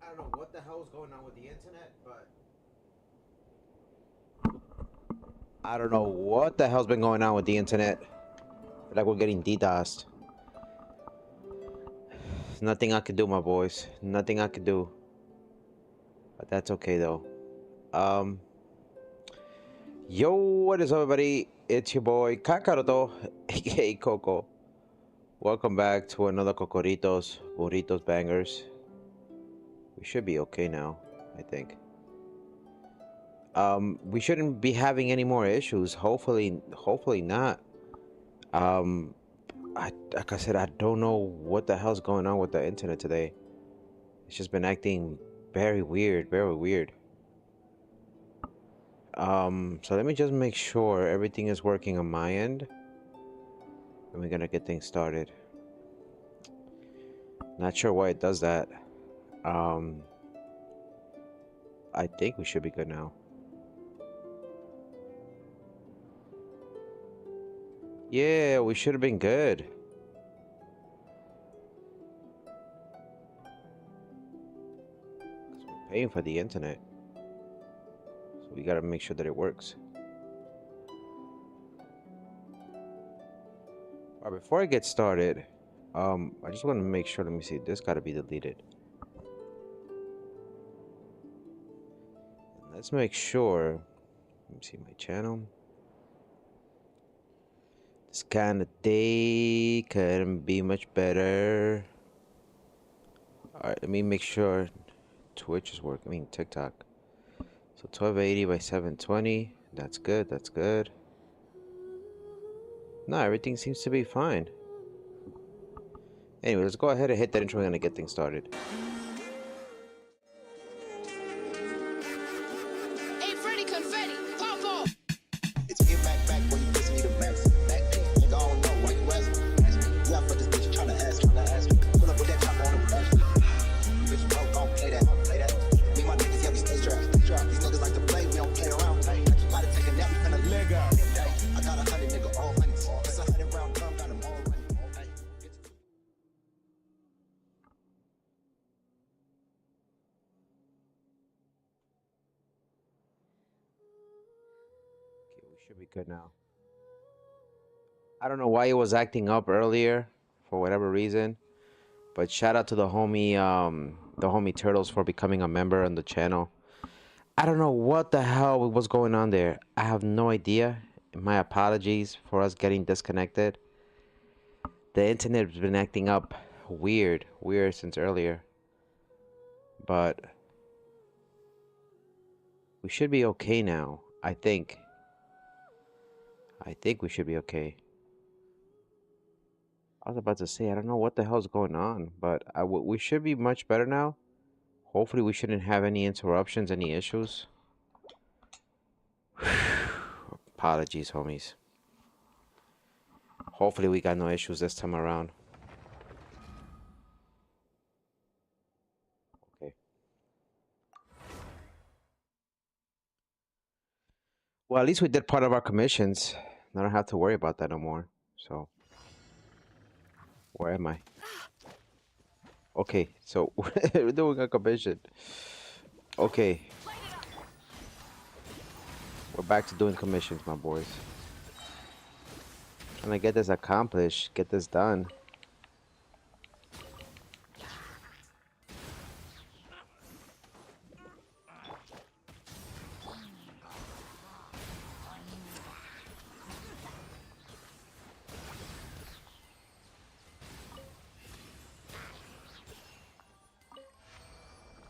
I don't know what the hell is going on with the internet, but I don't know what the hell's been going on with the internet. I feel like we're getting DDoSed. There's nothing I could do, my boys. Nothing I could do. But that's okay though. Um, Yo, what is up, everybody? It's your boy Kokorito, aka Coco. Welcome back to another Cocoritos Burritos Bangers. We should be okay now, I think. We shouldn't be having any more issues. Hopefully not. Um, like I said, I don't know what the hell's going on with the internet today. It's just been acting very weird, very weird. So let me just make sure everything is working on my end. And we're gonna get things started. Not sure why it does that. Um, I think we should be good now. Yeah, we should have been good. Because we're paying for the internet. So we gotta make sure that it works. Alright, before I get started, I just want to make sure, let me see, this gotta be deleted. Let's make sure, let me see my channel. This kind of day couldn't be much better. Alright, let me make sure Twitch is working, I mean TikTok. So 1280 by 720, that's good, that's good. No, everything seems to be fine. Anyway, let's go ahead and hit that intro. We're gonna get things started. Hey, Freddy Confetti, pop off! It's get back when you piss me the max. Back pay, nigga, I don't know why you asking. Yeah, but this bitch tryna ask me. Pull up with that chopper on the dash. Bitch, bro, gon' play that. Me, my niggas, yeah, we stay strapped. These niggas like to play, we don't play around. Gotta take a nap, we finna leg out. I got 100 nigga, all honeys. It's 100 round drum, got them all running. Okay, we should be good now. I don't know why it was acting up earlier, for whatever reason. But shout out to the homie Turtles for becoming a member on the channel. I don't know what the hell was going on there. I have no idea. My apologies for us getting disconnected. The internet has been acting up weird since earlier. But we should be okay now, I think. I think we should be okay. I was about to say, I don't know what the hell's going on, but we should be much better now. Hopefully we shouldn't have any interruptions, any issues. Apologies, homies. Hopefully we got no issues this time around. Okay. Well, at least we did part of our commissions. I don't have to worry about that no more. So, where am I? Okay, so we're doing a commission. Okay. We're back to doing commissions, my boys. Trying to get this accomplished, get this done.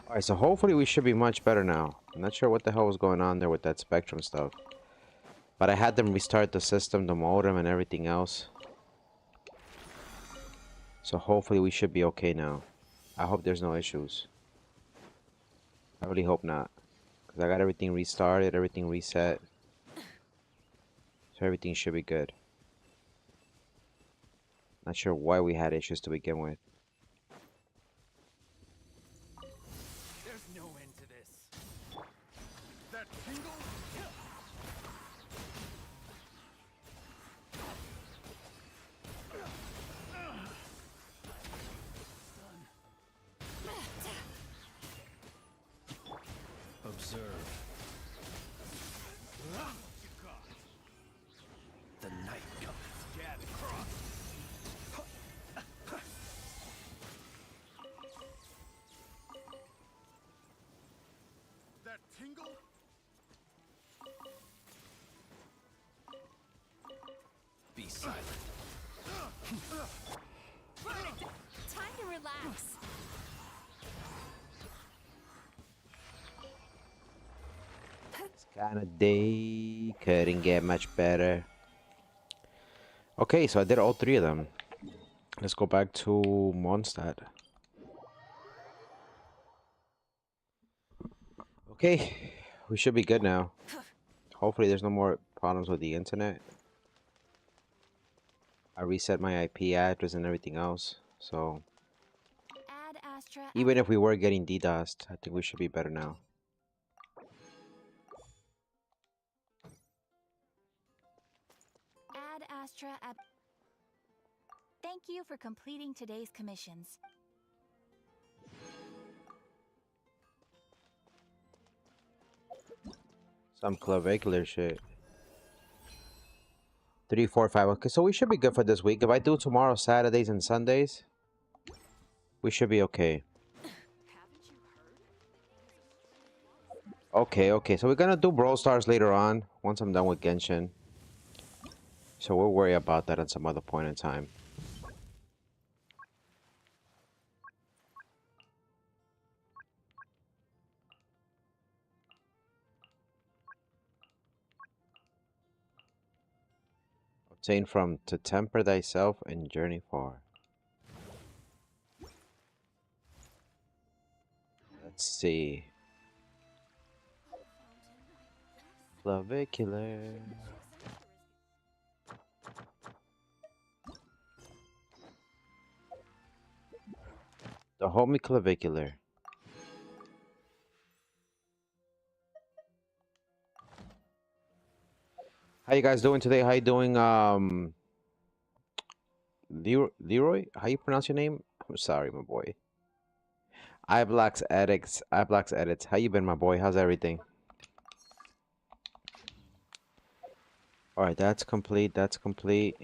Alright, so hopefully we should be much better now. I'm not sure what the hell was going on there with that Spectrum stuff. But I had them restart the system, the modem, and everything else. So hopefully we should be okay now. I hope there's no issues. I really hope not. Because I got everything restarted, everything reset. So everything should be good. Not sure why we had issues to begin with. There's no end to this. That tingle? Kinda day couldn't get much better. Okay, so I did all three of them. Let's go back to Mondstadt. Okay, we should be good now. Hopefully there's no more problems with the internet. I reset my IP address and everything else, so Add Astra. even if we were getting DDoSed, I think we should be better now. Add Astra. Thank you for completing today's commissions. Some clavicular shit. 3, 4, 5. Okay, so we should be good for this week. If I do tomorrow, Saturdays and Sundays, we should be okay. Okay. So we're gonna do Brawl Stars later on, once I'm done with Genshin. So we'll worry about that at some other point in time. Obtain from to temper thyself and journey far. Let's see. Clavicular. The homie clavicular. How you guys doing today? How you doing? Leroy? How you pronounce your name? I'm sorry, my boy. iBlocks Edits. iBlocks Edits. How you been, my boy? How's everything? All right, that's complete. That's complete.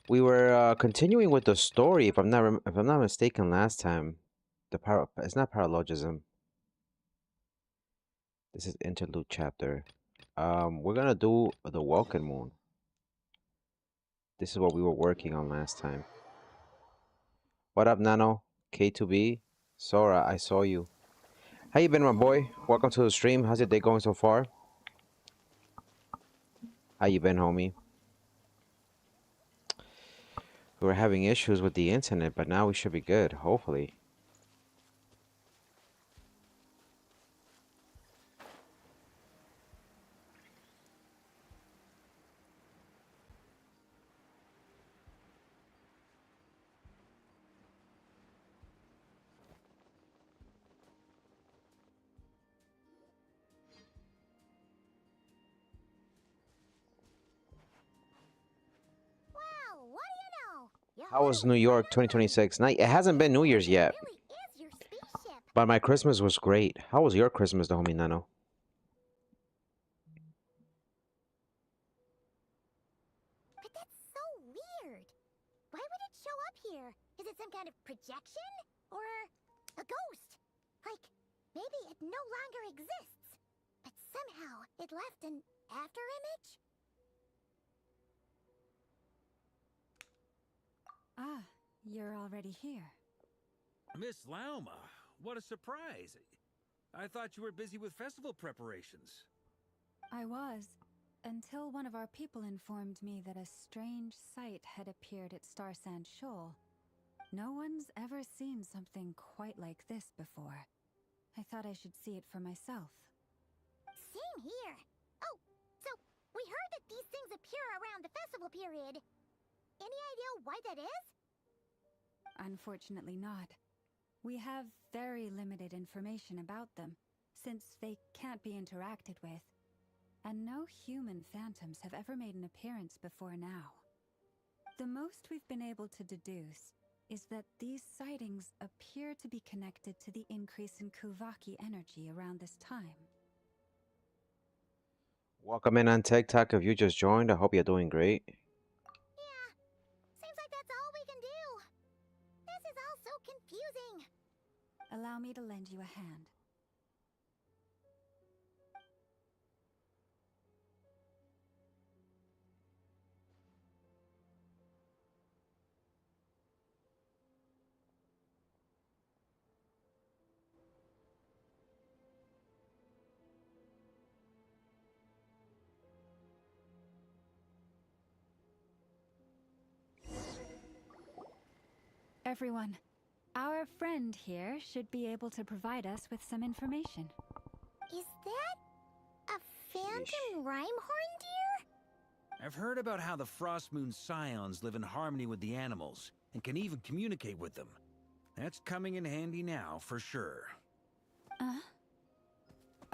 We were continuing with the story, if I'm not mistaken. Last time, it's not paralogism. This is interlude chapter. We're gonna do the Welcome Moon. This is what we were working on last time. What up, Nano? K2B? Sora, I saw you. How you been, my boy? Welcome to the stream. How's your day going so far? How you been, homie? We were having issues with the internet, but now we should be good, hopefully. Wow, what do you know? How was New York 2026? It hasn't been New Year's yet, Really is your spaceship. but my Christmas was great. How was your Christmas, the homie Nano? But that's so weird. Why would it show up here? Is it some kind of projection? Or a ghost? Like, maybe it no longer exists. But somehow it left an after image? Ah, you're already here. Miss Lauma, what a surprise. I thought you were busy with festival preparations. I was, until one of our people informed me that a strange sight had appeared at Star Sand Shoal. No one's ever seen something quite like this before. I thought I should see it for myself. Same here. Oh, so we heard that these things appear around the festival period. Any idea why that is? Unfortunately not. We have very limited information about them, since they can't be interacted with. And no human phantoms have ever made an appearance before now. The most we've been able to deduce is that these sightings appear to be connected to the increase in Kuvaki energy around this time. Welcome in on TikTok. If you just joined, I hope you're doing great. Yeah, seems like that's all we can do. This is all so confusing. Allow me to lend you a hand. everyone. Our friend here should be able to provide us with some information. Is that a phantom Rhymehorn deer? I've heard about how the Frostmoon Scions live in harmony with the animals and can even communicate with them. That's coming in handy now, for sure.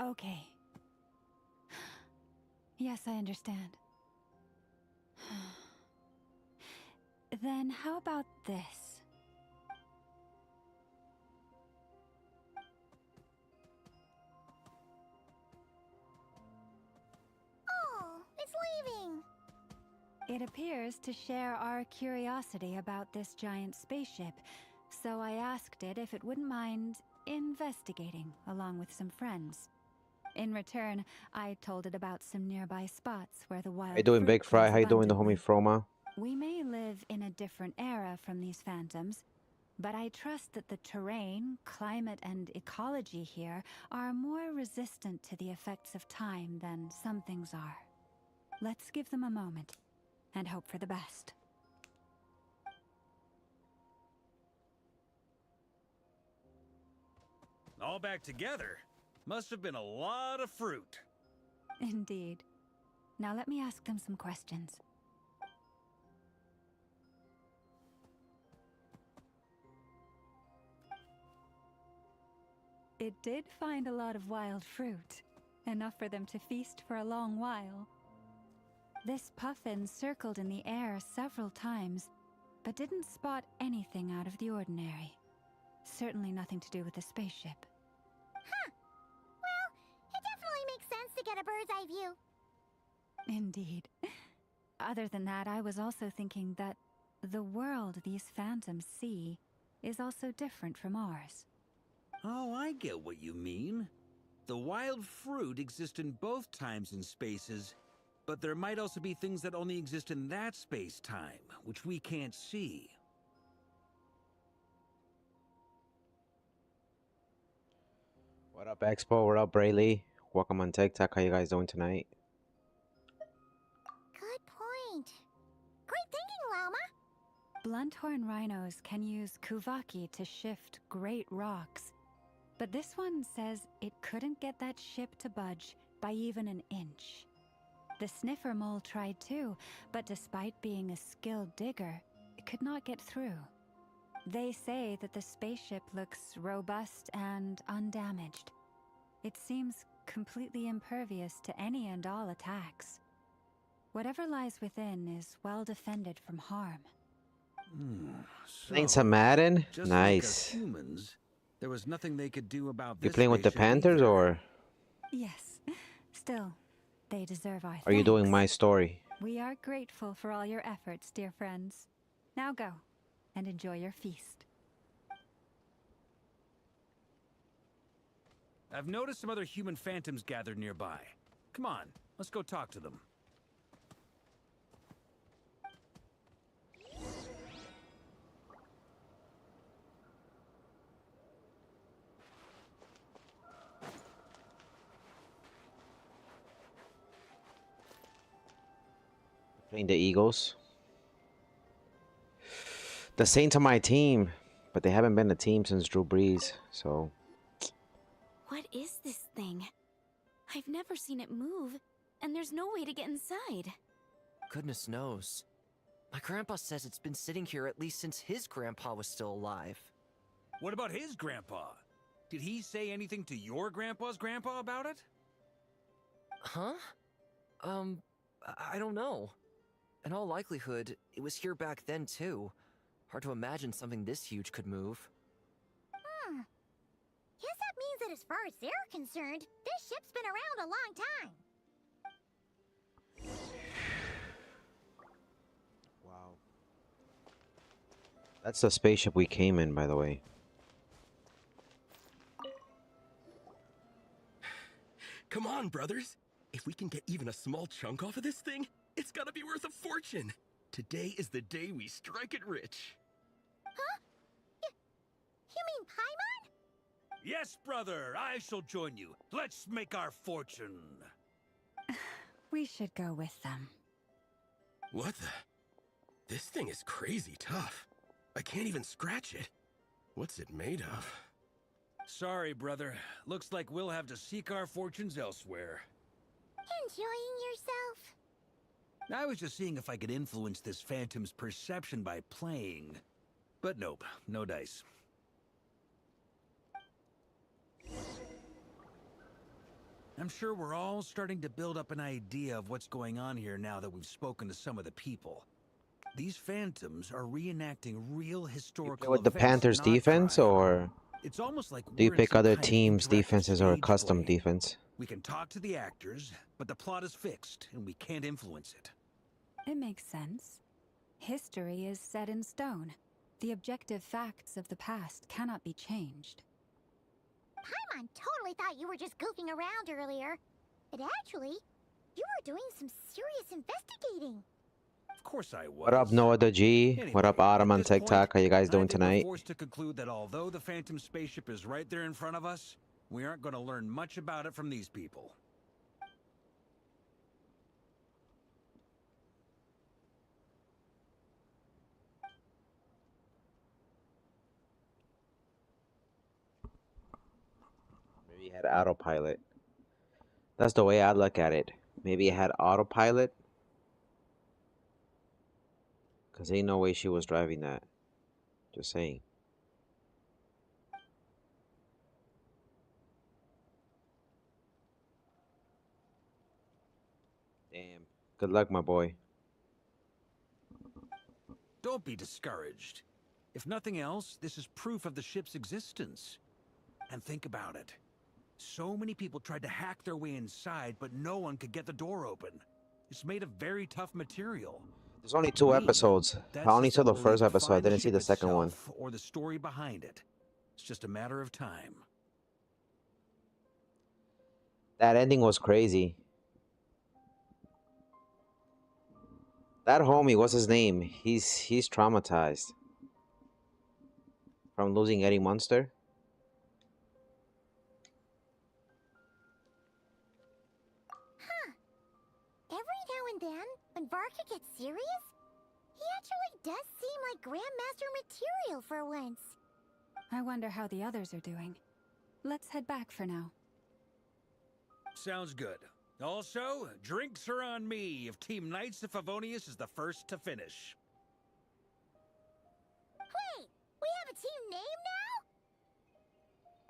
Okay. Yes, I understand. Then how about this? Oh, it's leaving. It appears to share our curiosity about this giant spaceship, so I asked it if it wouldn't mind investigating along with some friends. In return, I told it about some nearby spots where the wild How you doing, fruit Big Fry? grows How you doing, the homie abundantly. Froma? We may live in a different era from these phantoms, but I trust that the terrain, climate, and ecology here are more resistant to the effects of time than some things are. Let's give them a moment and hope for the best. All back together? Must have been a lot of fruit. Indeed. Now let me ask them some questions. It did find a lot of wild fruit, enough for them to feast for a long while. This puffin circled in the air several times, but didn't spot anything out of the ordinary. Certainly nothing to do with the spaceship. Huh. Well, it definitely makes sense to get a bird's eye view. Indeed. Other than that, I was also thinking that the world these phantoms see is also different from ours. Oh, I get what you mean. The wild fruit exist in both times and spaces, but there might also be things that only exist in that space-time, which we can't see. What up, Expo? What up, Brayley? Welcome on TikTok. How you guys doing tonight? Good point. Great thinking, Lauma. Blunthorn rhinos can use kuvaki to shift great rocks, but this one says it couldn't get that ship to budge by even an inch. The sniffer mole tried too, but despite being a skilled digger, it could not get through. They say that the spaceship looks robust and undamaged. It seems completely impervious to any and all attacks. Whatever lies within is well defended from harm. Playing some Madden? Just like us Nice. humans, there was nothing they could do about You this playing with the spaceship Panthers either. or Yes, still, they deserve our are you doing thanks. my story? We are grateful for all your efforts, dear friends. Now go and enjoy your feast. I've noticed some other human phantoms gathered nearby. Come on, let's go talk to them. Playing the Eagles. The Saints are my team, but they haven't been a team since Drew Brees, so What is this thing? I've never seen it move, and there's no way to get inside. Goodness knows. My grandpa says it's been sitting here at least since his grandpa was still alive. What about his grandpa? Did he say anything to your grandpa's grandpa about it? Huh? I don't know. In all likelihood, it was here back then too. Hard to imagine something this huge could move. Guess that means that as far as they're concerned, this ship's been around a long time. wow. That's the spaceship we came in, by the way. Come on, brothers. If we can get even a small chunk off of this thing, it's gotta be worth a fortune. Today is the day we strike it rich. Huh? You mean Paimon? Yes, brother, I shall join you. Let's make our fortune. We should go with them. What the? This thing is crazy tough. I can't even scratch it. What's it made of? Sorry, brother. Looks like we'll have to seek our fortunes elsewhere. Enjoying yourself? I was just seeing if I could influence this phantom's perception by playing. But nope, no dice. I'm sure we're all starting to build up an idea of what's going on here now that we've spoken to some of the people. These phantoms are reenacting real You historical play with the events, Panthers not defense, crime. or It's almost like do you we're in pick some other kind of teams' interactive defenses or a stage custom play. defense? We can talk to the actors, but the plot is fixed, and we can't influence it. It makes sense. History is set in stone. The objective facts of the past cannot be changed. Paimon totally thought you were just goofing around earlier. But actually, you were doing some serious investigating. Of course I was. What up, Noah the G? Anyway, What up, Autumn at on this TikTok? point, How you guys I doing think we're tonight? forced to conclude that although the Phantom spaceship is right there in front of us, we aren't going to learn much about it from these people. Maybe it had autopilot. That's the way I look at it. Maybe it had autopilot. Because ain't no way she was driving that. Just saying. Damn. Good luck, my boy. Don't be discouraged. If nothing else, this is proof of the ship's existence. And think about it. So many people tried to hack their way inside, but no one could get the door open. It's made of very tough material. There's only 2 Maybe episodes. that's I only just saw what the we'll first either episode. I find the didn't see ship the second one. itself or the story behind it. It's just a matter of time. That ending was crazy. That homie, what's his name? He's traumatized from losing Eddie Munster. Huh. Every now and then, when Varka gets serious, he actually does seem like Grandmaster material for once. I wonder how the others are doing. Let's head back for now. Sounds good. Also, drinks are on me if Team Knights of Favonius is the first to finish. Wait, we have a team name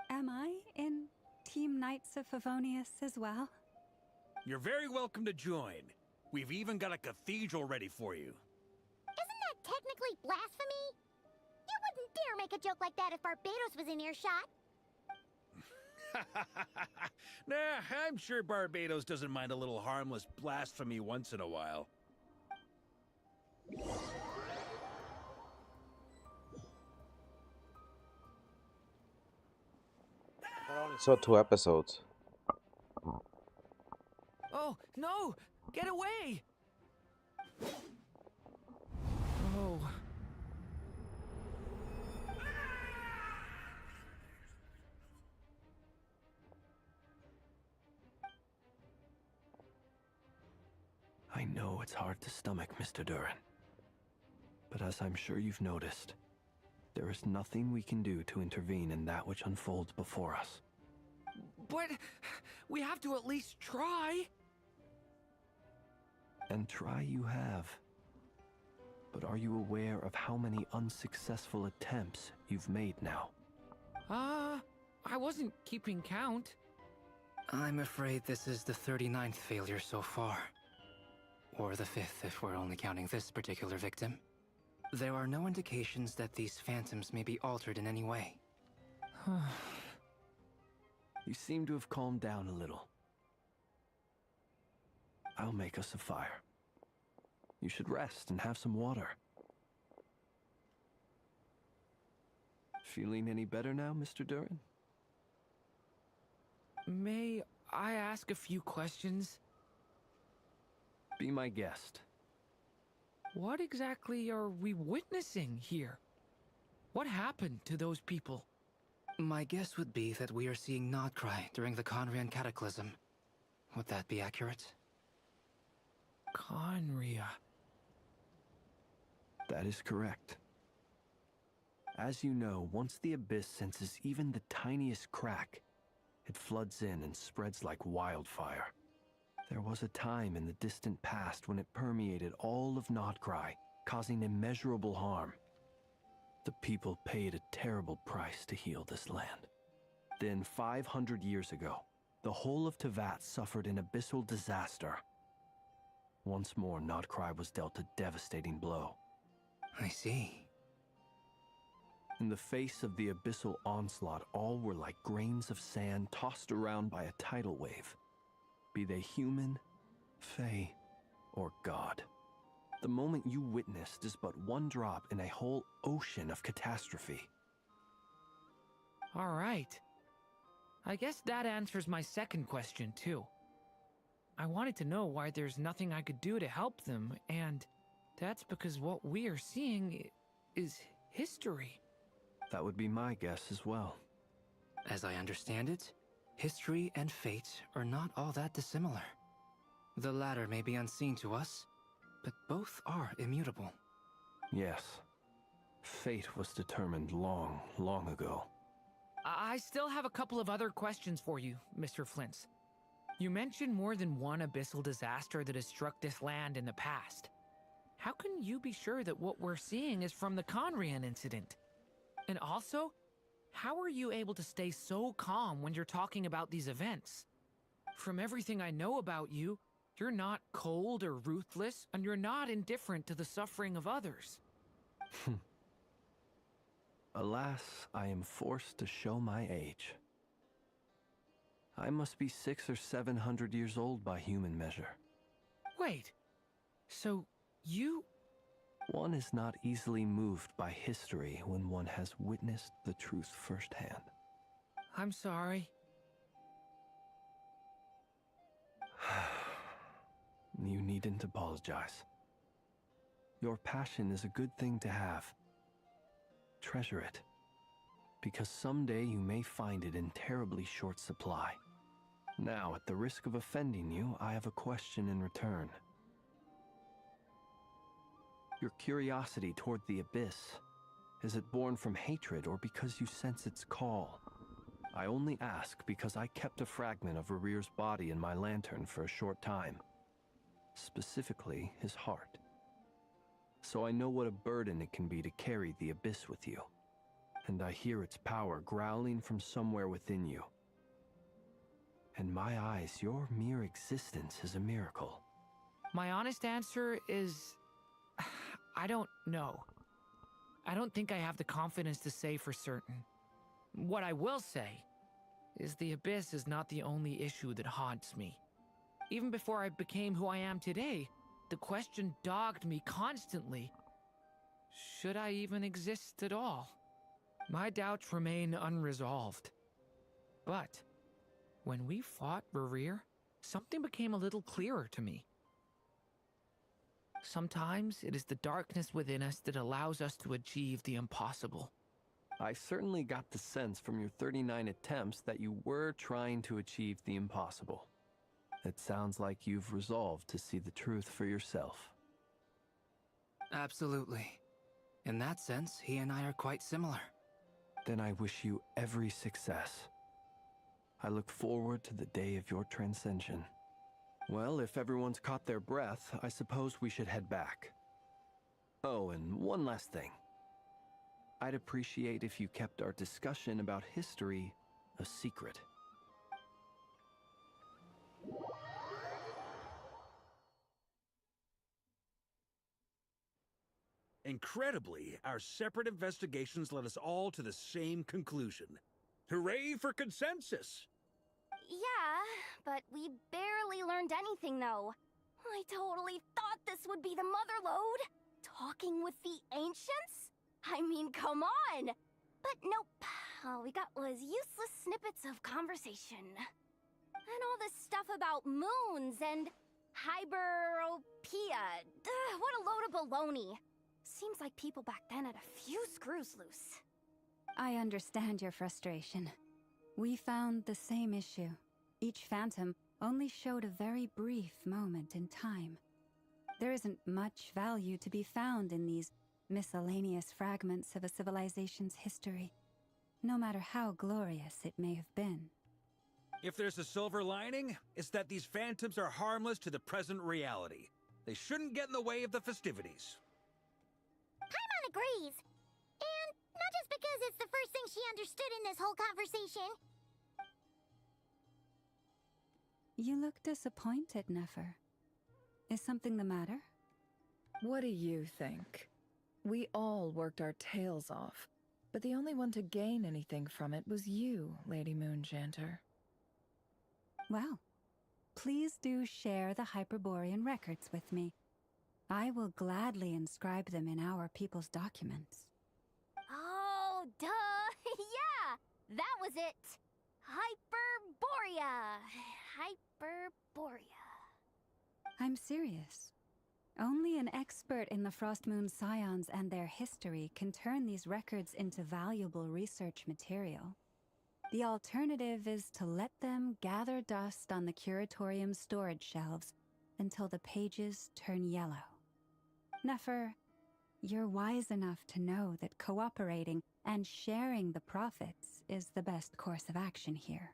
now? Am I in Team Knights of Favonius as well? You're very welcome to join. We've even got a cathedral ready for you. Isn't that technically blasphemy? You wouldn't dare make a joke like that if Barbados was in earshot. Nah, I'm sure Barbados doesn't mind a little harmless blasphemy once in a while. I only saw 2 episodes. Oh, no! Get away! Oh. I know it's hard to stomach, Mr. Duran. But as I'm sure you've noticed, there is nothing we can do to intervene in that which unfolds before us. But we have to at least try. And try you have. But are you aware of how many unsuccessful attempts you've made now? I wasn't keeping count. I'm afraid this is the 39th failure so far. Or the 5th if we're only counting this particular victim. There are no indications that these phantoms may be altered in any way. You seem to have calmed down a little. I'll make us a fire. You should rest and have some water. Feeling any better now, Mr. Duran? May I ask a few questions? Be my guest. What exactly are we witnessing here? What happened to those people? My guess would be that we are seeing Nodcry during the Conrian Cataclysm. Would that be accurate? Conria. That is correct. As you know, once the abyss senses even the tiniest crack, it floods in and spreads like wildfire. There was a time in the distant past when it permeated all of Notcry, causing immeasurable harm. The people paid a terrible price to heal this land. Then, 500 years ago, the whole of Tevat suffered an abyssal disaster. Once more, Notcry was dealt a devastating blow. I see. In the face of the abyssal onslaught, all were like grains of sand tossed around by a tidal wave. Be they human, fae, or god. The moment you witnessed is but one drop in a whole ocean of catastrophe. All right. I guess that answers my second question, too. I wanted to know why there's nothing I could do to help them, and that's because what we are seeing is history. That would be my guess as well. As I understand it, history and fate are not all that dissimilar. The latter may be unseen to us, but both are immutable. Yes. Fate was determined long, long ago. I still have a couple of other questions for you, Mr. Flint's. You mentioned more than one abyssal disaster that has struck this land in the past. How can you be sure that what we're seeing is from the Conrian incident? And also, how are you able to stay so calm when you're talking about these events? From everything I know about you, you're not cold or ruthless, and you're not indifferent to the suffering of others. Alas, I am forced to show my age. I must be 600 or 700 years old by human measure. Wait, so you... One is not easily moved by history when one has witnessed the truth firsthand. I'm sorry. You needn't apologize. Your passion is a good thing to have. Treasure it, because someday you may find it in terribly short supply. Now, at the risk of offending you, I have a question in return. Your curiosity toward the abyss, is it born from hatred or because you sense its call? I only ask because I kept a fragment of Rerear's body in my lantern for a short time. Specifically, his heart. So I know what a burden it can be to carry the abyss with you. And I hear its power growling from somewhere within you. In my eyes, your mere existence is a miracle. My honest answer is... I don't know. I don't think I have the confidence to say for certain. What I will say is the abyss is not the only issue that haunts me. Even before I became who I am today, the question dogged me constantly. Should I even exist at all? My doubts remain unresolved. But when we fought Rerear, something became a little clearer to me. Sometimes it is the darkness within us that allows us to achieve the impossible. I certainly got the sense from your 39 attempts that you were trying to achieve the impossible. It sounds like you've resolved to see the truth for yourself. Absolutely. In that sense, he and I are quite similar. Then I wish you every success. I look forward to the day of your transcension. Well, if everyone's caught their breath, I suppose we should head back. Oh, and one last thing. I'd appreciate if you kept our discussion about history a secret. Incredibly, our separate investigations led us all to the same conclusion. Hooray for consensus! Yeah, but we barely learned anything, though. I totally thought this would be the mother lode. Talking with the ancients? I mean, come on! But nope. All we got was useless snippets of conversation. And all this stuff about moons and hyperopia. What a load of baloney. Seems like people back then had a few screws loose. I understand your frustration. We found the same issue. Each phantom only showed a very brief moment in time. There isn't much value to be found in these miscellaneous fragments of a civilization's history, no matter how glorious it may have been. If there's a silver lining, it's that these phantoms are harmless to the present reality. They shouldn't get in the way of the festivities. Paimon agrees. And not just because it's the first thing she understood in this whole conversation. You look disappointed, Nefer. Is something the matter? What do you think? We all worked our tails off, but the only one to gain anything from it was you, Lady Moonjanter. Well, please do share the Hyperborean records with me. I will gladly inscribe them in our people's documents. Oh, duh! Yeah! That was it! Hyperborea! Hyperborea. I'm serious. Only an expert in the Frostmoon Scions and their history can turn these records into valuable research material. The alternative is to let them gather dust on the Curatorium's storage shelves until the pages turn yellow. Nefer, you're wise enough to know that cooperating and sharing the profits is the best course of action here.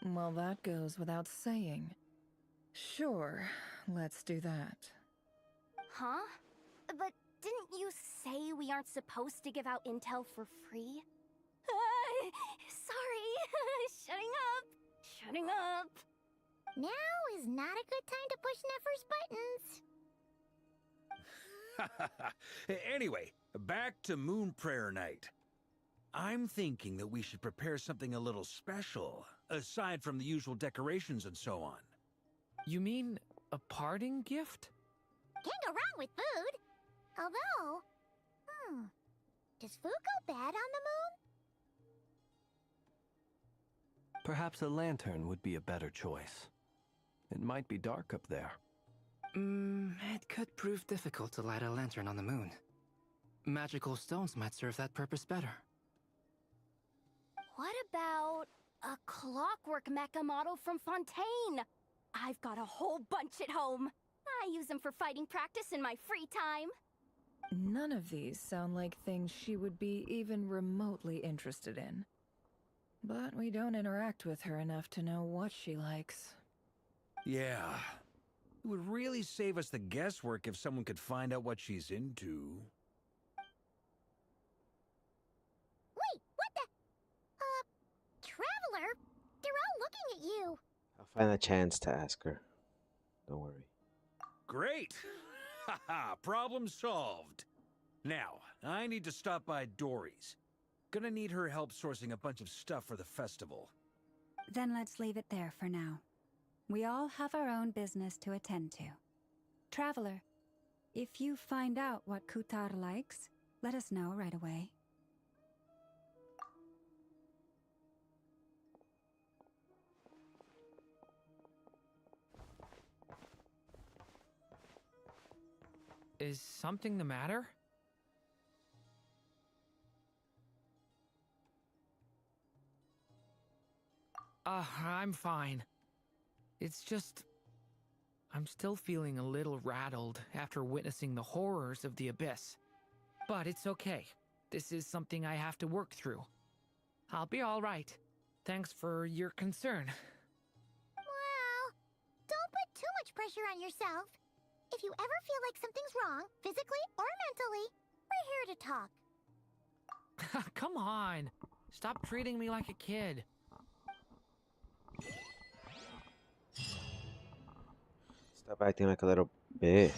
Well, that goes without saying. Sure, let's do that. Huh? But didn't you say we aren't supposed to give out intel for free? Sorry. Shutting up. Now is not a good time to push Nefer's buttons. Anyway, back to Moon Prayer Night. I'm thinking that we should prepare something a little special, aside from the usual decorations and so on. You mean a parting gift? Can't go wrong with food. Although, does food go bad on the moon? Perhaps a lantern would be a better choice. It might be dark up there. It could prove difficult to light a lantern on the moon. Magical stones might serve that purpose better. What about a clockwork mecha model from Fontaine? I've got a whole bunch at home. I use them for fighting practice in my free time. None of these sound like things she would be even remotely interested in. But we don't interact with her enough to know what she likes. Yeah. It would really save us the guesswork if someone could find out what she's into. Wait, what the? Traveler? They're all looking at you. I'll find a chance to ask her. Don't worry. Great! Haha, problem solved. Now, I need to stop by Dory's. Gonna need her help sourcing a bunch of stuff for the festival. Then let's leave it there for now. We all have our own business to attend to. Traveler, if you find out what Kutar likes, let us know right away. Is something the matter? I'm fine. It's just... I'm still feeling a little rattled after witnessing the horrors of the Abyss. But it's okay. This is something I have to work through. I'll be all right. Thanks for your concern. Well, don't put too much pressure on yourself. If you ever feel like something's wrong, physically or mentally, we're here to talk. Come on. Stop treating me like a kid. Stop acting like a little bitch.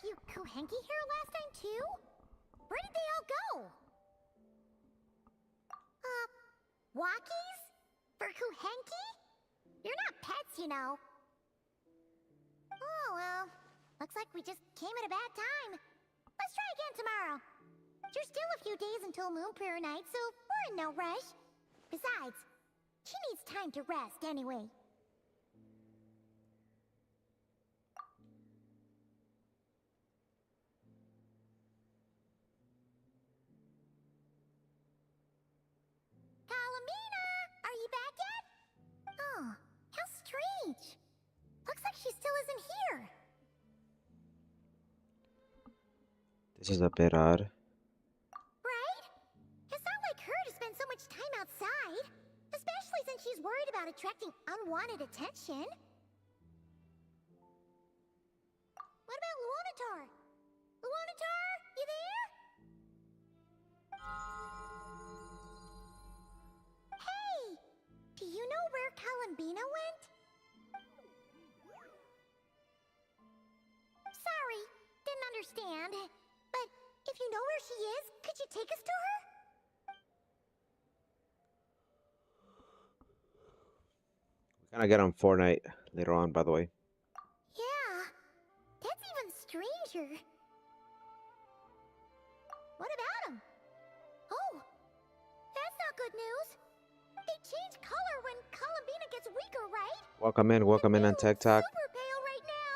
few Kuhenki here last time too? Where did they all go? Walkies? For Kuhenki? You're not pets, you know. Oh, well. Looks like we just came at a bad time. Let's try again tomorrow. There's still a few days until Moon Prayer Night, so we're in no rush. Besides, she needs time to rest anyway. Kalamina! Are you back yet? Oh, how strange. Looks like she still isn't here. This is a bit odd. Right? It's not like her to spend so much time outside. Especially since she's worried about attracting unwanted attention. What about Luonatar? Luonatar, you there? Hey! Do you know where Kalambina went? Sorry, didn't understand. But if you know where she is, could you take us to her? We're gonna get on Fortnite later on, by the way. Yeah, that's even stranger. What about him? Oh, that's not good news. They change color when Kalambina gets weaker, right? Welcome in on TikTok. Super pale right now.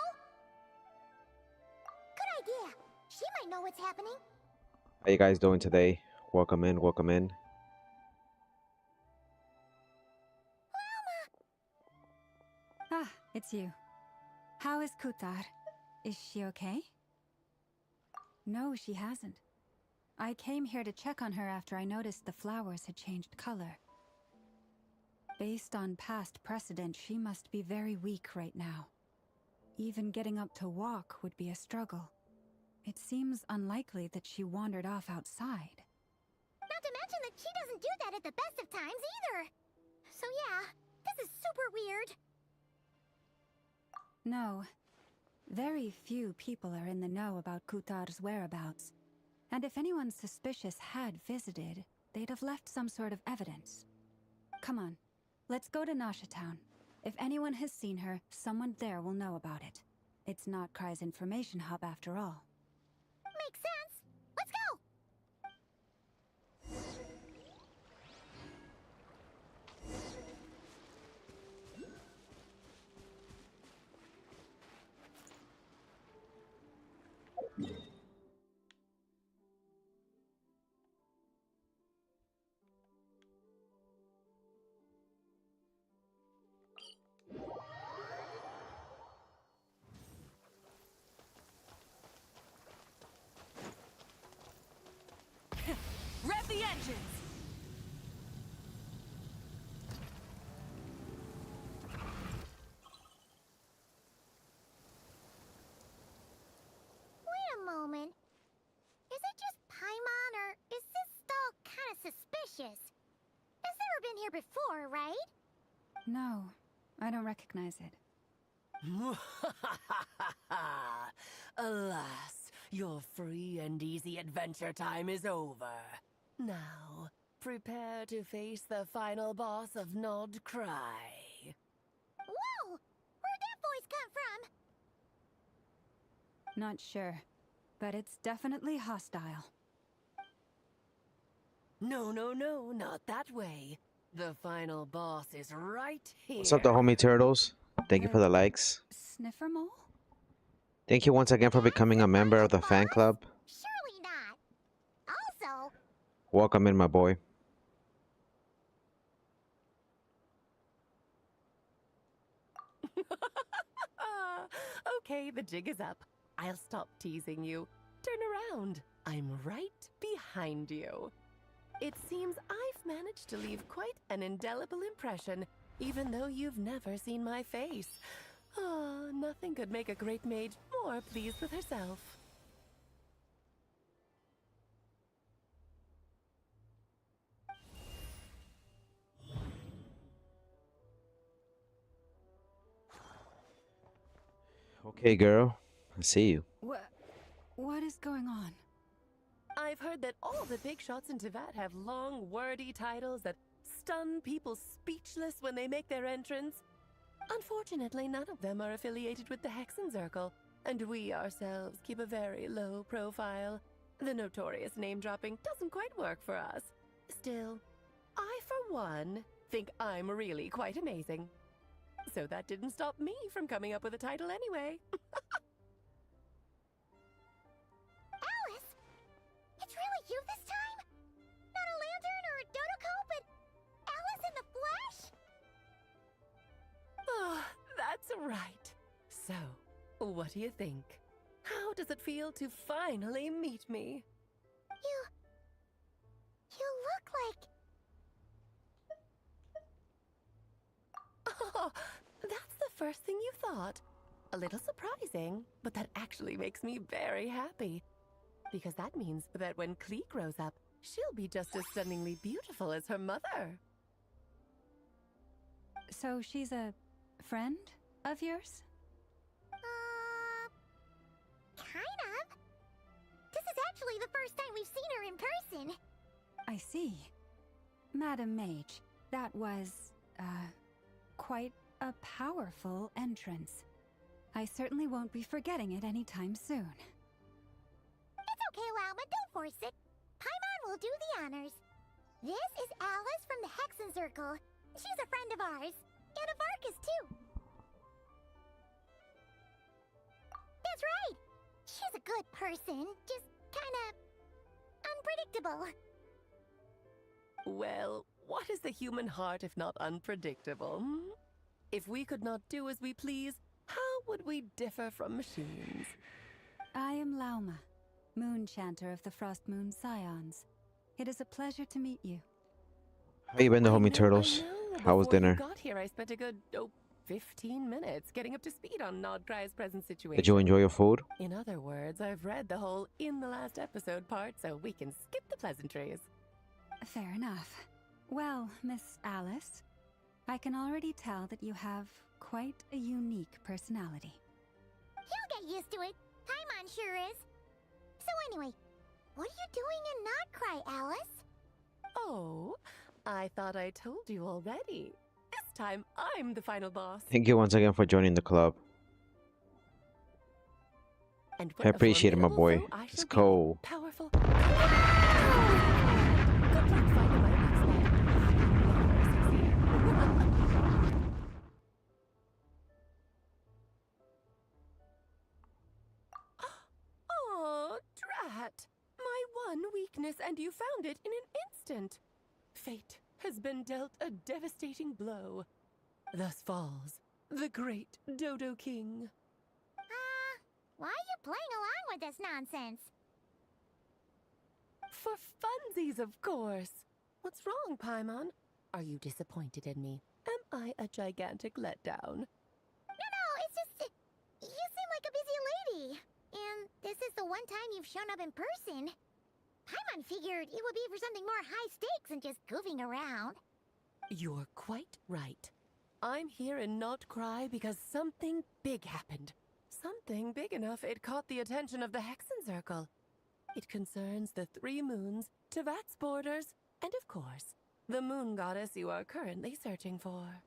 Good idea. She might know what's happening. How you guys doing today? Welcome in, welcome in. Ah, it's you. How is Kutar? Is she okay? No, she hasn't. I came here to check on her after I noticed the flowers had changed color. Based on past precedent, she must be very weak right now. Even getting up to walk would be a struggle. It seems unlikely that she wandered off outside. Not to mention that she doesn't do that at the best of times either. So yeah, this is super weird. No. Very few people are in the know about Kutar's whereabouts. And if anyone suspicious had visited, they'd have left some sort of evidence. Come on, let's go to Nasha Town. If anyone has seen her, someone there will know about it. It's not Kai's information hub after all. Makes sense. Let's go! Rev the engines! Wait a moment. Is it just Paimon, or is this stall kind of suspicious? It's never been here before, right? No, I don't recognize it. Alas, your free and easy adventure time is over. Now, prepare to face the final boss of Nod Cry. Whoa! Where'd that voice come from? Not sure, but it's definitely hostile. No, not that way. The final boss is right here. What's up, the homie turtles? Thank you for the likes. Sniffer mole? Thank you once again for becoming a member of the fan club. Surely not. Also, Welcome in, my boy. Okay, the jig is up. I'll stop teasing you. Turn around. I'm right behind you. It seems I've managed to leave quite an indelible impression, even though you've never seen my face. Ah, nothing could make a great mage more pleased with herself. Okay, girl. I see you. What is going on? I've heard that all the big shots in Teyvat have long, wordy titles that stun people speechless when they make their entrance. Unfortunately, none of them are affiliated with the Hexenzirkel, and we ourselves keep a very low profile. The notorious name-dropping doesn't quite work for us. Still, I, for one, think I'm really quite amazing. So that didn't stop me from coming up with a title anyway. Alice? It's really you this time? Not a lantern or a Dodoko, but Alice in the flesh? Oh, that's right. So, what do you think? How does it feel to finally meet me? You look like... Oh, that's the first thing you thought. A little surprising, but that actually makes me very happy. Because that means that when Klee grows up, she'll be just as stunningly beautiful as her mother. So she's a friend of yours? Kind of. This is actually the first time we've seen her in person. I see. Madam Mage, that was, quite a powerful entrance. I certainly won't be forgetting it anytime soon. It's okay, Lauma, don't force it. Paimon will do the honors. This is Alice from the Hexenzirkel. She's a friend of ours. And of Arcus, too. That's right. She's a good person, just kinda unpredictable. Well, what is the human heart if not unpredictable? If we could not do as we please, how would we differ from machines? I am Lauma, Moon Chanter of the Frost Moon Scions. It is a pleasure to meet you. How you been, the homie turtles? How was Before dinner? you got here, I spent a good 15 minutes getting up to speed on Nodcry's present situation. Did you enjoy your food? In other words, I've read the whole in the last episode part, so we can skip the pleasantries. Fair enough. Well, Miss Alice, I can already tell that you have quite a unique personality. He'll get used to it. Paimon sure is. So anyway, what are you doing in Nodcry, Alice? Oh, I thought I told you already. This time, I'm the final boss. Thank you once again for joining the club. And I appreciate it, my boy. It's cool. Powerful. Oh, drat! My one weakness, and you found it in an instant. Fate has been dealt a devastating blow. Thus falls the great Dodo King. Why are you playing along with this nonsense? For funsies, of course. What's wrong, Paimon? Are you disappointed in me? Am I a gigantic letdown? No, it's just... you seem like a busy lady. And this is the one time you've shown up in person. Paimon figured it would be for something more high stakes than just goofing around. You're quite right. I'm here in Nodcry because something big happened. Something big enough it caught the attention of the Hexenzirkel. It concerns the 3 moons, Teyvat's borders, and of course, the moon goddess you are currently searching for.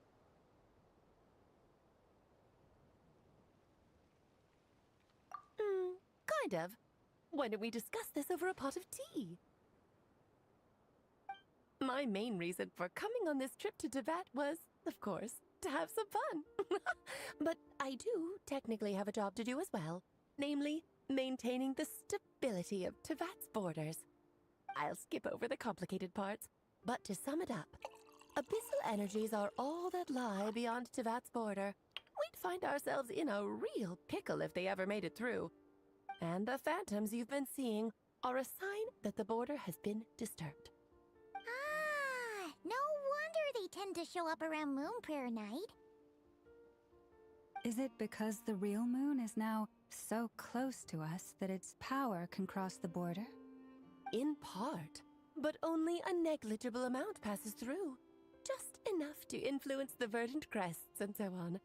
Kind of. Why don't we discuss this over a pot of tea? My main reason for coming on this trip to Teyvat was, of course, to have some fun. But I do technically have a job to do as well, namely, maintaining the stability of Teyvat's borders. I'll skip over the complicated parts, but to sum it up, abyssal energies are all that lie beyond Teyvat's border. We'd find ourselves in a real pickle if they ever made it through. And the phantoms you've been seeing are a sign that the border has been disturbed. Ah, no wonder they tend to show up around Moon Prayer Night. Is it because the real moon is now so close to us that its power can cross the border? In part, but only a negligible amount passes through. Just enough to influence the verdant crests and so on.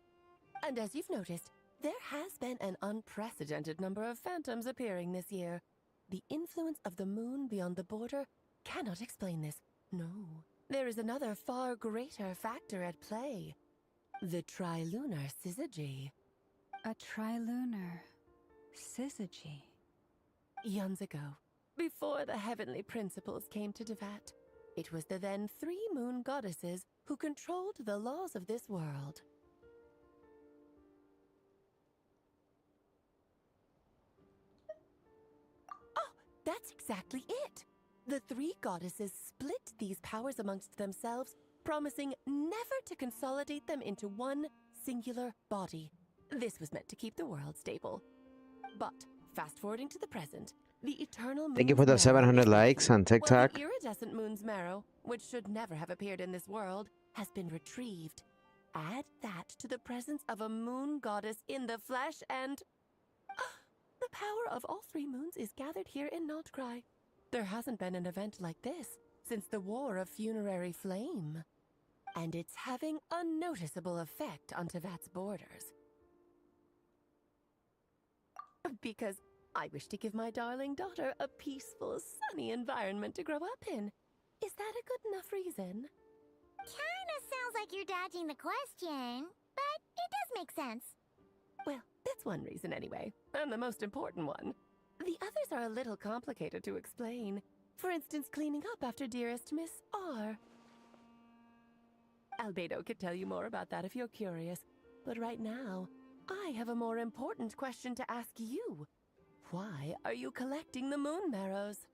And as you've noticed, There has been an unprecedented number of phantoms appearing this year. The influence of the moon beyond the border cannot explain this. No, there is another far greater factor at play. The trilunar syzygy. A trilunar syzygy. Eons ago, before the heavenly principles came to Devat, it was the then 3 moon goddesses who controlled the laws of this world. Oh, that's exactly it! The 3 goddesses split these powers amongst themselves, promising never to consolidate them into one singular body. This was meant to keep the world stable. But, fast-forwarding to the present, the eternal moon's Thank you for the marrow 700 is likes missing, on TikTok. while the iridescent moon's marrow, which should never have appeared in this world, has been retrieved. Add that to the presence of a moon goddess in the flesh and... the power of all 3 moons is gathered here in Notcry. There hasn't been an event like this since the War of Funerary Flame. And it's having a noticeable effect on Tevat's borders. Because I wish to give my darling daughter a peaceful, sunny environment to grow up in. Is that a good enough reason? Kinda sounds like you're dodging the question, but it does make sense. Well, that's one reason anyway, and the most important one. The others are a little complicated to explain. For instance, cleaning up after dearest Miss R. Albedo could tell you more about that if you're curious, but right now, I have a more important question to ask you. Why are you collecting the moon marrows?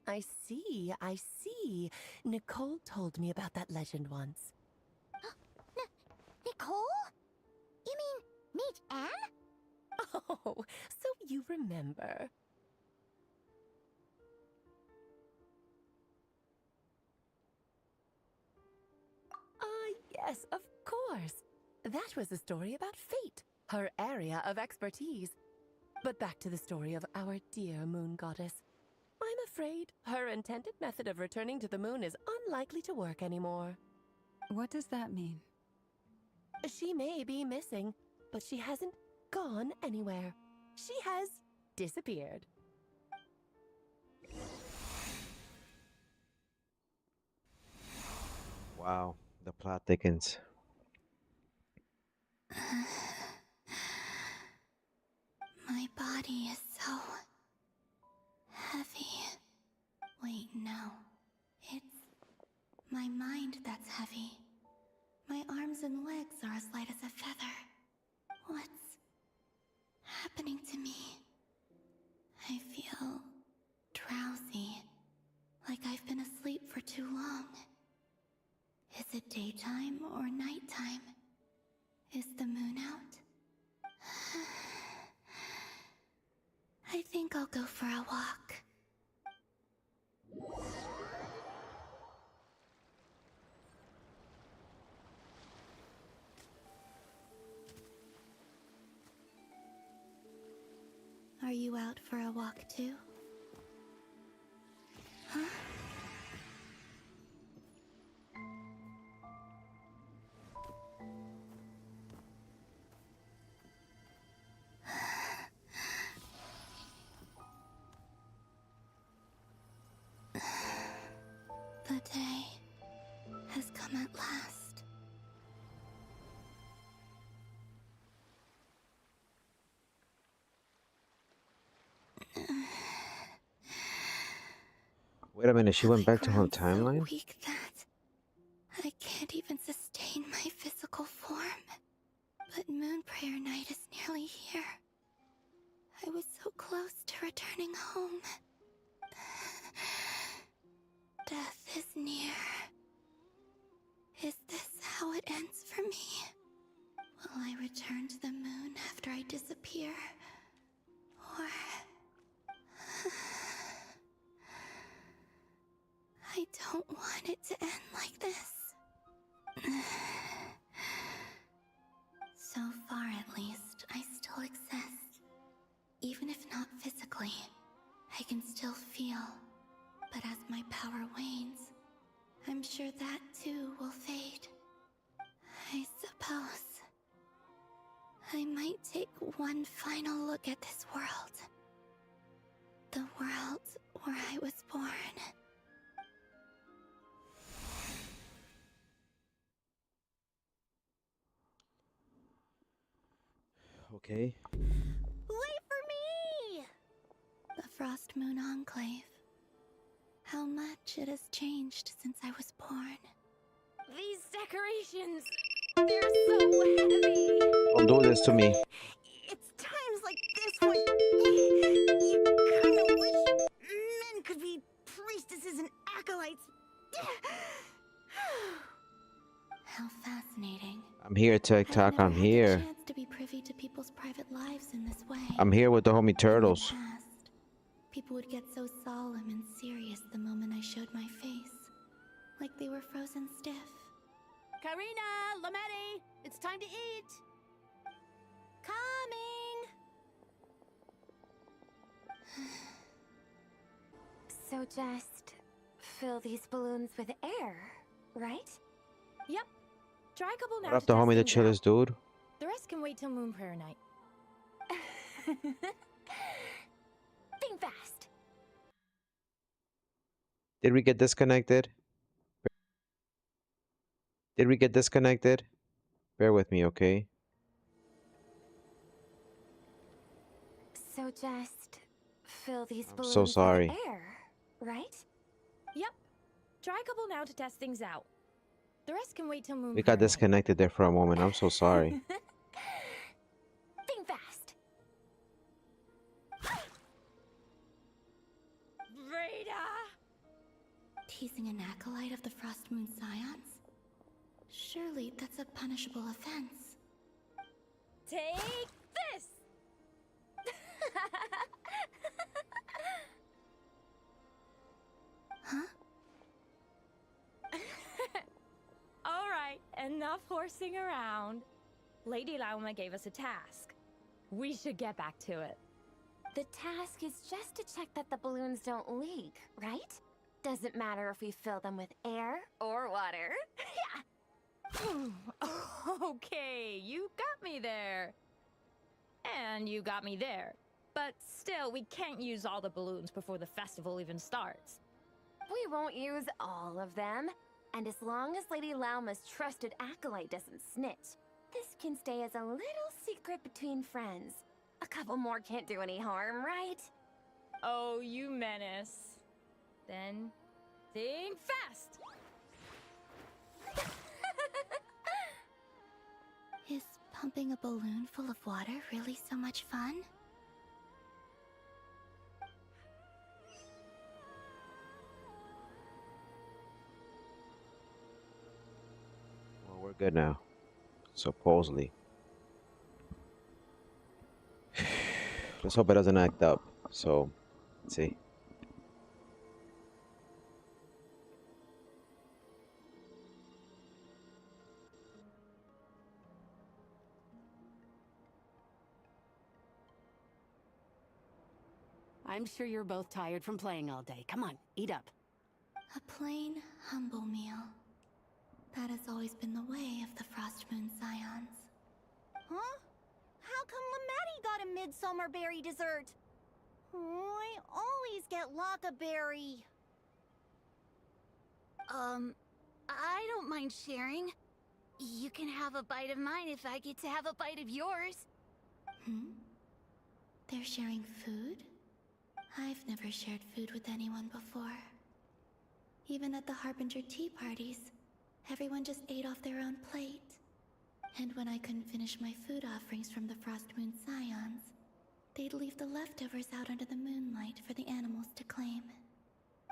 I see. Nicole told me about that legend once. Nicole? You mean meet Anne? Oh, so you remember. Yes, of course. That was a story about fate, her area of expertise. But back to the story of our dear moon goddess. I'm afraid her intended method of returning to the moon is unlikely to work anymore. What does that mean? She may be missing, but she hasn't gone anywhere. She has disappeared. Wow, the plot thickens. My body is so heavy. Wait, no. It's my mind that's heavy. My arms and legs are as light as a feather. What's happening to me? I feel drowsy, like I've been asleep for too long. Is it daytime or nighttime? Is the moon out? I think I'll go for a walk. Are you out for a walk too? Huh? The day has come at last. Wait a minute, she went back to her I'm timeline? so weak that I can't even sustain my physical form. But Moon Prayer Night is nearly here. I was so close to returning home. Death is near. Is this how it ends for me? Will I return to the moon after I disappear? Or... I don't want it to end like this. So far, at least, I still exist. Even if not physically, I can still feel. But as my power wanes, I'm I'm sure that too will fade. I suppose I might take one final look at this world. The world where I was born. Okay. Wait for me! The Frost Moon Enclave. How much it has changed since I was born. These decorations, they're so heavy. Don't do this to me. It's times like this when you kind of wish men could be priestesses and acolytes. How fascinating. I'm here, TikTok. I've I'm never had the here. chance to be privy to people's private lives in this way. I'm here with the homie In turtles. the past, people would get so solemn and serious the moment I showed my face, like they were frozen stiff. Karina, Lametti, it's time to eat. Coming! So just fill these balloons with air, right? Yep. Try a couple now. What up, the homie, the chillest dude? The rest can wait till Moon Prayer night. Think fast. Did we get disconnected? Did we get disconnected? Bear with me, okay? So just fill these I'm balloons so sorry. with air, right? Yep. Try a couple now to test things out. The rest can wait till Moon We Prayer got disconnected there for a moment. I'm so sorry. Think fast. Rada! Teasing an acolyte of the Frost Moon Scions? Surely that's a punishable offense. Take this! Huh? Alright, enough horsing around. Lady Lauma gave us a task. We should get back to it. The task is just to check that the balloons don't leak, right? Doesn't matter if we fill them with air or water. Okay, you got me there. And you got me there. But still, we can't use all the balloons before the festival even starts. We won't use all of them. And as long as Lady Lauma's trusted acolyte doesn't snitch, this can stay as a little secret between friends. A couple more can't do any harm, right? Oh, you menace. Then, think fast! Is pumping a balloon full of water really so much fun? Well, we're good now. Supposedly. Let's hope it doesn't act up. So, let's see. I'm sure you're both tired from playing all day. Come on, eat up. A plain, humble meal. That has always been the way of the Frost Moon Scions. Huh? How come Lametti got a midsummer berry dessert? I always get Lockaberry. I don't mind sharing. You can have a bite of mine if I get to have a bite of yours. Hmm? They're sharing food? I've never shared food with anyone before. Even at the Harbinger tea parties, everyone just ate off their own plate. And when I couldn't finish my food offerings from the Frost Moon Scions, they'd leave the leftovers out under the moonlight for the animals to claim.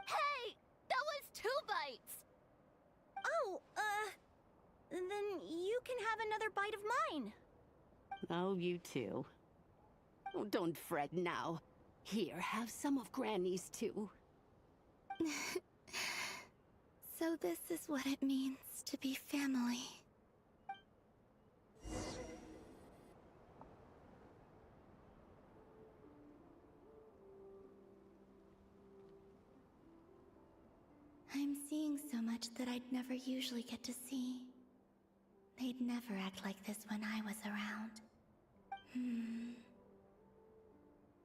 Hey! That was 2 bites! Oh, then you can have another bite of mine. Oh, you too. Oh, don't fret now. Here, have some of Granny's too. So this is what it means to be family. I'm seeing so much much that I'd never usually get to see. They'd never act like this when I was around.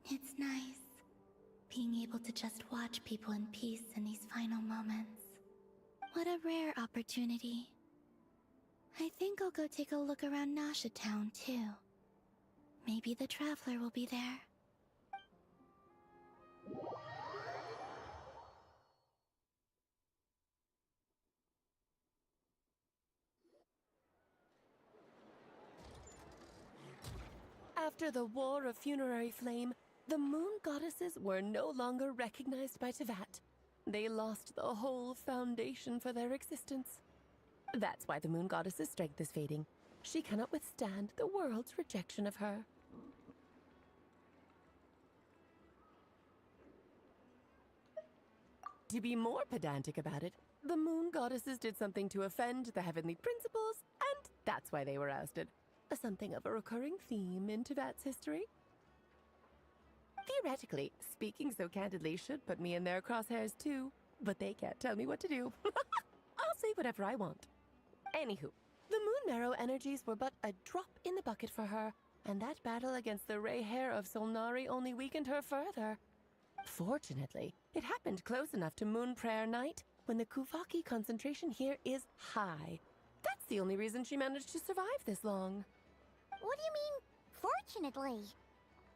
It's nice, being able to just watch people in peace in these final moments. What a rare opportunity. I think I'll go take a look around Nasha Town, too. Maybe the Traveler will be there. After the War of Funerary Flame, the Moon Goddesses were no longer recognized by Teyvat. They lost the whole foundation for their existence. That's why the Moon Goddess's strength is fading. She cannot withstand the world's rejection of her. To be more pedantic about it, the Moon Goddesses did something to offend the heavenly principles, and that's why they were ousted. Something of a recurring theme in Teyvat's history. Theoretically, speaking so candidly should put me in their crosshairs too, but they can't tell me what to do. I'll say whatever I want. Anywho, the Moon Marrow energies were but a drop in the bucket for her, and that battle against the Ray Hair of Solnari only weakened her further. Fortunately, it happened close enough to Moon Prayer Night when the Kuvaki concentration here is high. That's the only reason she managed to survive this long. What do you mean, fortunately?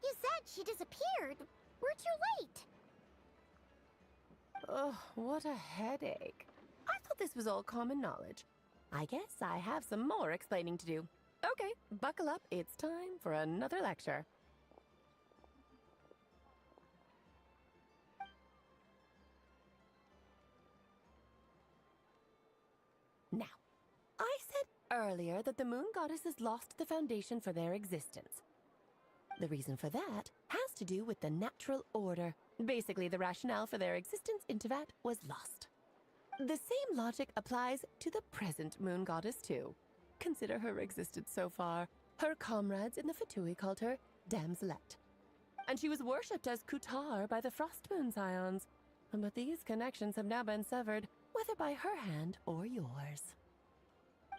You said she disappeared. We're too late. Ugh, what a headache. I thought this was all common knowledge. I guess I have some more explaining to do. Okay, buckle up. It's time for another lecture. Now, I said earlier that the Moon Goddesses lost the foundation for their existence. The reason for that has to do with the natural order. Basically, the rationale for their existence in Teyvat was lost. The same logic applies to the present Moon Goddess too. Consider her existence so far. Her comrades in the Fatui called her Damselette. And she was worshipped as Kutar by the Frost Moon Scions. But these connections have now been severed, whether by her hand or yours.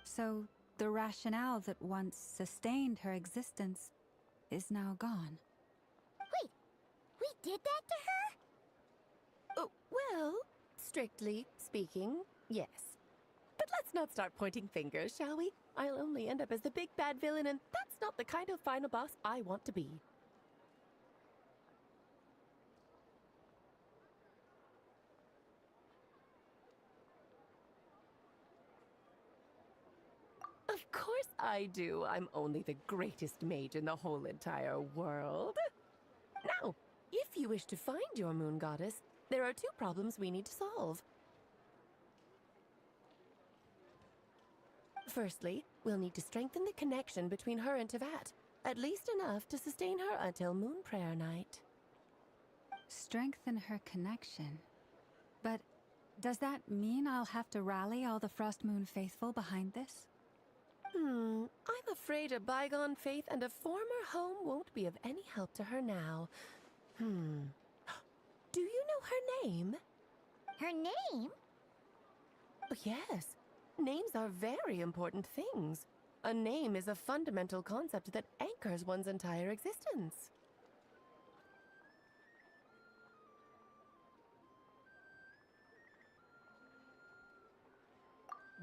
So, the rationale that once sustained her existence is now gone. Wait, we did that to her? Oh, well, strictly speaking, yes. But let's not start pointing fingers, shall we? I'll only end up as the big bad villain, and that's not the kind of final boss I want to be. Of course I do. I'm only the greatest mage in the whole entire world. Now, if you wish to find your Moon Goddess, there are two problems we need to solve. Firstly, we'll need to strengthen the connection between her and Teyvat, at least enough to sustain her until Moon Prayer Night. Strengthen her connection. But does that mean I'll have to rally all the Frost Moon faithful behind this? I'm afraid a bygone faith and a former home won't be of any help to her now. Do you know her name? Her name? Oh, yes. Names are very important things. A name is a fundamental concept that anchors one's entire existence.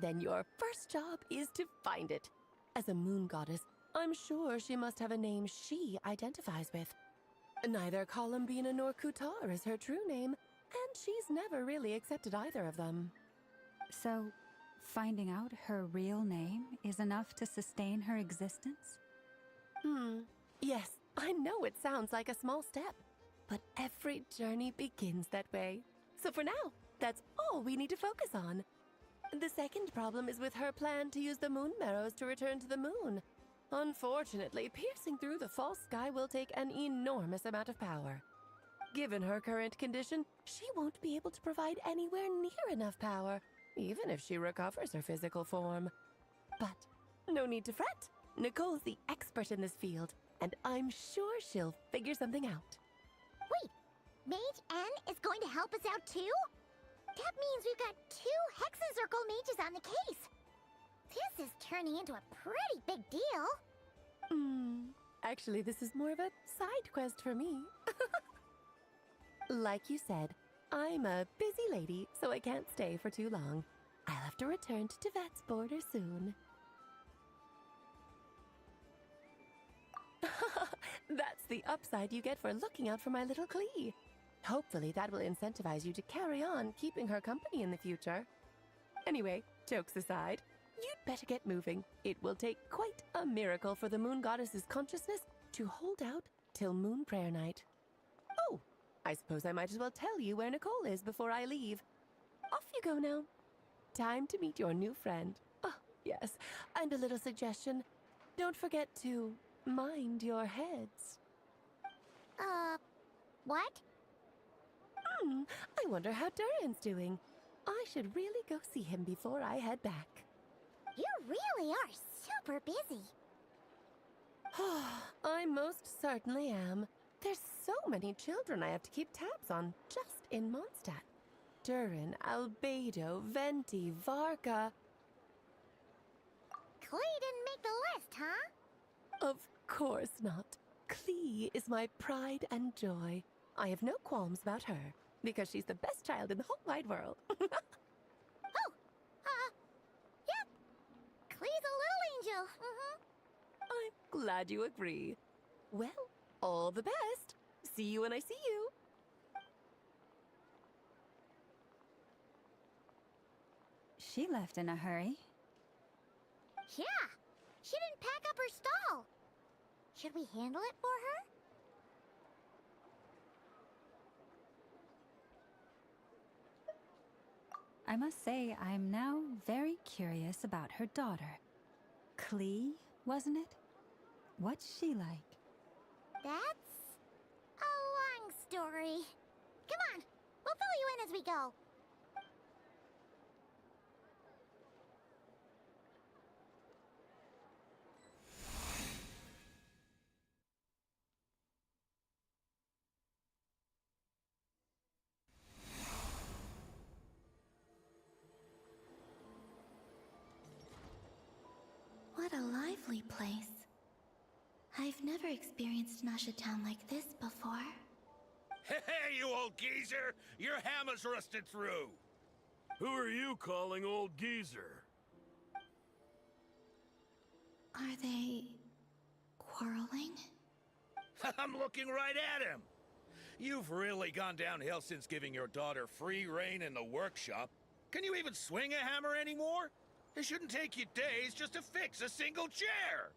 Then your first job is to find it. As a Moon Goddess, I'm sure she must have a name she identifies with. Neither Columbina nor Kutar is her true name, and she's never really accepted either of them. So, finding out her real name is enough to sustain her existence? Yes, I know it sounds like a small step, but every journey begins that way. So for now, that's all we need to focus on. The second problem is with her plan to use the Moon Marrows to return to the moon. Unfortunately, piercing through the false sky will take an enormous amount of power. Given her current condition, she won't be able to provide anywhere near enough power, even if she recovers her physical form. But no need to fret. Nicole's the expert in this field, and I'm sure she'll figure something out. Wait, Mage N is going to help us out too? That means we've got 2 Hexacircle mages on the case. This is turning into a pretty big deal. Actually, this is more of a side quest for me. Like you said, I'm a busy lady, so I can't stay for too long. I'll have to return to Tibet's border soon. That's the upside you get for looking out for my little Klee. Hopefully that will incentivize you to carry on keeping her company in the future. Anyway, jokes aside, you'd better get moving. It will take quite a miracle for the Moon Goddess's consciousness to hold out till Moon Prayer Night. Oh, I suppose I might as well tell you where Nicole is before I leave. Off you go now. Time to meet your new friend. Oh, yes, and a little suggestion. Don't forget to mind your heads. What? I wonder how Durin's doing. I should really go see him before I head back. You really are super busy. I most certainly am. There's so many children I have to keep tabs on just in Mondstadt. Durin, Albedo, Venti, Varka. Klee didn't make the list, huh? Of course not. Klee is my pride and joy. I have no qualms about her, because she's the best child in the whole wide world. Yep. Klee's a little angel. I'm glad you agree. Well, all the best. See you when I see you. She left in a hurry. Yeah, she didn't pack up her stall. Should we handle it for her? I must say, I'm now very curious about her daughter. Klee, wasn't it? What's she like? That's a long story. Come on, we'll fill you in as we go. What a lively place. I've never experienced Nasha Town like this before. Hey, you old geezer! Your hammer's rusted through! Who are you calling old geezer? Are they quarreling? I'm looking right at him! You've really gone downhill since giving your daughter free rein in the workshop. Can you even swing a hammer anymore? It shouldn't take you days just to fix a single chair!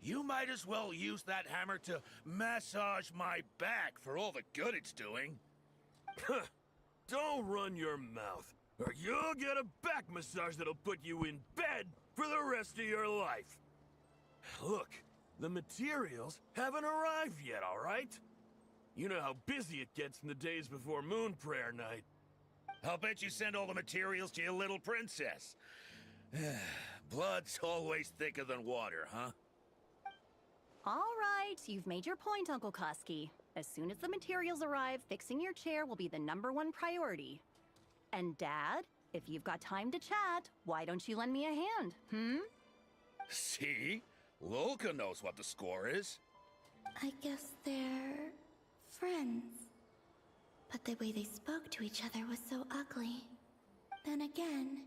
You might as well use that hammer to massage my back for all the good it's doing. Don't run your mouth, or you'll get a back massage that'll put you in bed for the rest of your life. Look, the materials haven't arrived yet, all right? You know how busy it gets in the days before Moon Prayer Night. I'll bet you send all the materials to your little princess. Blood's always thicker than water, huh? All right, you've made your point, Uncle Koski. As soon as the materials arrive, fixing your chair will be the #1 priority. And Dad, if you've got time to chat, why don't you lend me a hand, See? Lolka knows what the score is. I guess they're friends. But the way they spoke to each other was so ugly. Then again,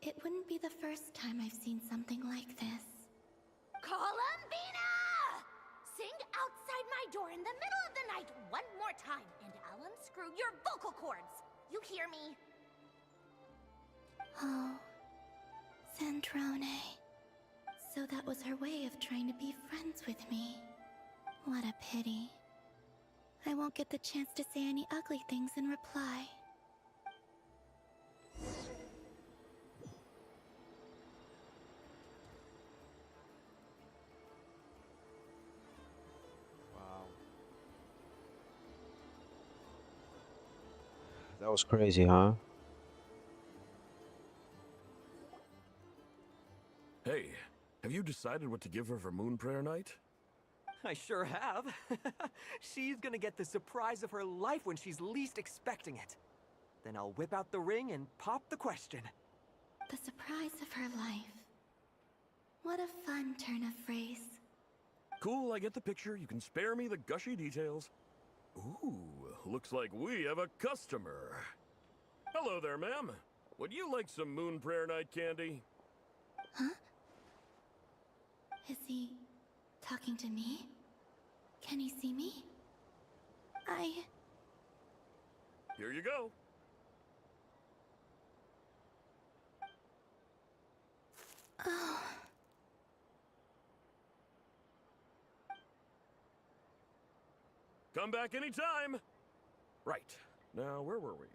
it wouldn't be the first time I've seen something like this. Columbina! Sing outside my door in the middle of the night one more time, and I'll unscrew your vocal cords. You hear me? Oh, Zandrone. So that was her way of trying to be friends with me. What a pity. I won't get the chance to say any ugly things in reply. Wow. That was crazy, huh? Hey, have you decided what to give her for Moon Prayer Night? I sure have. She's gonna get the surprise of her life when she's least expecting it. Then I'll whip out the ring and pop the question. The surprise of her life. What a fun turn of phrase. Cool, I get the picture. You can spare me the gushy details. Ooh, looks like we have a customer. Hello there, ma'am. Would you like some Moon Prayer Night candy? Huh? Is he talking to me? Can he see me? Here you go. Oh. Come back anytime. Right. Now, where were we?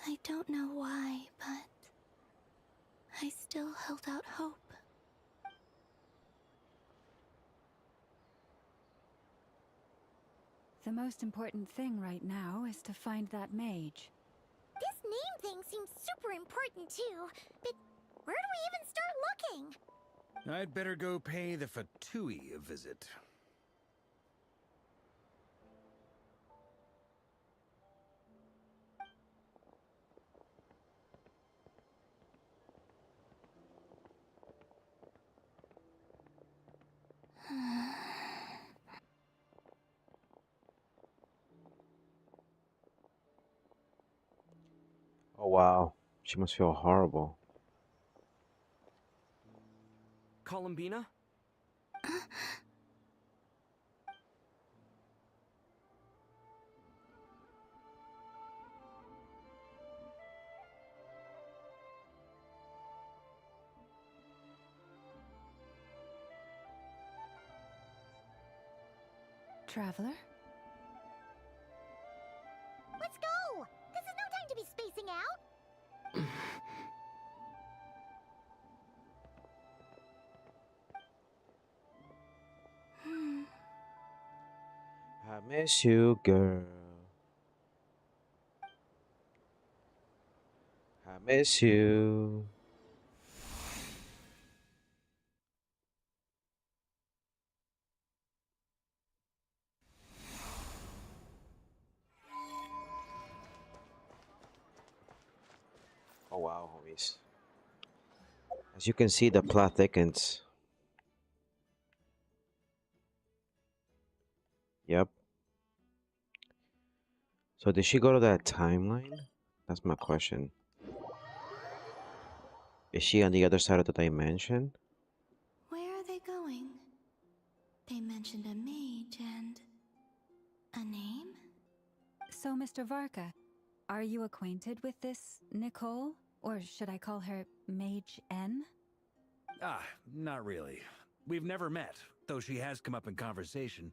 I don't know why, but I still held out hope. The most important thing right now is to find that mage. This name thing seems super important too, but where do we even start looking? I'd better go pay the Fatui a visit. Oh wow, she must feel horrible. Columbina? Traveler? Let's go! This is no time to be spacing out! I miss you, girl. I miss you. Oh wow, homies. As you can see, the plot thickens. Yep. So did she go to that timeline? That's my question. Is she on the other side of the dimension? Where are they going? They mentioned a mage and a name? So, Mr. Varka, are you acquainted with this Nicole? Or should I call her Mage N? Ah, not really. We've never met, though she has come up in conversation.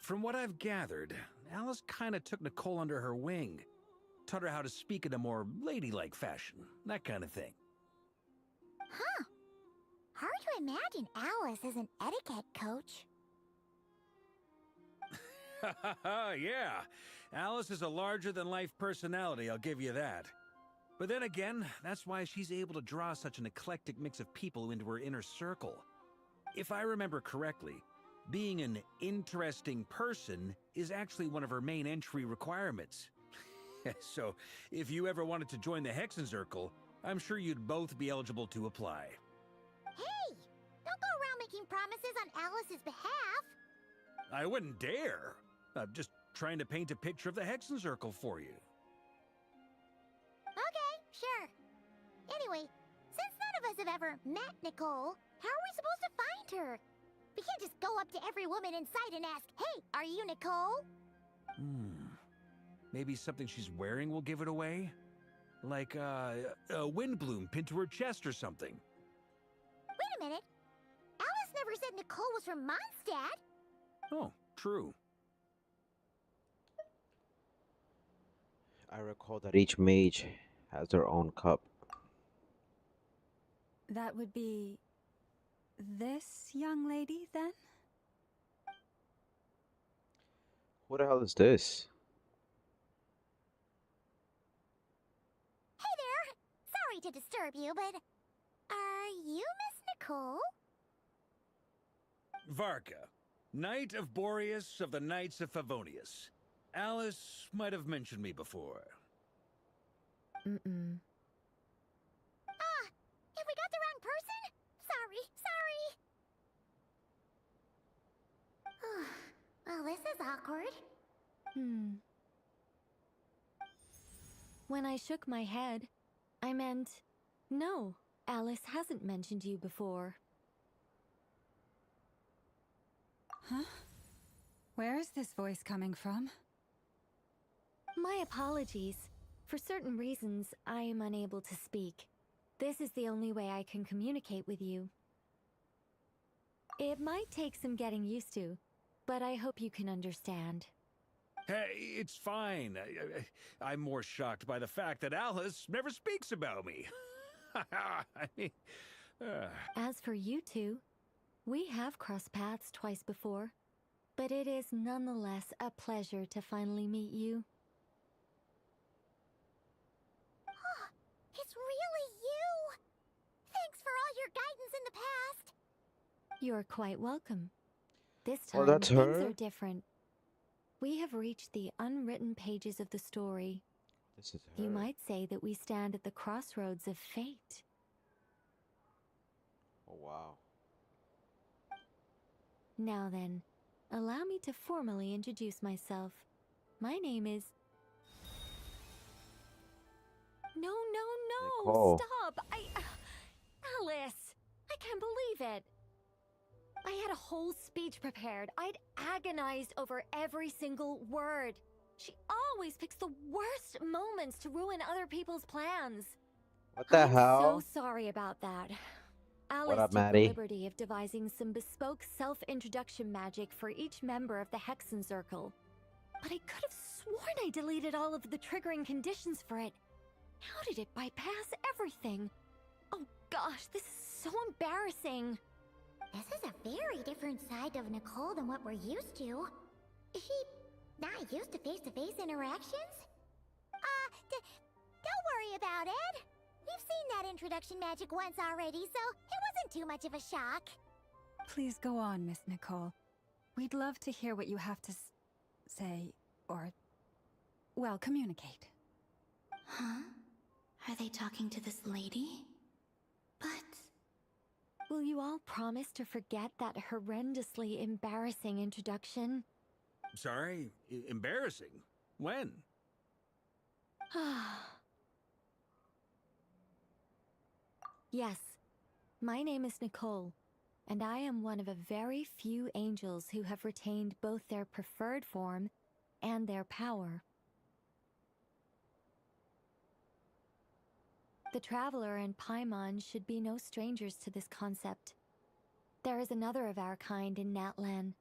From what I've gathered, Alice kinda took Nicole under her wing. Taught her how to speak in a more ladylike fashion, that kind of thing. Huh. Hard to imagine Alice as an etiquette coach. Yeah, Alice is a larger-than-life personality, I'll give you that. But then again, that's why she's able to draw such an eclectic mix of people into her inner circle. If I remember correctly, being an interesting person is actually one of her main entry requirements. So, if you ever wanted to join the Hexenzirkel, I'm sure you'd both be eligible to apply. Hey! Don't go around making promises on Alice's behalf! I wouldn't dare. I'm just trying to paint a picture of the Hexenzirkel for you. Okay, sure. Anyway, since none of us have ever met Nicole, how are we supposed to find her? We can't just go up to every woman in sight and ask, "Hey, are you Nicole?" Maybe something she's wearing will give it away? Like, a windbloom pinned to her chest or something. Wait a minute. Alice never said Nicole was from Mondstadt. Oh, true. I recall that each mage has their own cup. That would be this young lady, then? Who the hell is this? Hey there! Sorry to disturb you, but are you Miss Nicole? Varka. Knight of Boreas of the Knights of Favonius. Alice might have mentioned me before. Mm-mm. Ah! Have we got the wrong person? Sorry. Well, this is awkward. When I shook my head, I meant, no, Alice hasn't mentioned you before. Huh? Where is this voice coming from? My apologies. For certain reasons, I am unable to speak. This is the only way I can communicate with you. It might take some getting used to, but I hope you can understand. Hey, it's fine. I'm more shocked by the fact that Alice never speaks about me. I mean, As for you two, we have crossed paths twice before, but it is nonetheless a pleasure to finally meet you. It's really you! Thanks for all your guidance in the past! You're quite welcome. This Oh, time, that's things her? are different. We have reached the unwritten pages of the story. This is her. You might say that we stand at the crossroads of fate. Oh, wow. Now then, allow me to formally introduce myself. My name is... No, Nicole. stop! Alice! I can't believe it! I had a whole speech prepared. I'd agonized over every single word. She always picks the worst moments to ruin other people's plans. What the I'm hell? so sorry about that. Alice What up, took the Maddie? liberty of devising some bespoke self-introduction magic for each member of the Hexen Circle. But I could have sworn I deleted all of the triggering conditions for it. How did it bypass everything? Oh gosh, this is so embarrassing. This is a very different side of Nicole than what we're used to. Is she not used to face-to-face interactions? Don't worry about it. We've seen that introduction magic once already, so it wasn't too much of a shock. Please go on, Miss Nicole. We'd love to hear what you have to say, or, well, communicate. Huh? Are they talking to this lady? But... Will you all promise to forget that horrendously embarrassing introduction? sorry, embarrassing. When? Yes, my name is Nicole, and I am one of a very few angels who have retained both their preferred form and their power. The Traveler and Paimon should be no strangers to this concept. There is another of our kind in Natlan.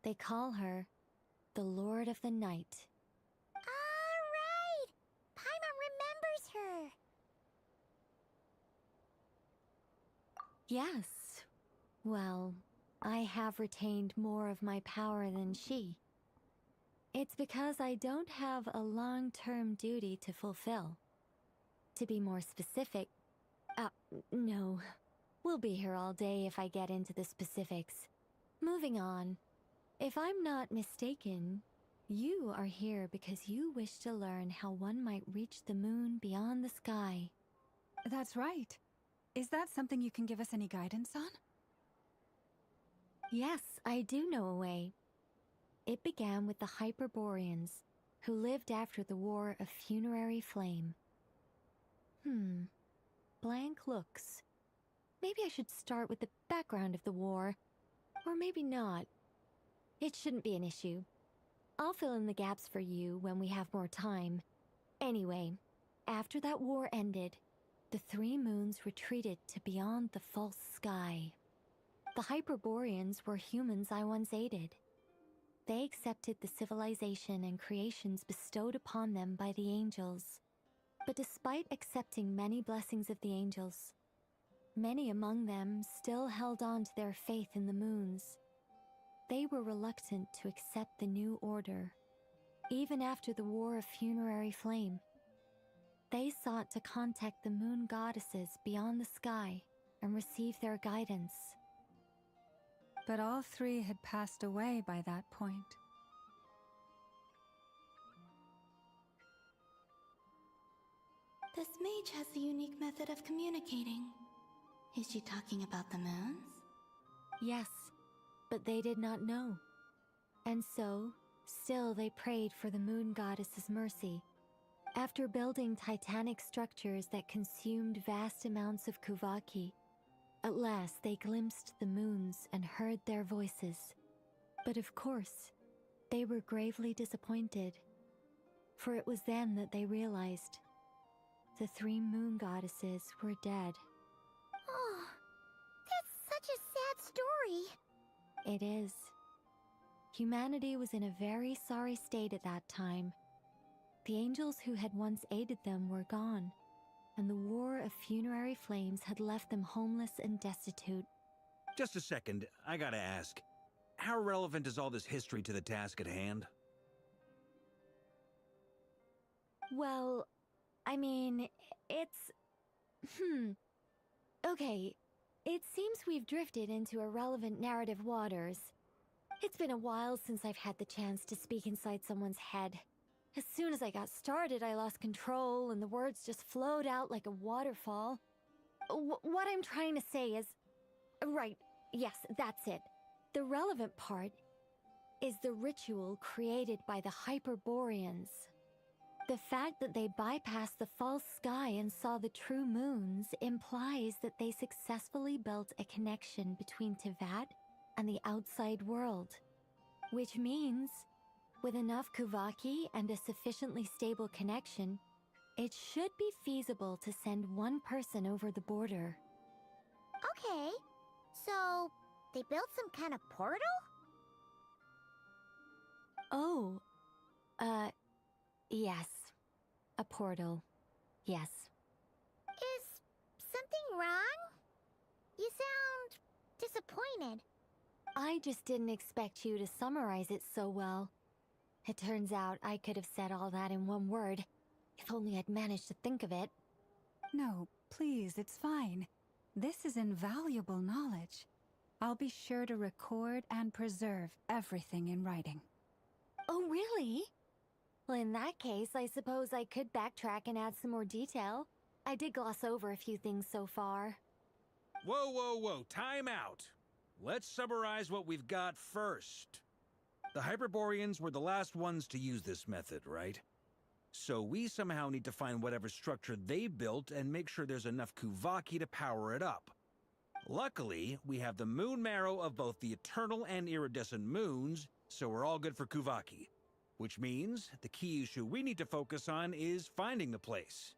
They call her the Lord of the Night. Alright! Paimon remembers her! Yes. Well, I have retained more of my power than she. It's because I don't have a long-term duty to fulfill. To be more specific... no. We'll be here all day if I get into the specifics. Moving on. If I'm not mistaken, you are here because you wish to learn how one might reach the moon beyond the sky. That's right. Is that something you can give us any guidance on? Yes, I do know a way. It began with the Hyperboreans, who lived after the War of Funerary Flame. Blank looks. Maybe I should start with the background of the war. Or maybe not. It shouldn't be an issue. I'll fill in the gaps for you when we have more time. Anyway, after that war ended, the three moons retreated to beyond the false sky. The Hyperboreans were humans I once aided. They accepted the civilization and creations bestowed upon them by the angels. But despite accepting many blessings of the angels, many among them still held on to their faith in the moons. They were reluctant to accept the new order, even after the War of Funerary Flame. They sought to contact the moon goddesses beyond the sky and receive their guidance. But all three had passed away by that point. This mage has a unique method of communicating. Is she talking about the moons? Yes, but they did not know. And so, still they prayed for the moon goddess's mercy. After building titanic structures that consumed vast amounts of Kuvaki, at last they glimpsed the moons and heard their voices. But of course, they were gravely disappointed. For it was then that they realized the three moon goddesses were dead. Oh, that's such a sad story. It is. Humanity was in a very sorry state at that time. The angels who had once aided them were gone, and the war of funerary flames had left them homeless and destitute. Just a second, I gotta ask. How relevant is all this history to the task at hand? Well, I mean, it's... Okay, it seems we've drifted into irrelevant narrative waters. It's been a while since I've had the chance to speak inside someone's head. As soon as I got started, I lost control, and the words just flowed out like a waterfall. What I'm trying to say is... Right, yes, that's it. The relevant part is the ritual created by the Hyperboreans. The fact that they bypassed the false sky and saw the true moons implies that they successfully built a connection between Tevat and the outside world. Which means, with enough Kuvaki and a sufficiently stable connection, it should be feasible to send one person over the border. Okay, so they built some kind of portal? Oh, yes. A portal. Yes. Is something wrong? You sound disappointed. I just didn't expect you to summarize it so well. It turns out I could have said all that in one word, if only I'd managed to think of it. No, please, it's fine. This is invaluable knowledge. I'll be sure to record and preserve everything in writing. Oh, really? Well, in that case, I suppose I could backtrack and add some more detail. I did gloss over a few things so far. Whoa, whoa, whoa, time out. Let's summarize what we've got first. The Hyperboreans were the last ones to use this method, right? So we somehow need to find whatever structure they built and make sure there's enough Kuvaki to power it up. Luckily, we have the moon marrow of both the eternal and iridescent moons, so we're all good for Kuvaki. Which means the key issue we need to focus on is finding the place.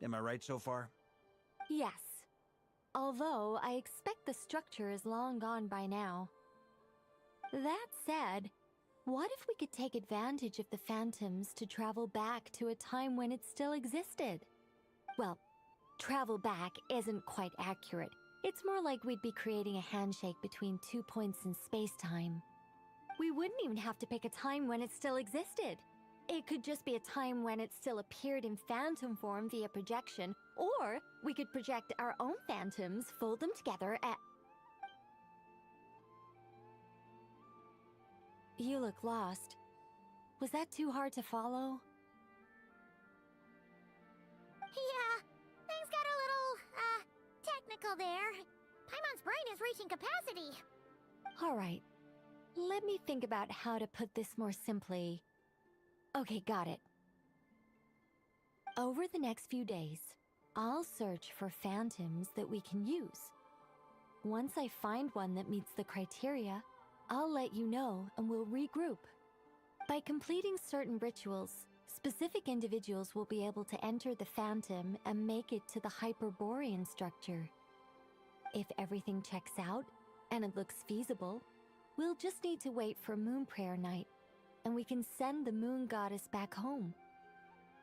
Am I right so far? Yes. Although I expect the structure is long gone by now. That said, what if we could take advantage of the phantoms to travel back to a time when it still existed? Well, travel back isn't quite accurate. It's more like we'd be creating a handshake between 2 points in space-time. We wouldn't even have to pick a time when it still existed. It could just be a time when it still appeared in phantom form via projection, or we could project our own phantoms, fold them together at... You look lost. Was that too hard to follow? Yeah, things got a little, technical there. Paimon's brain is reaching capacity. All right. Let me think about how to put this more simply. Okay, got it. Over the next few days, I'll search for phantoms that we can use. Once I find one that meets the criteria, I'll let you know and we'll regroup. By completing certain rituals, specific individuals will be able to enter the phantom and make it to the Hyperborean structure. If everything checks out and it looks feasible, we'll just need to wait for Moon Prayer Night, and we can send the moon goddess back home.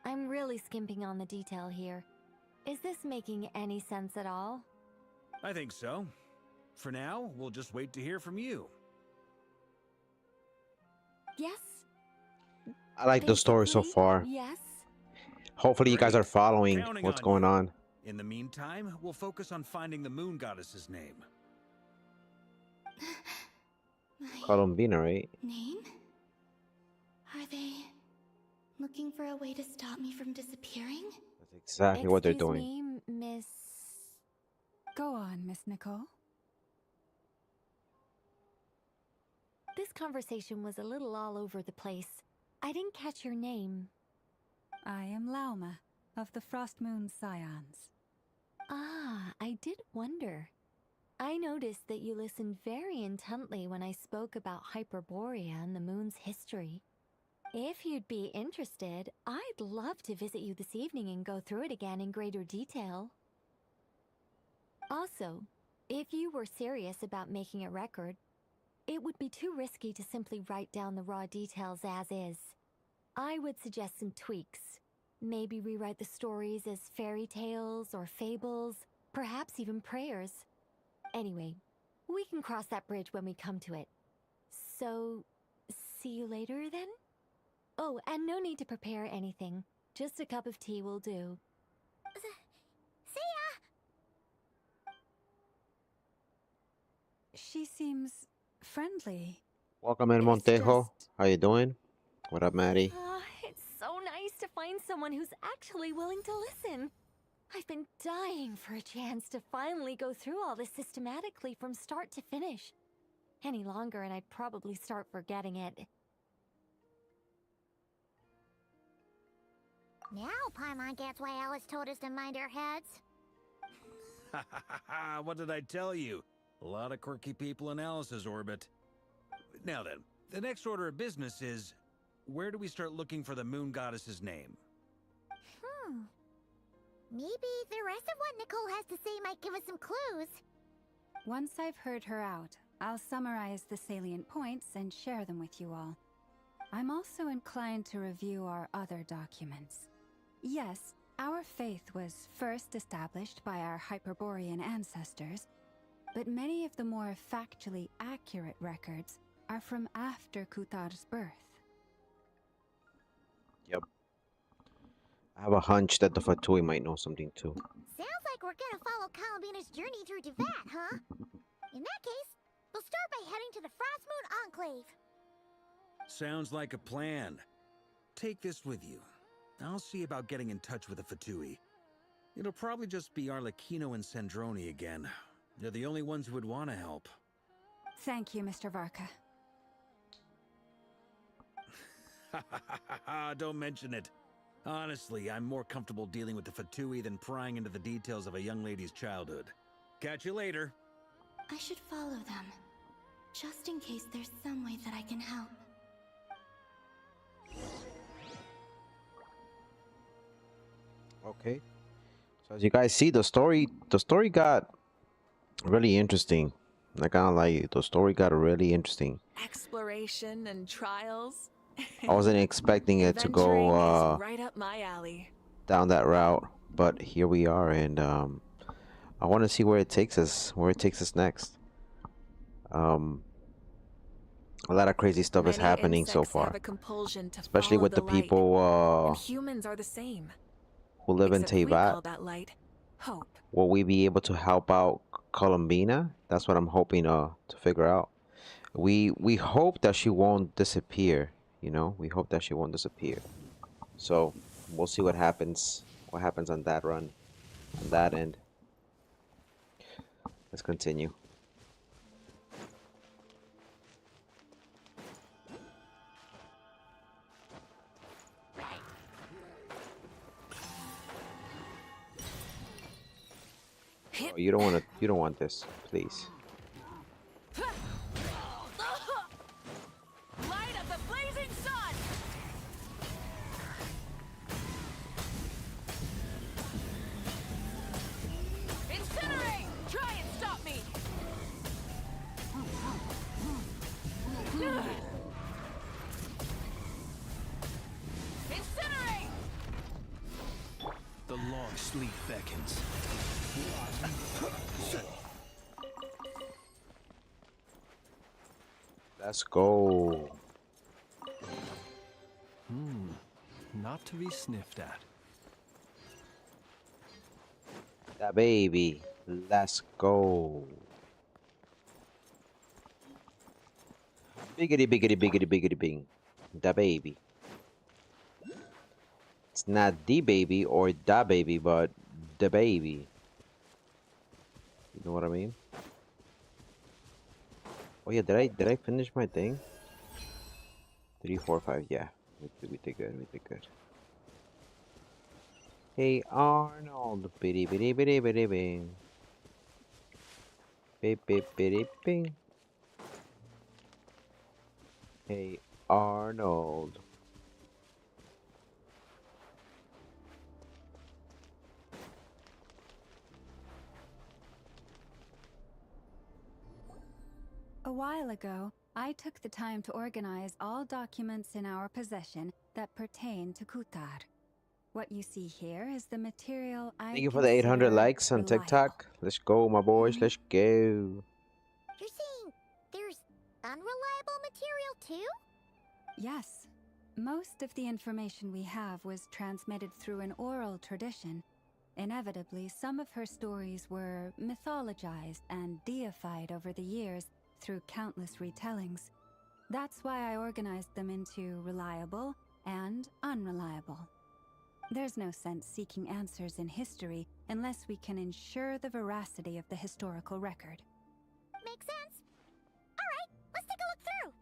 I'm really skimping on the detail here. Is this making any sense at all? I think so. For now, we'll just wait to hear from you. Yes. I like the story so far. Yes. Hopefully you guys are following Counting what's on going you. on. In the meantime, we'll focus on finding the moon goddess's name. Colombina, right? Name? Are they looking for a way to stop me from disappearing? That's exactly what they're Excuse doing. me, Miss... Go on, Miss Nicole. This conversation was a little all over the place. I didn't catch your name. I am Lauma, of the Frost Moon Scions. Ah, I did wonder. I noticed that you listened very intently when I spoke about Hyperborea and the moon's history. If you'd be interested, I'd love to visit you this evening and go through it again in greater detail. Also, if you were serious about making a record, it would be too risky to simply write down the raw details as is. I would suggest some tweaks. Maybe rewrite the stories as fairy tales or fables, perhaps even prayers. Anyway, we can cross that bridge when we come to it. So, see you later then? Oh, and no need to prepare anything. Just a cup of tea will do. See ya! She seems friendly. Welcome in, Montejo. How you doing? What up, Maddie? It's so nice to find someone who's actually willing to listen. I've been dying for a chance to finally go through all this systematically from start to finish. Any longer and I'd probably start forgetting it. Now Paimon gets why Alice told us to mind our heads. What did I tell you? A lot of quirky people in Alice's orbit. Now then, the next order of business is, where do we start looking for the moon goddess's name? Maybe the rest of what Nicole has to say might give us some clues. Once I've heard her out, I'll summarize the salient points and share them with you all. I'm also inclined to review our other documents. Yes, our faith was first established by our Hyperborean ancestors, but many of the more factually accurate records are from after Kutar's birth. Yep. I have a hunch that the Fatui might know something too. Sounds like we're gonna follow Columbina's journey through Devat, huh? In that case, we'll start by heading to the Frost Moon Enclave. Sounds like a plan. Take this with you. I'll see about getting in touch with the Fatui. It'll probably just be Arlecchino and Sandroni again. They're the only ones who would want to help. Thank you, Mr. Varka. Don't mention it. Honestly, I'm more comfortable dealing with the Fatui than prying into the details of a young lady's childhood. Catch you later. I should follow them, just in case there's some way that I can help. Okay. So as you guys see, the story got really interesting. Not gonna lie, the story got really interesting. Exploration and trials. I wasn't expecting it to Adventuring go is right up my alley. down that route, but here we are, and I want to see where it takes us. Where it takes us next. A lot of crazy stuff is Many happening so insects have far, a compulsion to especially follow with the light, people and humans are the same. who live in Except we Teyvat. call that light hope. Will we be able to help out Columbina? That's what I'm hoping to figure out. We hope that she won't disappear. You know, we hope that she won't disappear. So we'll see what happens. What happens on that run, on that end. Let's continue. Oh, you don't want to. You don't want this, please. Light of the blazing sun! Incinerate! Try and stop me! Incinerate! The long sleep beckons. Let's go. Not to be sniffed at. That baby. Let's go. Biggity biggity biggity biggity bing. Da baby. It's not the baby or da baby, but the baby. You know what I mean? Oh yeah, did I finish my thing? 3, 4, 5, yeah. We did good, we did good. Hey Arnold, bitty bitty bitty bitty bing. Bip bip bitty bing. Hey Arnold. A while ago, I took the time to organize all documents in our possession that pertain to Kutar. What you see here is the material I Thank you for the 800 consider likes on reliable. TikTok. Let's go, my boys. Let's go. You're saying there's unreliable material too? Yes. Most of the information we have was transmitted through an oral tradition. Inevitably, some of her stories were mythologized and deified over the years through countless retellings. That's why I organized them into reliable and unreliable. There's no sense seeking answers in history unless we can ensure the veracity of the historical record. Makes sense. All right, let's take a look through.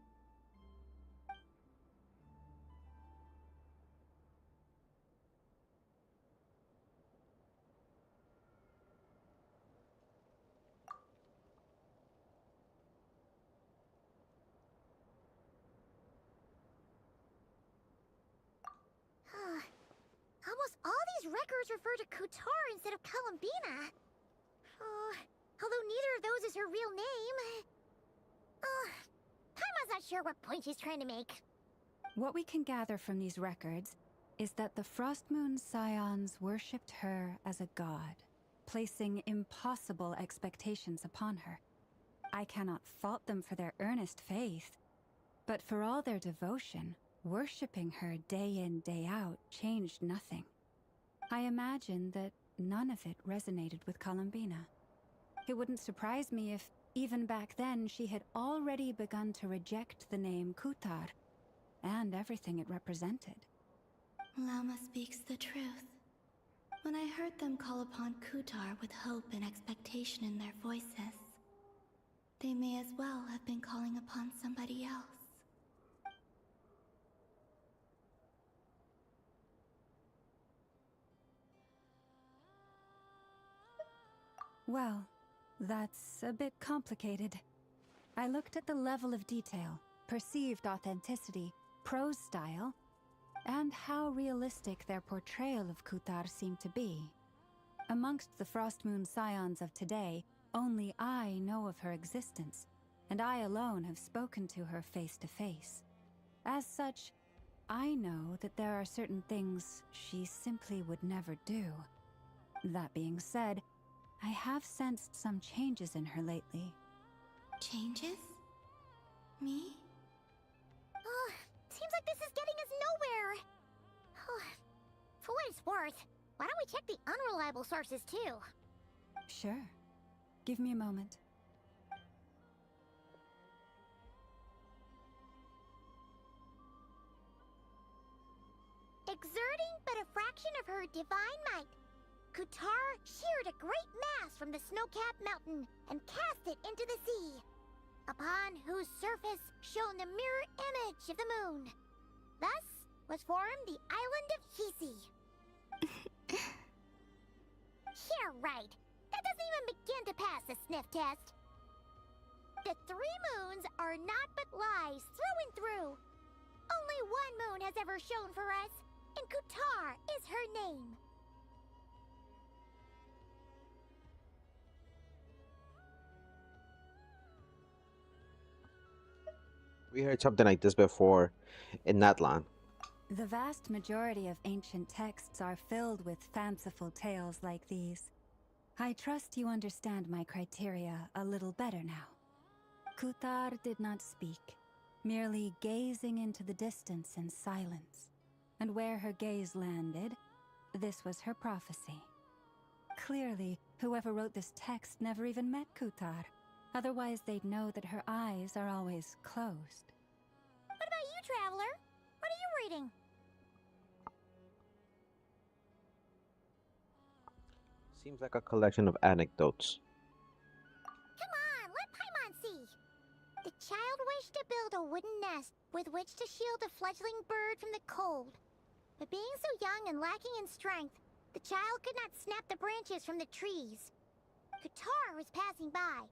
Almost all these records refer to Kutar instead of Columbina. Although neither of those is her real name. Paimon's not sure what point she's trying to make. What we can gather from these records is that the Frost Moon Scions worshipped her as a god, placing impossible expectations upon her. I cannot fault them for their earnest faith, but for all their devotion, worshipping her day in, day out changed nothing. I imagine that none of it resonated with Columbina. It wouldn't surprise me if, even back then, she had already begun to reject the name Kutar and everything it represented. Lama speaks the truth. When I heard them call upon Kutar with hope and expectation in their voices, they may as well have been calling upon somebody else. Well, that's a bit complicated. I looked at the level of detail, perceived authenticity, prose style, and how realistic their portrayal of Kutar seemed to be. Amongst the Frostmoon Scions of today, only I know of her existence, and I alone have spoken to her face to face. As such, I know that there are certain things she simply would never do. That being said, I have sensed some changes in her lately. Changes? Me? Seems like this is getting us nowhere. For what it's worth, why don't we check the unreliable sources too? Sure. Give me a moment. Exerting but a fraction of her divine might, Kutar sheared a great mass from the snow-capped mountain and cast it into the sea, upon whose surface shone the mirror image of the moon. Thus was formed the island of Hisi. Yeah, right. That doesn't even begin to pass the sniff test. The 3 moons are not but lies through and through. Only one moon has ever shone for us, and Kutar is her name. We heard something like this before in Natlan. The vast majority of ancient texts are filled with fanciful tales like these. I trust you understand my criteria a little better now. Kutar did not speak, merely gazing into the distance in silence. And where her gaze landed, this was her prophecy. Clearly, whoever wrote this text never even met Kutar. Otherwise, they'd know that her eyes are always closed. traveler. What are you reading? Seems like a collection of anecdotes. Come on, let Paimon see. The child wished to build a wooden nest with which to shield a fledgling bird from the cold. But being so young and lacking in strength, the child could not snap the branches from the trees. Kotar was passing by.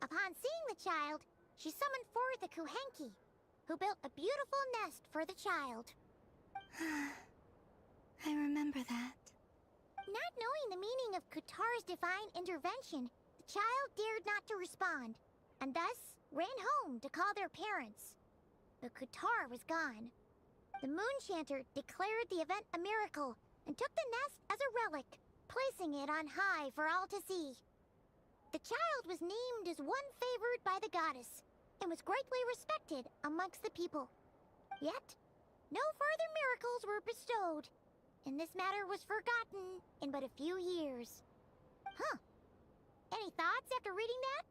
Upon seeing the child, she summoned forth a Kuhenki, who built a beautiful nest for the child. I remember that. Not knowing the meaning of Kotar's divine intervention, the child dared not to respond, and thus ran home to call their parents. But Kotar was gone. The Moonshanter declared the event a miracle and took the nest as a relic, placing it on high for all to see. The child was named as one favored by the goddess, and was greatly respected amongst the people. Yet, no further miracles were bestowed, and this matter was forgotten in but a few years. Huh. Any thoughts after reading that?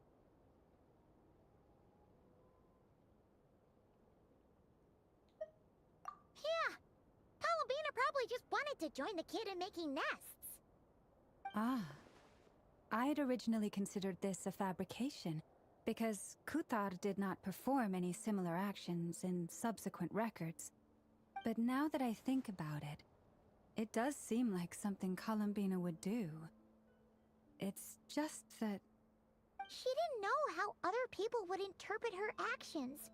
Yeah. Columbina probably just wanted to join the kid in making nests. Ah. I had originally considered this a fabrication, because Kuthar did not perform any similar actions in subsequent records. But now that I think about it, it does seem like something Columbina would do. It's just that... She didn't know how other people would interpret her actions.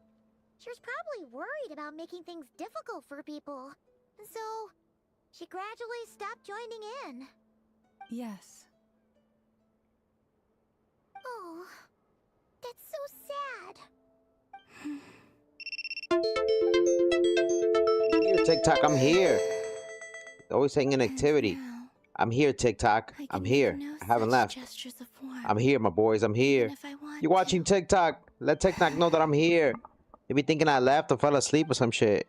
She was probably worried about making things difficult for people. So, she gradually stopped joining in. Yes. Oh, that's so sad. Here, TikTok, I'm here. Always saying an activity. I'm here, TikTok. I'm here. I haven't left. I'm here, my boys. I'm here. You're watching TikTok. Let TikTok know that I'm here. You be thinking I left or fell asleep or some shit.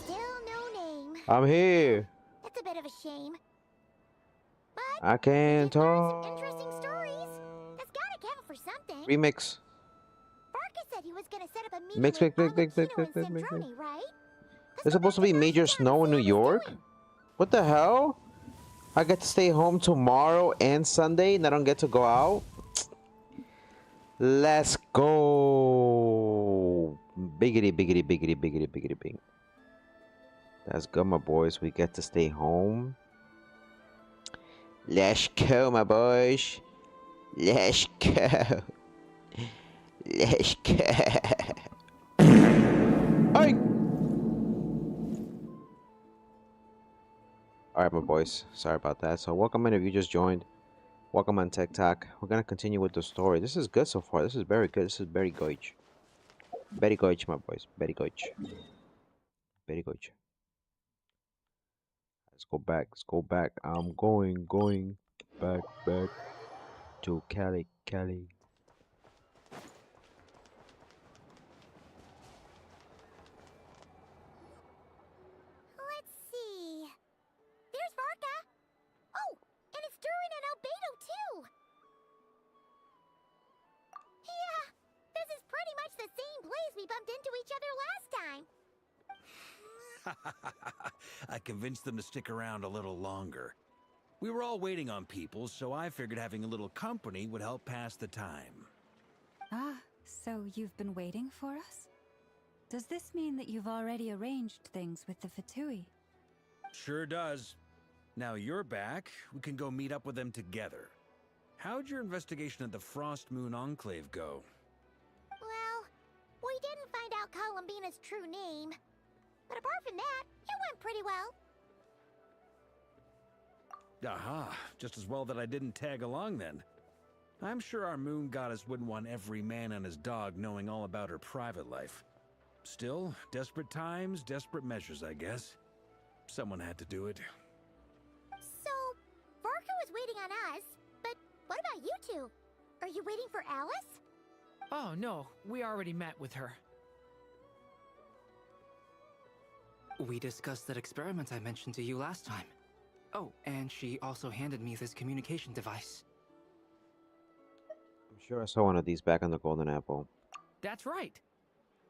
Still no name. I'm here. That's a bit of a shame. I can't talk. Interesting stories. That's gotta count for something. Remix. Barca said he was gonna set up a meeting Mix, with mix, mix, mix, Arlecchino mix, and mix, mix, mix. Centroni, right? There's supposed to be major snow in New York? What the hell? I get to stay home tomorrow and Sunday and I don't get to go out? Let's go. Biggity, biggity, biggity, biggity, biggity, bing. That's good, my boys. We get to stay home. Let's go, my boys. Let's go. Let's go. Hey! Alright, my boys. Sorry about that. So, welcome in if you just joined. Welcome on TikTok. We're gonna continue with the story. This is good so far. This is very good. This is very good. Very good, my boys. Very good. Very good. Let's go back. Let's go back. I'm going back to Cali. Let's see. There's Varka. Oh, and it's Durin and Albedo too. Yeah, this is pretty much the same place we bumped into each other last time. I convinced them to stick around a little longer. We were all waiting on people, so I figured having a little company would help pass the time. Ah, so you've been waiting for us? Does this mean that you've already arranged things with the Fatui? Sure does. Now you're back, we can go meet up with them together. How'd your investigation at the Frost Moon Enclave go? Well, we didn't find out Columbina's true name. But apart from that, it went pretty well. Aha, just as well that I didn't tag along then. I'm sure our moon goddess wouldn't want every man and his dog knowing all about her private life. Still, desperate times, desperate measures, I guess. Someone had to do it. So, Varka was waiting on us, but what about you two? Are you waiting for Alice? Oh, no. We already met with her. We discussed that experiment I mentioned to you last time. Oh, and she also handed me this communication device. I'm sure I saw one of these back on the Golden Apple. That's right.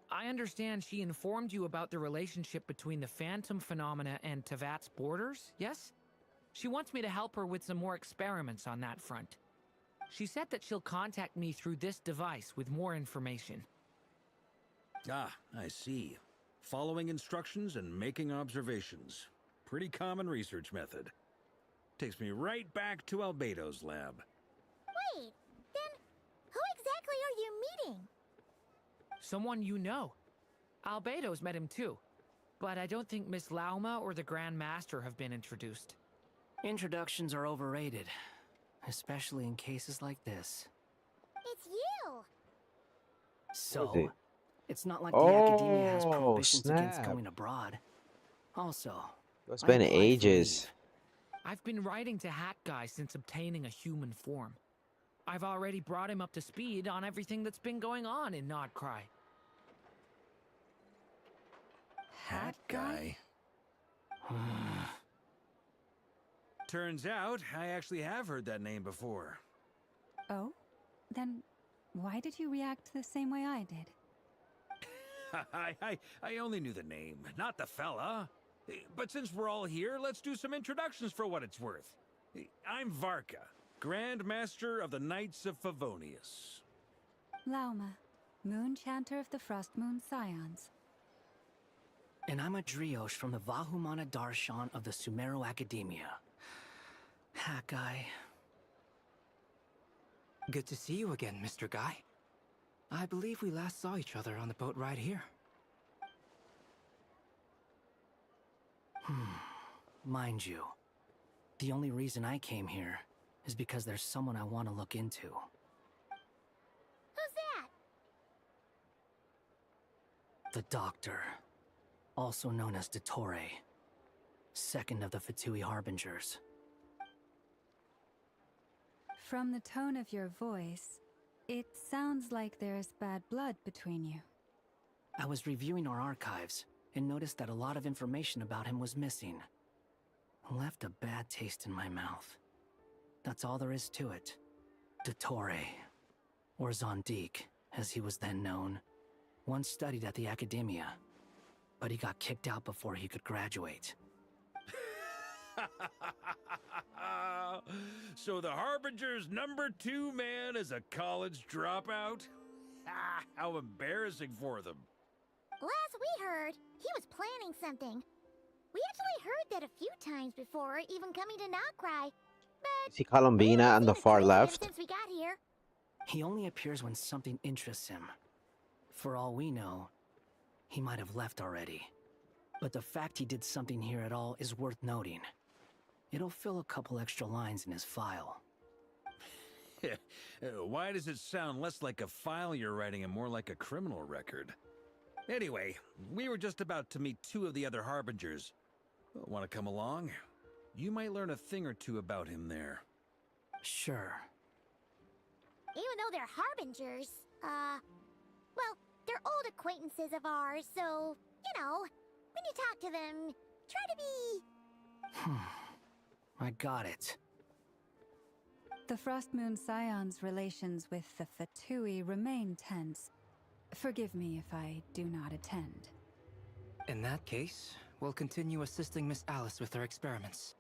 I understand she informed you about the relationship between the phantom phenomena and Tevat's borders, yes? She wants me to help her with some more experiments on that front. She said that she'll contact me through this device with more information. Ah, I see. Following instructions and making observations. Pretty common research method. Takes me right back to Albedo's lab. Wait, then who exactly are you meeting? Someone you know. Albedo's met him too. But I don't think Miss Lauma or the Grand Master have been introduced. Introductions are overrated, especially in cases like this. It's you! So, it's not like the Academia has Oh, prohibitions against snap. going abroad. Also, It's I been applied for ages. leave. I've been writing to Hat Guy since obtaining a human form. I've already brought him up to speed on everything that's been going on in Nodcry. Hat Guy? Turns out, I actually have heard that name before. Oh? Then why did you react the same way I did? I only knew the name, not the fella. But since we're all here, let's do some introductions for what it's worth. I'm Varka, Grand Master of the Knights of Favonius. Lauma, Moon Chanter of the Frost Moon Scions. And I'm a Driosh from the Vahumana Darshan of the Sumero Academia. Hat Guy. Good to see you again, Mr. Guy. I believe we last saw each other on the boat ride here. Mind you, the only reason I came here is because there's someone I want to look into. Who's that? The Doctor, also known as Dottore, second of the Fatui Harbingers. From the tone of your voice, it sounds like there's bad blood between you. I was reviewing our archives and noticed that a lot of information about him was missing. Left a bad taste in my mouth. That's all there is to it. Dottore, or Zondique, as he was then known, once studied at the Academia, but he got kicked out before he could graduate. So the Harbinger's #2 man is a college dropout? How embarrassing for them. Last we heard, he was planning something. We actually heard that a few times before, even coming to Nodcry. But See Colombina on the far left? since we got here. He only appears when something interests him. For all we know, he might have left already. But the fact he did something here at all is worth noting. It'll fill a couple extra lines in his file. Why does it sound less like a file you're writing and more like a criminal record? Anyway, we were just about to meet 2 of the other Harbingers. Want to come along? You might learn a thing or two about him there. Sure. Even though they're Harbingers, well, they're old acquaintances of ours, so, you know, when you talk to them, try to be... I got it. The Frost Moon Scion's relations with the Fatui remain tense. Forgive me if I do not attend. In that case, we'll continue assisting Miss Alice with her experiments.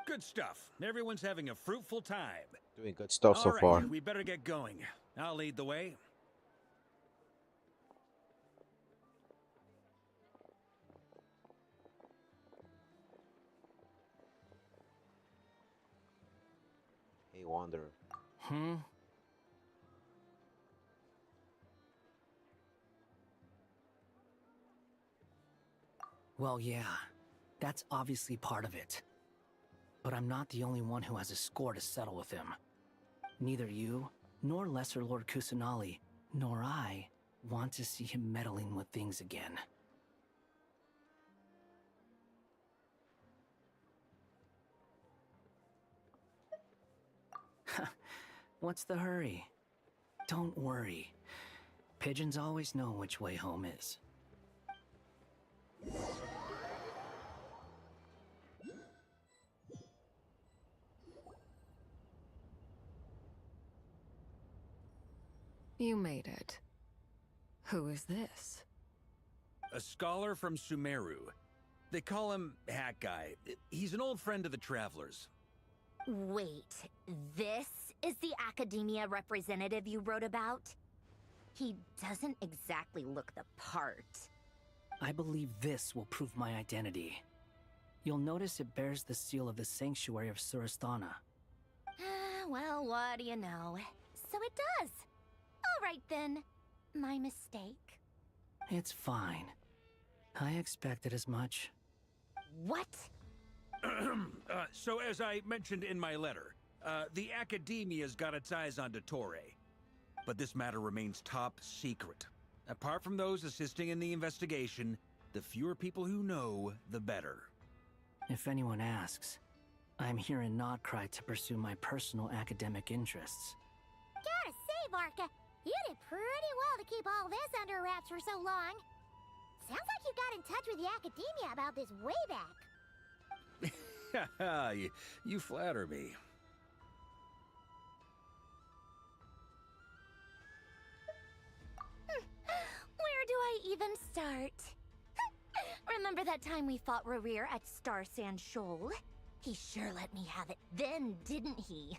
Good stuff. Everyone's having a fruitful time. Doing good stuff so All right, far. we better get going. I'll lead the way. Hey, Wanderer. Well, yeah, that's obviously part of it. But I'm not the only one who has a score to settle with him. Neither you, nor Lesser Lord Kusanali, nor I want to see him meddling with things again. What's the hurry? Don't worry. Pigeons always know which way home is. You made it. Who is this? A scholar from Sumeru. They call him Hat Guy. He's an old friend of the Travelers. Wait, this is the academia representative you wrote about? He doesn't exactly look the part. I believe this will prove my identity. You'll notice it bears the seal of the Sanctuary of Surasthana. Well, what do you know? So it does. All right then. My mistake. It's fine. I expected as much. What? So as I mentioned in my letter, the Academia's got its eyes on Dottore. But this matter remains top secret. Apart from those assisting in the investigation, the fewer people who know, the better. If anyone asks, I'm here in Nodcry to pursue my personal academic interests. Gotta say, Barca, you did pretty well to keep all this under wraps for so long. Sounds like you got in touch with the Academia about this way back. You flatter me. Where do I even start? Remember that time we fought Rerir at Star Sand Shoal? He sure let me have it then, didn't he?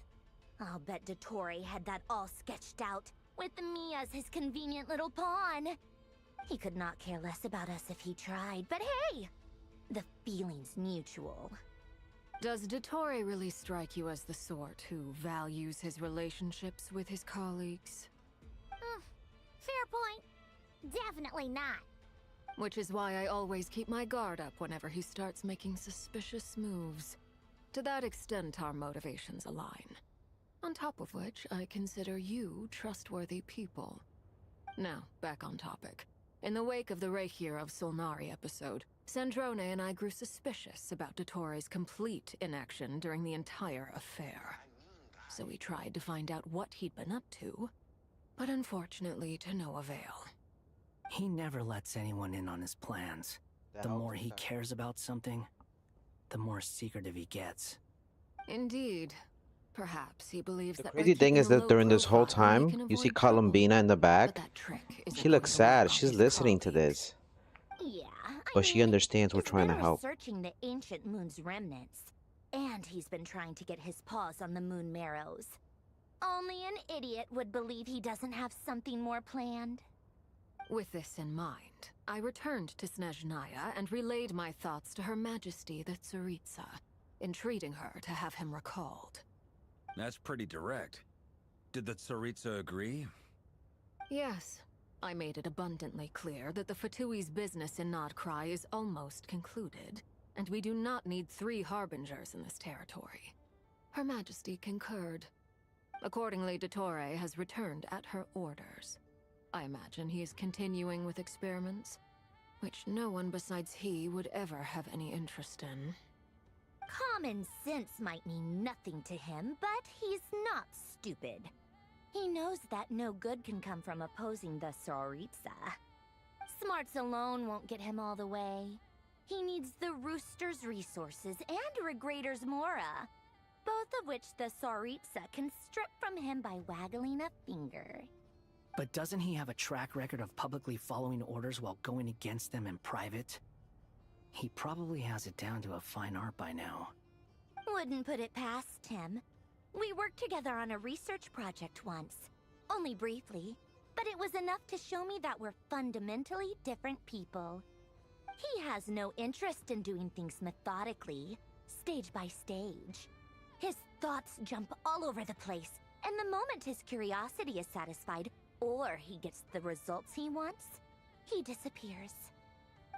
I'll bet Dottore had that all sketched out, with me as his convenient little pawn. He could not care less about us if he tried, but hey! The feeling's mutual. Does Dottore really strike you as the sort who values his relationships with his colleagues? Fair point. Definitely not. Which is why I always keep my guard up whenever he starts making suspicious moves. To that extent, our motivations align. On top of which, I consider you trustworthy people. Now, back on topic. In the wake of the Reikir of Solnari episode, Sandrone and I grew suspicious about Dottore's complete inaction during the entire affair. So we tried to find out what he'd been up to, but unfortunately to no avail. He never lets anyone in on his plans. The more he cares about something, the more secretive he gets. Indeed. Perhaps he believes The that crazy thing is that during this whole time, you see Columbina in the back. She looks sad. She's listening to this. Yeah, But she understands we're trying to They're help. searching the ancient moon's remnants. And he's been trying to get his paws on the moon marrows. Only an idiot would believe he doesn't have something more planned. With this in mind, I returned to Snezhnaya and relayed my thoughts to Her Majesty the Tsaritsa, entreating her to have him recalled. That's pretty direct. Did the Tsaritsa agree? Yes. I made it abundantly clear that the Fatui's business in Nodcry is almost concluded, and we do not need 3 harbingers in this territory. Her Majesty concurred. Accordingly, Dottore has returned at her orders. I imagine he is continuing with experiments, which no one besides he would ever have any interest in. Common sense might mean nothing to him, but he's not stupid. He knows that no good can come from opposing the Tsaritsa. Smarts alone won't get him all the way. He needs the Rooster's resources and Regrator's Mora, both of which the Tsaritsa can strip from him by waggling a finger. But doesn't he have a track record of publicly following orders while going against them in private? He probably has it down to a fine art by now. Wouldn't put it past him. We worked together on a research project once. Only briefly, but it was enough to show me that we're fundamentally different people. He has no interest in doing things methodically, stage by stage. His thoughts jump all over the place, and the moment his curiosity is satisfied, or he gets the results he wants, he disappears.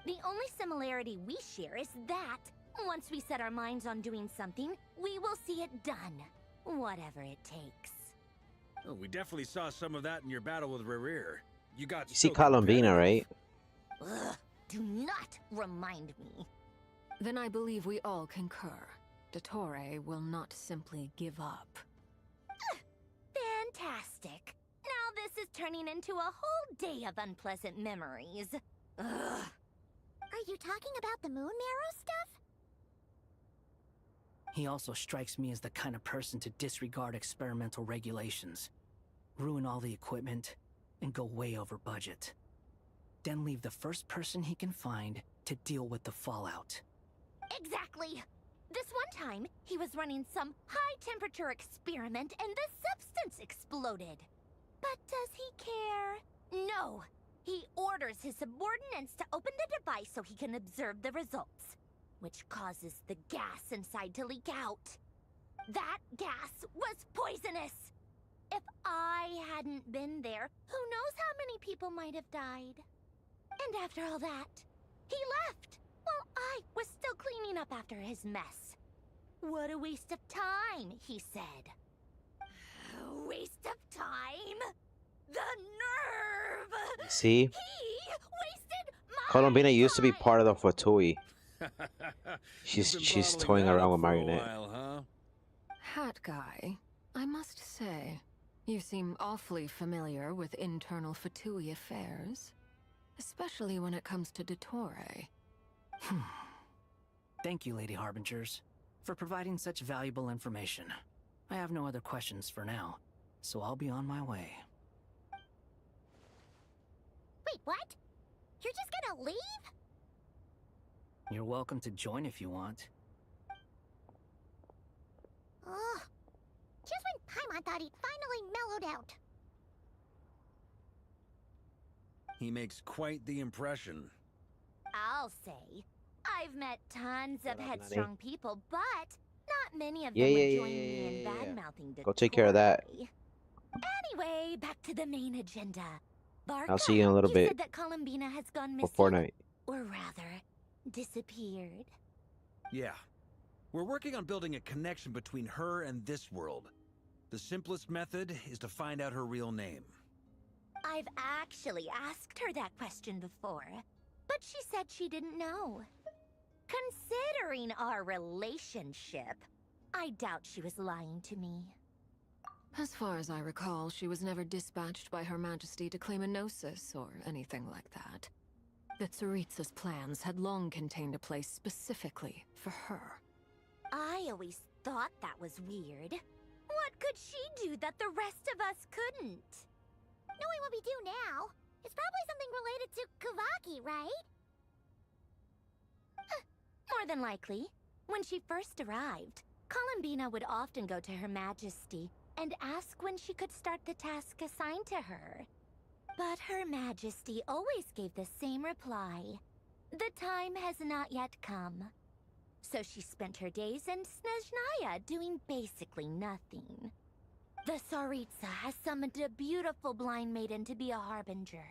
The only similarity we share is that, once we set our minds on doing something, we will see it done, whatever it takes. Oh, we definitely saw some of that in your battle with Rerir. You got You see so Columbina, right? Ugh, do not remind me. Then I believe we all concur. Dottore will not simply give up. Fantastic. Now this is turning into a whole day of unpleasant memories. Ugh. Are you talking about the moon marrow stuff? He also strikes me as the kind of person to disregard experimental regulations, ruin all the equipment, and go way over budget. then leave the first person he can find to deal with the fallout. Exactly! This one time, he was running some high-temperature experiment and the substance exploded. But does he care? No! He orders his subordinates to open the device so he can observe the results, which causes the gas inside to leak out. That gas was poisonous! If I hadn't been there, who knows how many people might have died. And after all that, he left, while I was still cleaning up after his mess. What a waste of time, he said. A waste of time? The nerve! See? He wasted my Colombina used to be part of the Fatui. You've been She's bottling toying that around up with for a Marionette. while, huh? Hat guy, I must say, you seem awfully familiar with internal Fatui affairs. Especially when it comes to Dottore. Thank you, Lady Harbingers, for providing such valuable information. I have no other questions for now, so I'll be on my way. Wait, what? You're just gonna leave? You're welcome to join if you want. Ugh. Just when Paimon thought he'd finally mellowed out. He makes quite the impression. I'll say. I've met tons of Nani? headstrong people, but not many of Yeah, them yeah, would yeah, join yeah, me in yeah, yeah. bad-mouthing Go take care of that. Anyway, back to the main agenda. Barca, I'll see you in a little bit said that Columbina has gone for missing. Fortnite. Or rather, disappeared. Yeah. We're working on building a connection between her and this world. The simplest method is to find out her real name. I've actually asked her that question before, but she said she didn't know. Considering our relationship, I doubt she was lying to me. As far as I recall, she was never dispatched by Her Majesty to claim a gnosis or anything like that. The Tsaritsa's plans had long contained a place specifically for her. I always thought that was weird. What could she do that the rest of us couldn't? Knowing what we do now, it's probably something related to Kavaki, right? More than likely. When she first arrived, Columbina would often go to Her Majesty and ask when she could start the task assigned to her. But Her Majesty always gave the same reply. The time has not yet come. So she spent her days in Snezhnaya doing basically nothing. The Tsaritsa has summoned a beautiful blind maiden to be a harbinger,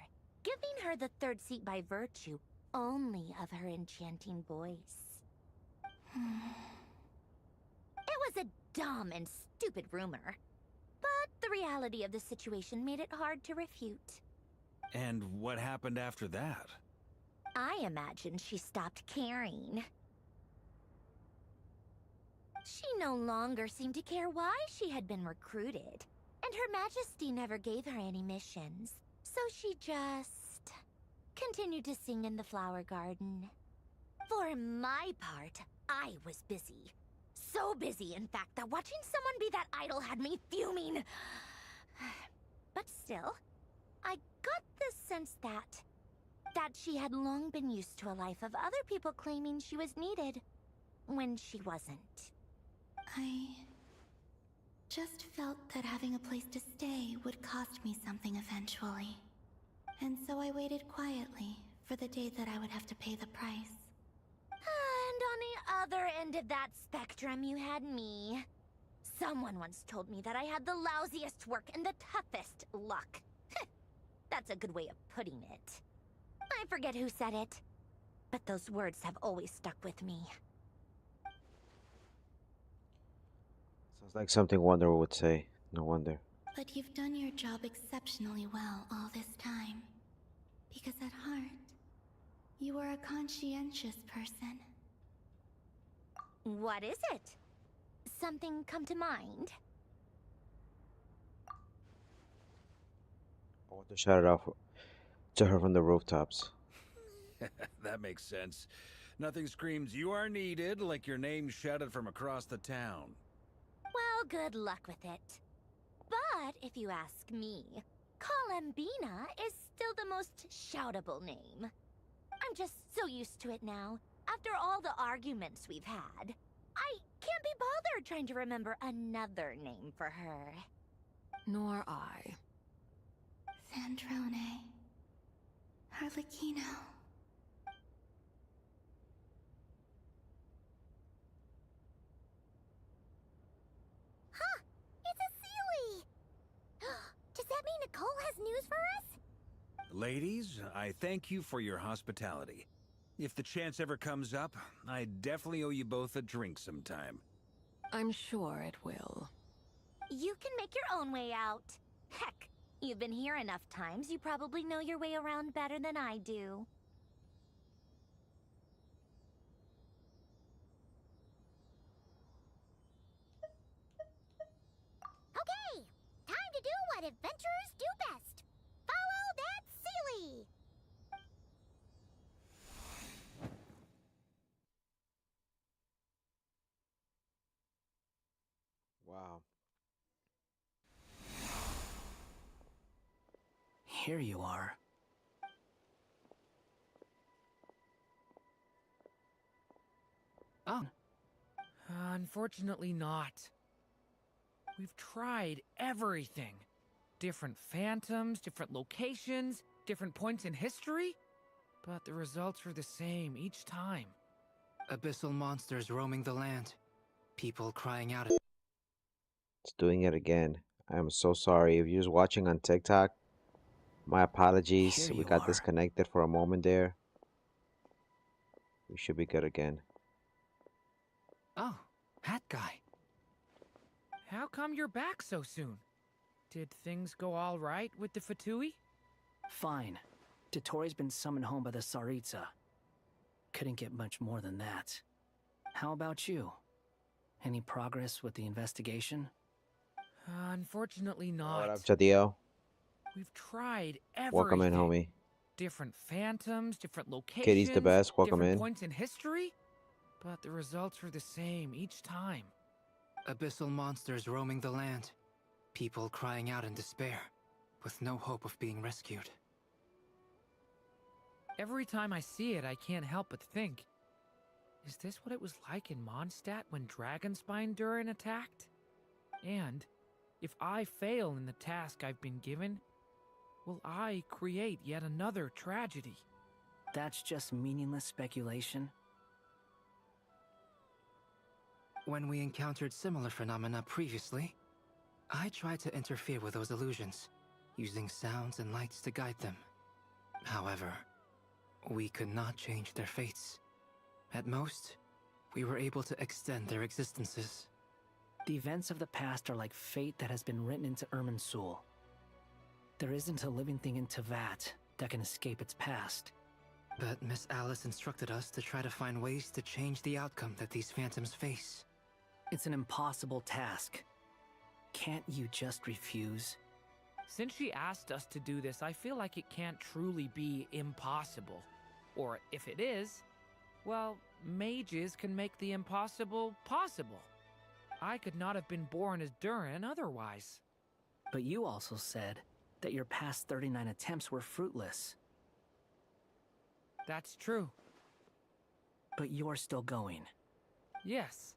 giving her the third seat by virtue only of her enchanting voice. It was a dumb and stupid rumor, but the reality of the situation made it hard to refute. And what happened after that? I imagine she stopped caring. She no longer seemed to care why she had been recruited, and Her Majesty never gave her any missions, so she just continued to sing in the flower garden. For my part, I was busy. So busy, in fact, that watching someone be that idol had me fuming. But still, I got the sense that she had long been used to a life of other people claiming she was needed when she wasn't. I just felt that having a place to stay would cost me something eventually. And so I waited quietly for the day that I would have to pay the price. And on the other end of that spectrum, you had me. Someone once told me that I had the lousiest work and the toughest luck. That's a good way of putting it. I forget who said it, but those words have always stuck with me. Sounds like something Wonder would say. No wonder. But you've done your job exceptionally well all this time. Because at heart, you are a conscientious person. What is it? Something come to mind? I want to shout it out to her from the rooftops. That makes sense. Nothing screams you are needed like your name shouted from across the town. Well, good luck with it. But if you ask me, Columbina is still the most shoutable name. I'm just so used to it now, after all the arguments we've had. I can't be bothered trying to remember another name for her. Nor I. Sandrone. Harlequino. Huh! It's a Sealy! Does that mean Nicole has news for us? Ladies, I thank you for your hospitality. If the chance ever comes up, I definitely owe you both a drink sometime. I'm sure it will. You can make your own way out. Heck, you've been here enough times, you probably know your way around better than I do. Okay, time to do what adventurers do best. Follow that Sealy! Wow. Here you are. Oh. Unfortunately not. We've tried everything. Different phantoms, different locations, different points in history. But the results are the same each time. Abyssal monsters roaming the land. People crying out. It's doing it again. I'm so sorry. If you're just watching on TikTok, my apologies. Here We you got are. disconnected for a moment there. We should be good again. Oh, that guy. How come you're back so soon? Did things go all right with the Fatui? Fine. Dotori's been summoned home by the Tsaritsa. Couldn't get much more than that. How about you? Any progress with the investigation? Unfortunately not. What up, Jadiel? We've tried everything. Welcome in, homie. Different phantoms, different locations, Kitty's the best. Welcome different in. points in history. But the results are the same each time. Abyssal monsters roaming the land. People crying out in despair, with no hope of being rescued. Every time I see it, I can't help but think, is this what it was like in Mondstadt when Dragonspine Durin attacked? And if I fail in the task I've been given, will I create yet another tragedy? That's just meaningless speculation. When we encountered similar phenomena previously, I tried to interfere with those illusions, using sounds and lights to guide them. However, we could not change their fates. At most, we were able to extend their existences. The events of the past are like fate that has been written into Irminsul. There isn't a living thing in Tevat that can escape its past. But Miss Alice instructed us to try to find ways to change the outcome that these phantoms face. It's an impossible task. Can't you just refuse? Since she asked us to do this, I feel like it can't truly be impossible. Or if it is, well, mages can make the impossible possible. I could not have been born as Durin otherwise. But you also said that your past 39 attempts were fruitless. That's true. But you're still going. Yes.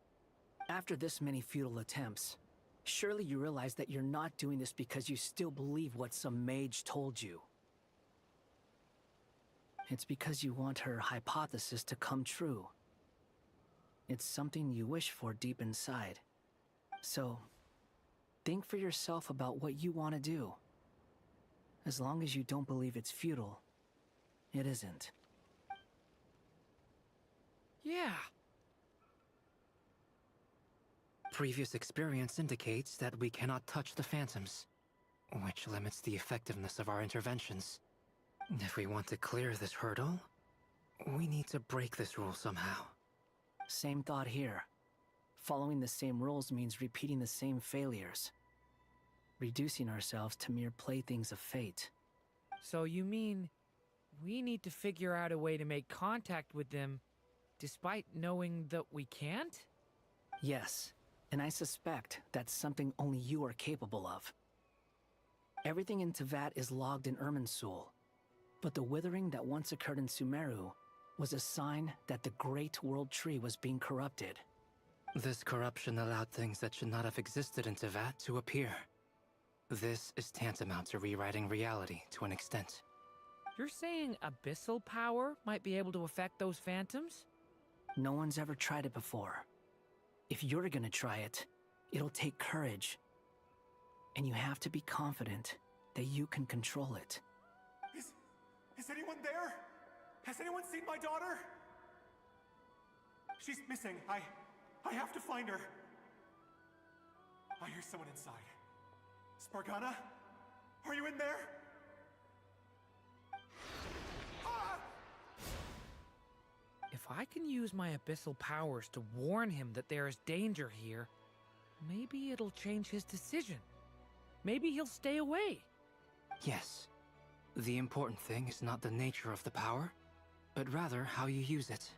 After this many futile attempts, surely you realize that you're not doing this because you still believe what some mage told you. It's because you want her hypothesis to come true. It's something you wish for deep inside. So, think for yourself about what you want to do. As long as you don't believe it's futile, it isn't. Yeah. Previous experience indicates that we cannot touch the phantoms, which limits the effectiveness of our interventions. If we want to clear this hurdle, we need to break this rule somehow. Same thought here. Following the same rules means repeating the same failures. Reducing ourselves to mere playthings of fate. So you mean we need to figure out a way to make contact with them despite knowing that we can't? Yes, and I suspect that's something only you are capable of. Everything in Tevat is logged in Irminsul, but the withering that once occurred in Sumeru was a sign that the Great World Tree was being corrupted. This corruption allowed things that should not have existed in Tevat to appear. This is tantamount to rewriting reality to an extent. You're saying abyssal power might be able to affect those phantoms? No one's ever tried it before. If you're gonna try it, it'll take courage. And you have to be confident that you can control it. Is anyone there? Has anyone seen my daughter? She's missing. I have to find her. I hear someone inside. Spargana? Are you in there? If I can use my abyssal powers to warn him that there is danger here, maybe it'll change his decision. Maybe he'll stay away. Yes. The important thing is not the nature of the power, but rather how you use it.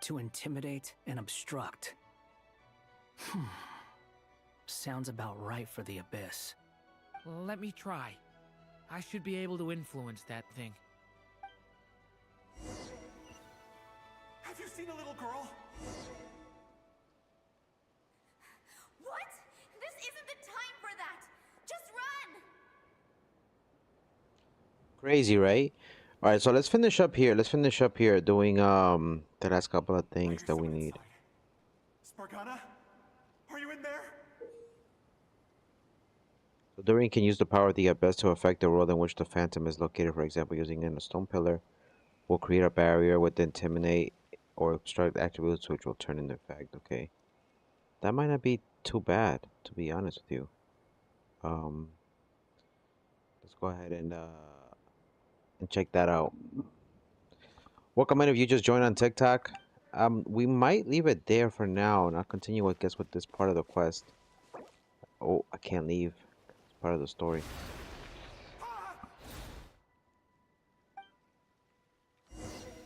To intimidate and obstruct. Sounds about right for the Abyss. Well, let me try. I should be able to influence that thing. Have you seen a little girl? What? This isn't the time for that! Just run! Crazy, right? All right, so let's finish up here. Let's finish up here doing the last couple of things that we need. Spargana? Are you in there? So Dorian can use the power of the Abyss to affect the world in which the Phantom is located. For example, using in a stone pillar will create a barrier with intimidate or obstruct attributes which will turn into effect. Okay. That might not be too bad, to be honest with you. Let's go ahead and check that out. Welcome in if you just joined on TikTok. We might leave it there for now and I'll continue with this part of the quest. Oh, I can't leave. It's part of the story.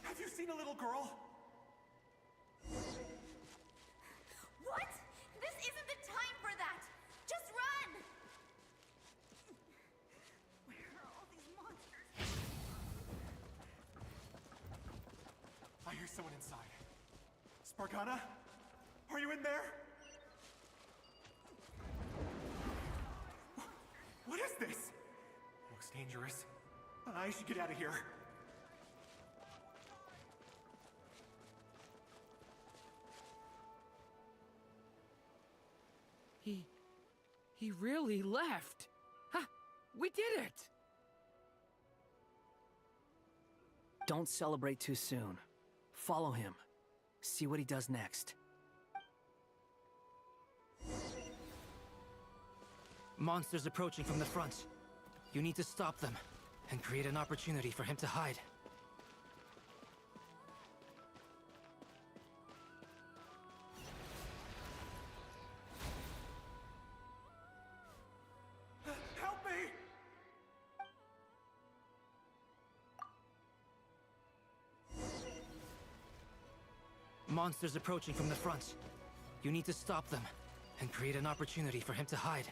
Have you seen a little girl? What? This isn't the time for that! Just run! Where are all these monsters? I hear someone inside. Spargana? Are you in there? What is this? Looks dangerous. I should get out of here. He really left. Ha! We did it! Don't celebrate too soon. Follow him. See what he does next. Monsters approaching from the front. You need to stop them and create an opportunity for him to hide. Help me! Monsters approaching from the front. You need to stop them and create an opportunity for him to hide.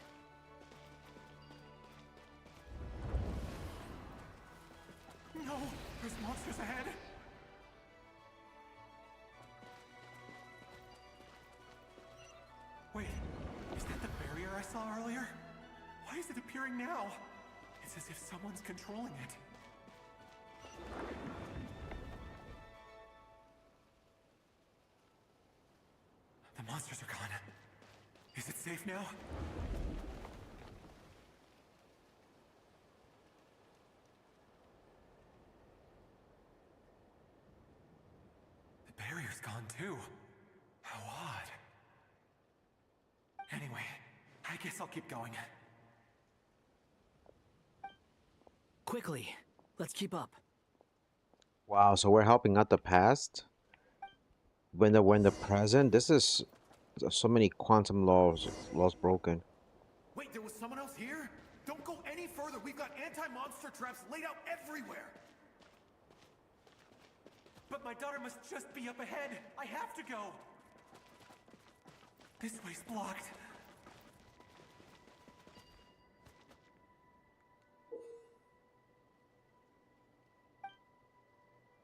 No! There's monsters ahead! Wait, is that the barrier I saw earlier? Why is it appearing now? It's as if someone's controlling it. The monsters are gone. Is it safe now? The barrier's gone too. How odd. Anyway, I guess I'll keep going. Quickly, let's keep up. Wow, so we're helping out the past when we're in the present. This is so many quantum laws broken. Wait, there was someone else here? Don't go any further. We've got anti-monster traps laid out everywhere. But my daughter must just be up ahead. I have to go. This way's blocked.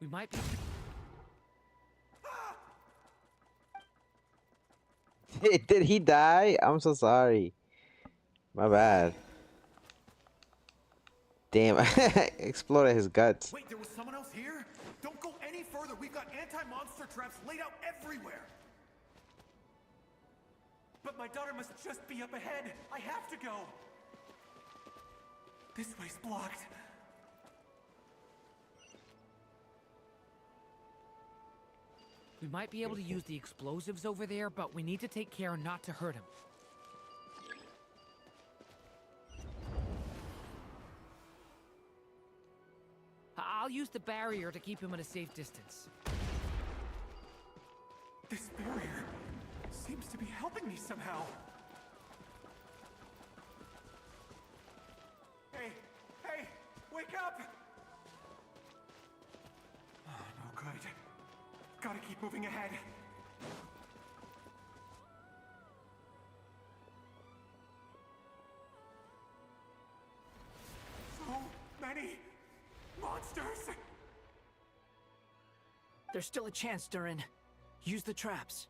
We might be... Did he die? I'm so sorry. My bad. Damn, exploded his guts. Wait, there was someone else here? Don't go any further. We've got anti-monster traps laid out everywhere. But my daughter must just be up ahead. I have to go. This way's blocked. We might be able to use the explosives over there, but we need to take care not to hurt him. I'll use the barrier to keep him at a safe distance. This barrier seems to be helping me somehow. Hey, hey, wake up! Oh, no good. Gotta keep moving ahead. So many monsters! There's still a chance, Durin. Use the traps.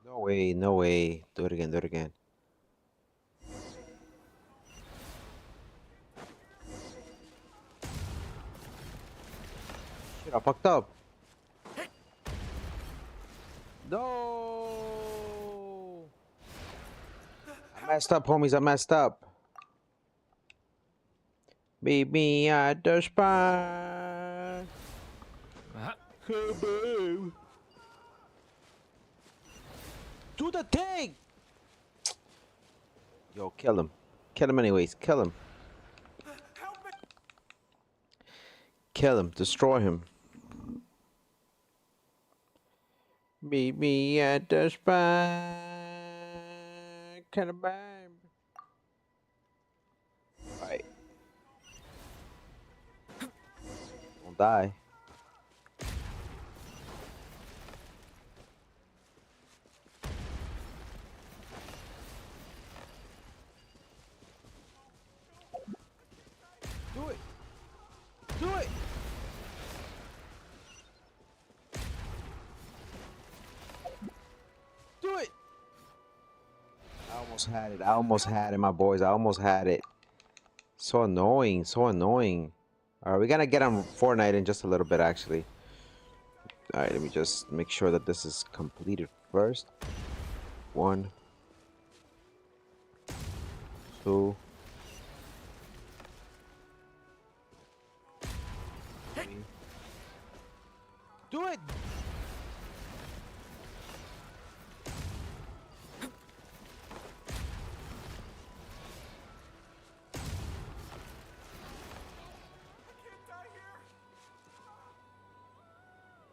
No way, no way. Do it again, do it again. Shit, I fucked up. No! I messed up, homies, I messed up. Meet me at the spot. Hey, babe. Do the thing! Yo, kill him. Kill him anyways. Kill him. Kill him. Destroy him. Meet me at the spot. Kill him, babe. Alright. Don't die. Do it! Do it! Do it! I almost had it. I almost had it, my boys. I almost had it. So annoying. So annoying. Alright, we're gonna get on Fortnite in just a little bit, actually. Alright, let me just make sure that this is completed first. 1, 2. Do it!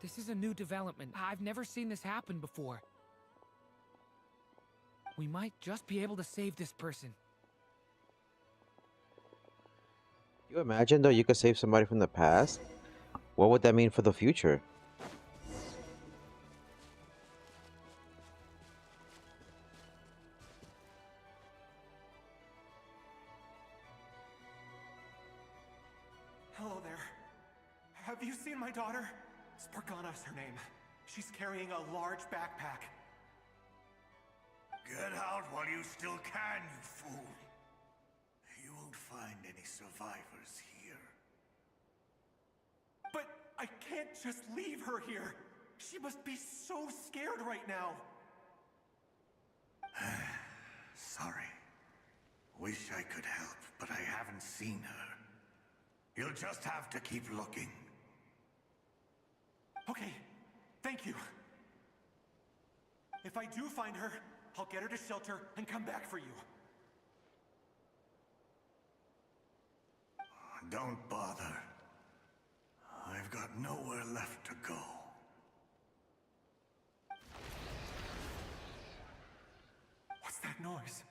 This is a new development. I've never seen this happen before. We might just be able to save this person. You imagine, though, you could save somebody from the past? What would that mean for the future? Hello there. Have you seen my daughter? Spargana's her name. She's carrying a large backpack. Get out while you still can, you fool. You won't find any survivors here. But I can't just leave her here. She must be so scared right now. Sorry. Wish I could help, but I haven't seen her. You'll just have to keep looking. Okay, thank you. If I do find her, I'll get her to shelter and come back for you. Don't bother. I've got nowhere left to go. What's that noise?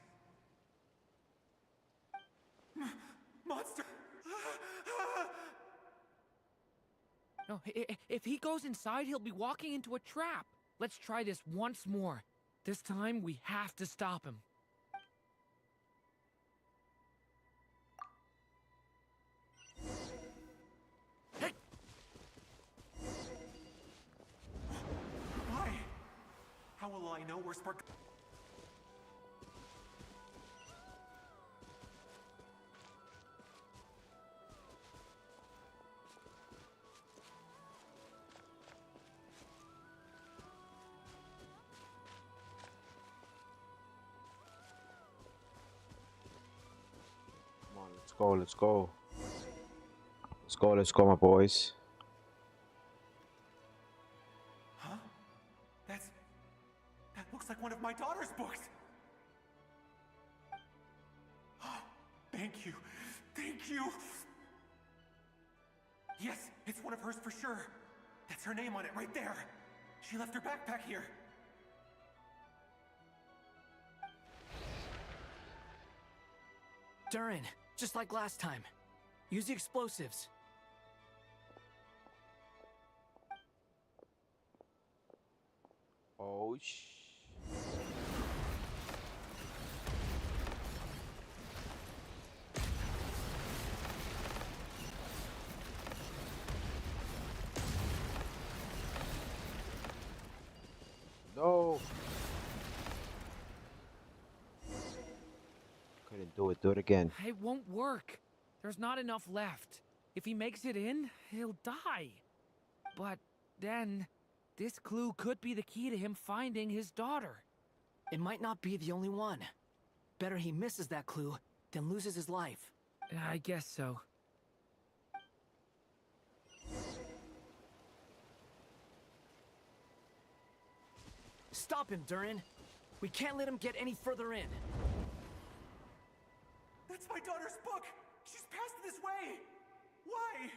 Monster! No, if he goes inside, he'll be walking into a trap. Let's try this once more. This time, we have to stop him. Why? How will I know where Spark... Come on, let's go, let's go. Let's go, my boys. Huh? That looks like one of my daughter's books! Thank you. Thank you! Yes, it's one of hers for sure. That's her name on it right there. She left her backpack here. Durin, just like last time. Use the explosives. Oh, no. Couldn't do it. Do it again. It won't work. There's not enough left. If he makes it in, he'll die. But then, this clue could be the key to him finding his daughter. It might not be the only one. Better he misses that clue than loses his life. I guess so. Stop him, Durin. We can't let him get any further in. That's my daughter's book! She's passed this way! Why?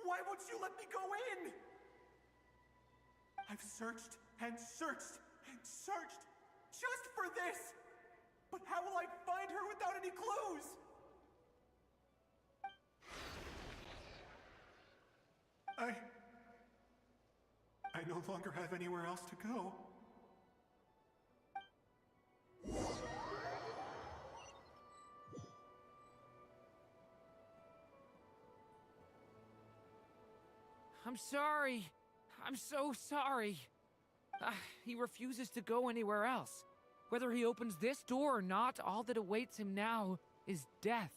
Why won't you let me go in? I've searched and searched and searched just for this! But how will I find her without any clues? I no longer have anywhere else to go. I'm sorry. I'm so sorry. He refuses to go anywhere else. Whether he opens this door or not, all that awaits him now is death.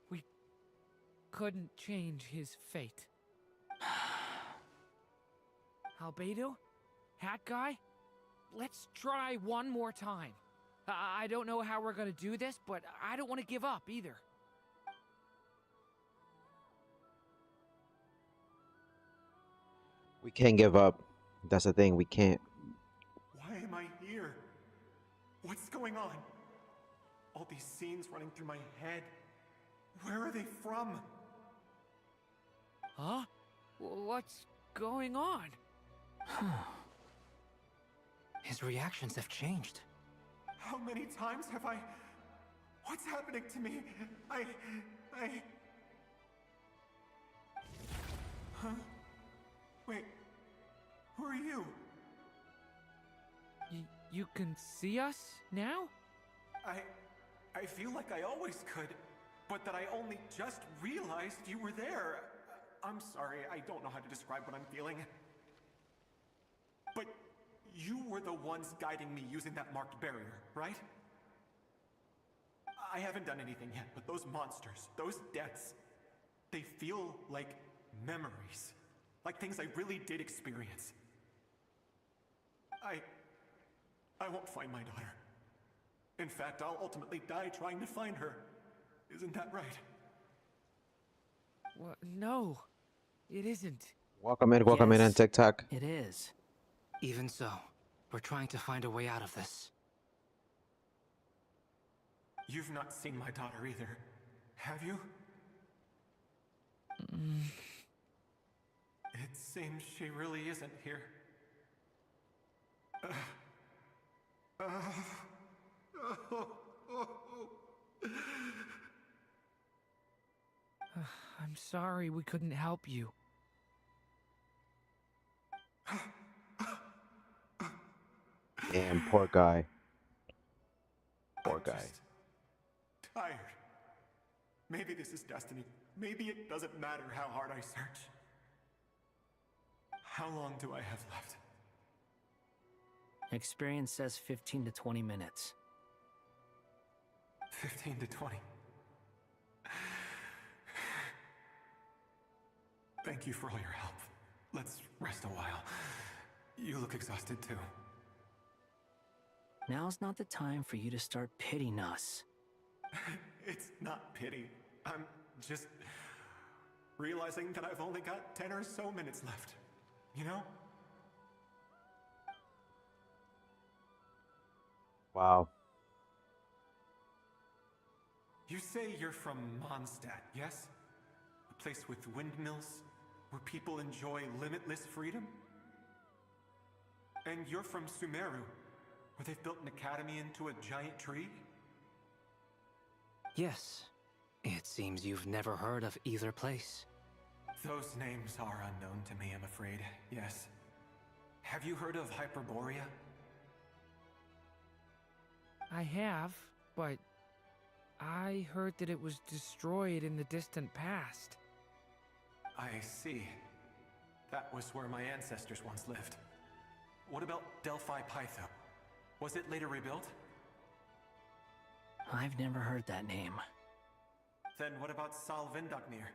We couldn't change his fate. Albedo? Hat Guy? Let's try one more time. I don't know how we're gonna do this, but I don't want to give up either. We can't give up. That's the thing. We can't. Why am I here? What's going on? All these scenes running through my head. Where are they from? Huh? What's going on? His reactions have changed. How many times have I... What's happening to me? Huh? Wait, who are you? You can see us now? I feel like I always could, but that I only just realized you were there. I'm sorry, I don't know how to describe what I'm feeling. But you were the ones guiding me using that marked barrier, right? I haven't done anything yet, but those monsters, those deaths, they feel like memories. Like things I really did experience. I won't find my daughter. In fact, I'll ultimately die trying to find her. Isn't that right? Well, no, it isn't. Welcome in on TikTok. It is. Even so, we're trying to find a way out of this. You've not seen my daughter either, have you? It seems she really isn't here. I'm sorry we couldn't help you. Damn, poor guy. Poor I'm guy. just tired. Maybe this is destiny. Maybe it doesn't matter how hard I search. How long do I have left? Experience says 15 to 20 minutes. 15 to 20. Thank you for all your help. Let's rest a while. You look exhausted too. Now's not the time for you to start pitying us. It's not pity. I'm just realizing that I've only got 10 or so minutes left. You know? Wow. You say you're from Mondstadt, yes? A place with windmills, where people enjoy limitless freedom? And you're from Sumeru, where they've built an academy into a giant tree? Yes. It seems you've never heard of either place. Those names are unknown to me, I'm afraid, yes. Have you heard of Hyperborea? I have, but I heard that it was destroyed in the distant past. I see. That was where my ancestors once lived. What about Delphi Pytho? Was it later rebuilt? I've never heard that name. Then what about Salvindaknir?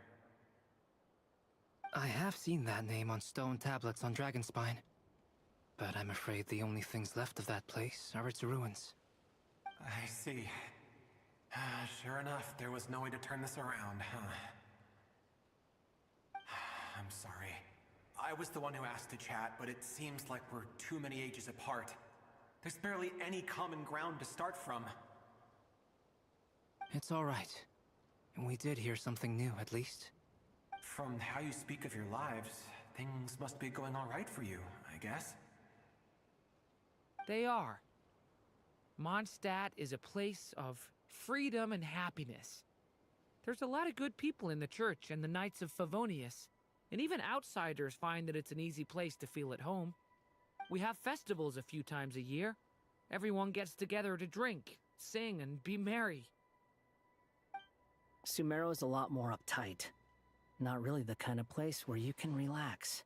I have seen that name on stone tablets on Dragonspine. But I'm afraid the only things left of that place are its ruins. I see. Sure enough, there was no way to turn this around, huh? I'm sorry. I was the one who asked to chat, but it seems like we're too many ages apart. There's barely any common ground to start from. It's all right. We did hear something new, at least. From how you speak of your lives, things must be going all right for you, I guess. They are. Mondstadt is a place of freedom and happiness. There's a lot of good people in the church and the Knights of Favonius, and even outsiders find that it's an easy place to feel at home. We have festivals a few times a year. Everyone gets together to drink, sing, and be merry. Sumeru is a lot more uptight. Not really the kind of place where you can relax.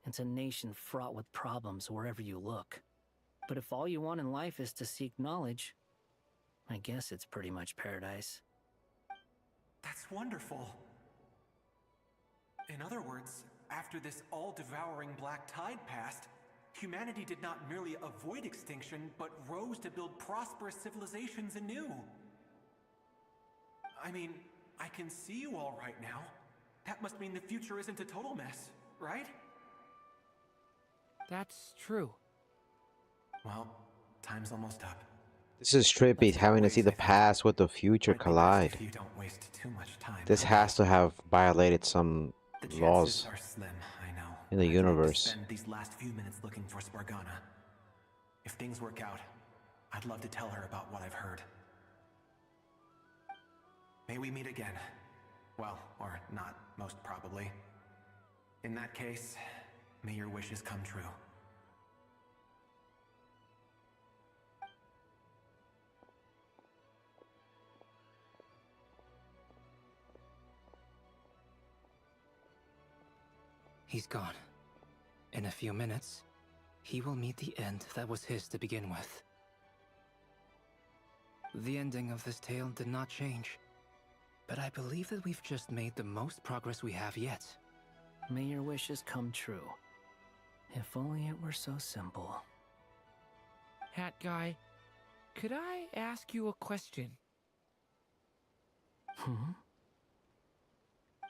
It's a nation fraught with problems wherever you look. But if all you want in life is to seek knowledge, I guess it's pretty much paradise. That's wonderful. In other words, after this all-devouring black tide passed, humanity did not merely avoid extinction, but rose to build prosperous civilizations anew. I mean, I can see you all right now. That must mean the future isn't a total mess, right? That's true. Well, time's almost up. This is trippy, having to see the past with the future collide. If you don't waste too much time. This has to have violated some The laws chances are slim, I know. in the I'd like to universe. spend these last few minutes looking for Spargana. If things work out, I'd love to tell her about what I've heard. May we meet again. Well, or not, most probably. In that case, may your wishes come true. He's gone. In a few minutes, he will meet the end that was his to begin with. The ending of this tale did not change, but I believe that we've just made the most progress we have yet. May your wishes come true. If only it were so simple. Hat guy, could I ask you a question?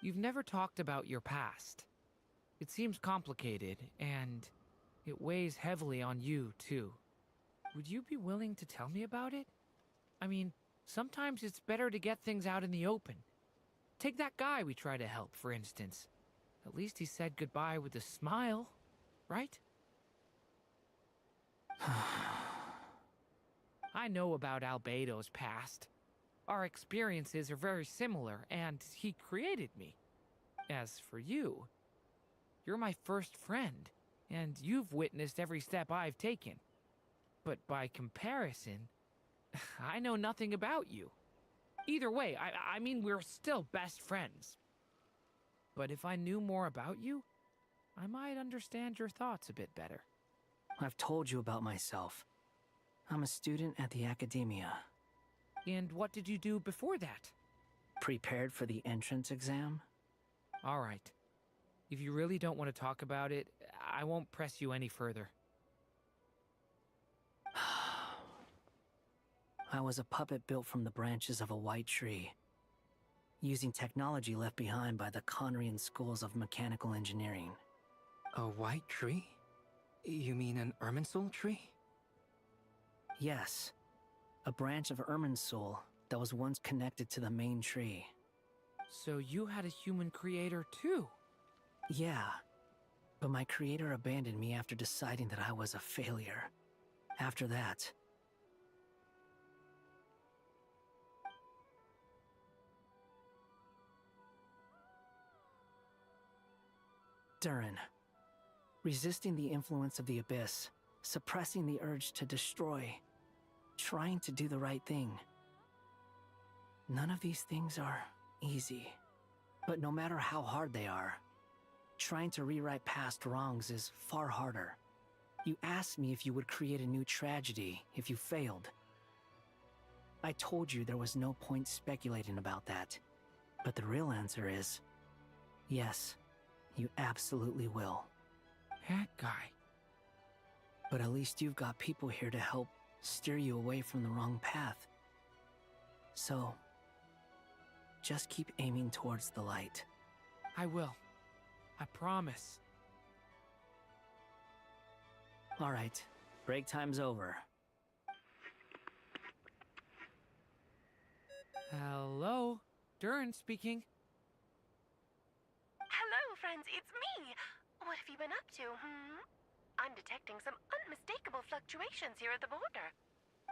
You've never talked about your past. It seems complicated, and it weighs heavily on you, too. Would you be willing to tell me about it? I mean, sometimes it's better to get things out in the open. Take that guy we try to help, for instance. At least he said goodbye with a smile, right? I know about Albedo's past. Our experiences are very similar, and he created me. As for you, you're my first friend, and you've witnessed every step I've taken. But by comparison, I know nothing about you. Either way, I mean, we're still best friends. But if I knew more about you, I might understand your thoughts a bit better. I've told you about myself. I'm a student at the academia. And what did you do before that? Prepared for the entrance exam? All right. If you really don't want to talk about it, I won't press you any further. I was a puppet built from the branches of a white tree, using technology left behind by the Conrian schools of mechanical engineering. A white tree? You mean an Irminsul tree? Yes. A branch of Irminsul that was once connected to the main tree. So you had a human creator too? Yeah. But my creator abandoned me after deciding that I was a failure. After that, Durin. Resisting the influence of the Abyss, suppressing the urge to destroy, trying to do the right thing. None of these things are easy. But no matter how hard they are, trying to rewrite past wrongs is far harder. You asked me if you would create a new tragedy if you failed. I told you there was no point speculating about that. But the real answer is, yes, you absolutely will. That guy. But at least you've got people here to help steer you away from the wrong path. So, just keep aiming towards the light. I will. I promise. All right, break time's over. Hello? Durin speaking. Hello, friends, it's me! What have you been up to, I'm detecting some unmistakable fluctuations here at the border.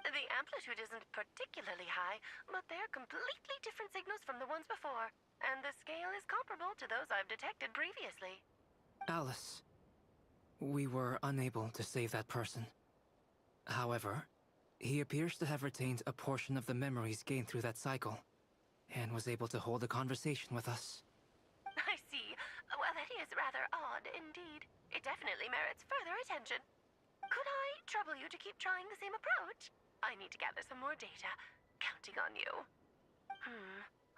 The amplitude isn't particularly high, but they're completely different signals from the ones before, and the scale is comparable to those I've detected previously. Alice, we were unable to save that person. However, he appears to have retained a portion of the memories gained through that cycle, and was able to hold a conversation with us. I see. Well, that is rather odd indeed. It definitely merits further attention. Could I trouble you to keep trying the same approach? I need to gather some more data. Counting on you.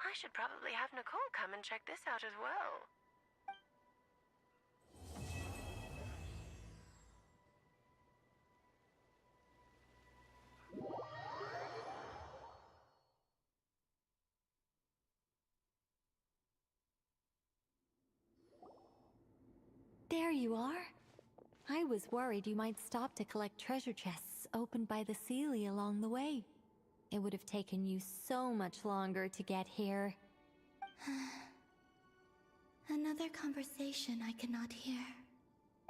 I should probably have Nicole come and check this out as well. There you are. I was worried you might stop to collect treasure chests opened by the Seelie along the way. It would have taken you so much longer to get here. Another conversation I cannot hear.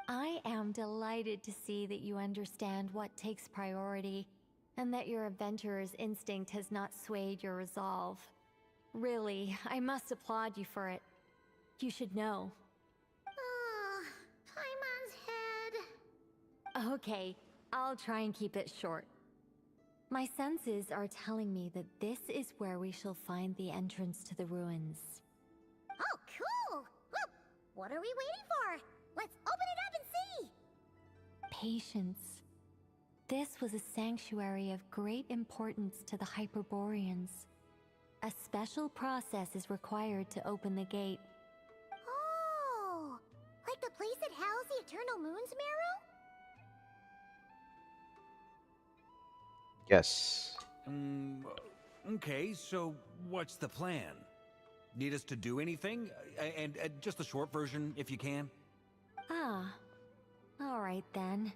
I am delighted to see that you understand what takes priority, and that your adventurer's instinct has not swayed your resolve. Really, I must applaud you for it. You should know. Paimon's head. Okay, I'll try and keep it short. My senses are telling me that this is where we shall find the entrance to the ruins. Oh, cool! Well, what are we waiting for? Let's open it up and see! Patience. This was a sanctuary of great importance to the Hyperboreans. A special process is required to open the gate. Oh! Like the place that housed the Eternal Moon's Marrow? Yes. Okay, so what's the plan? Need us to do anything? And just a short version, if you can. Ah. Alright then.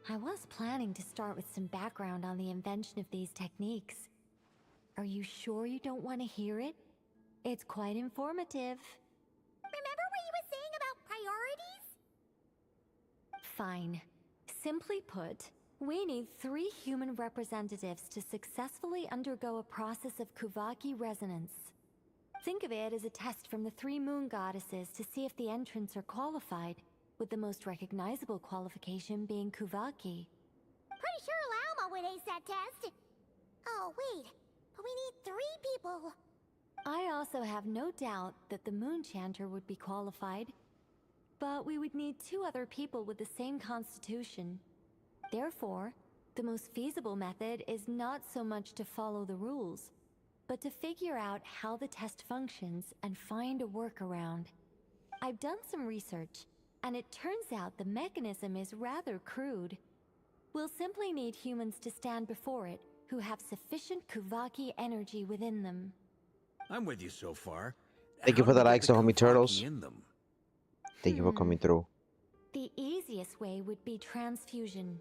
I was planning to start with some background on the invention of these techniques. Are you sure you don't want to hear it? It's quite informative. Remember what you were saying Fine. Simply put, we need 3 human representatives to successfully undergo a process of Kuvaki resonance. Think of it as a test from the 3 moon goddesses to see if the entrants are qualified, with the most recognizable qualification being Kuvaki. Pretty sure Lauma would ace that test. Oh, wait. But we need 3 people. I also have no doubt that the Moon Chanter would be qualified, but we would need 2 other people with the same constitution. Therefore, the most feasible method is not so much to follow the rules, but to figure out how the test functions and find a workaround. I've done some research, and it turns out the mechanism is rather crude. We'll simply need humans to stand before it who have sufficient Kuvaki energy within them. I'm with you so far. Thank you How for do the we get likes, the homie Kuvaki turtles. in them? Thank you for coming through. The easiest way would be transfusion.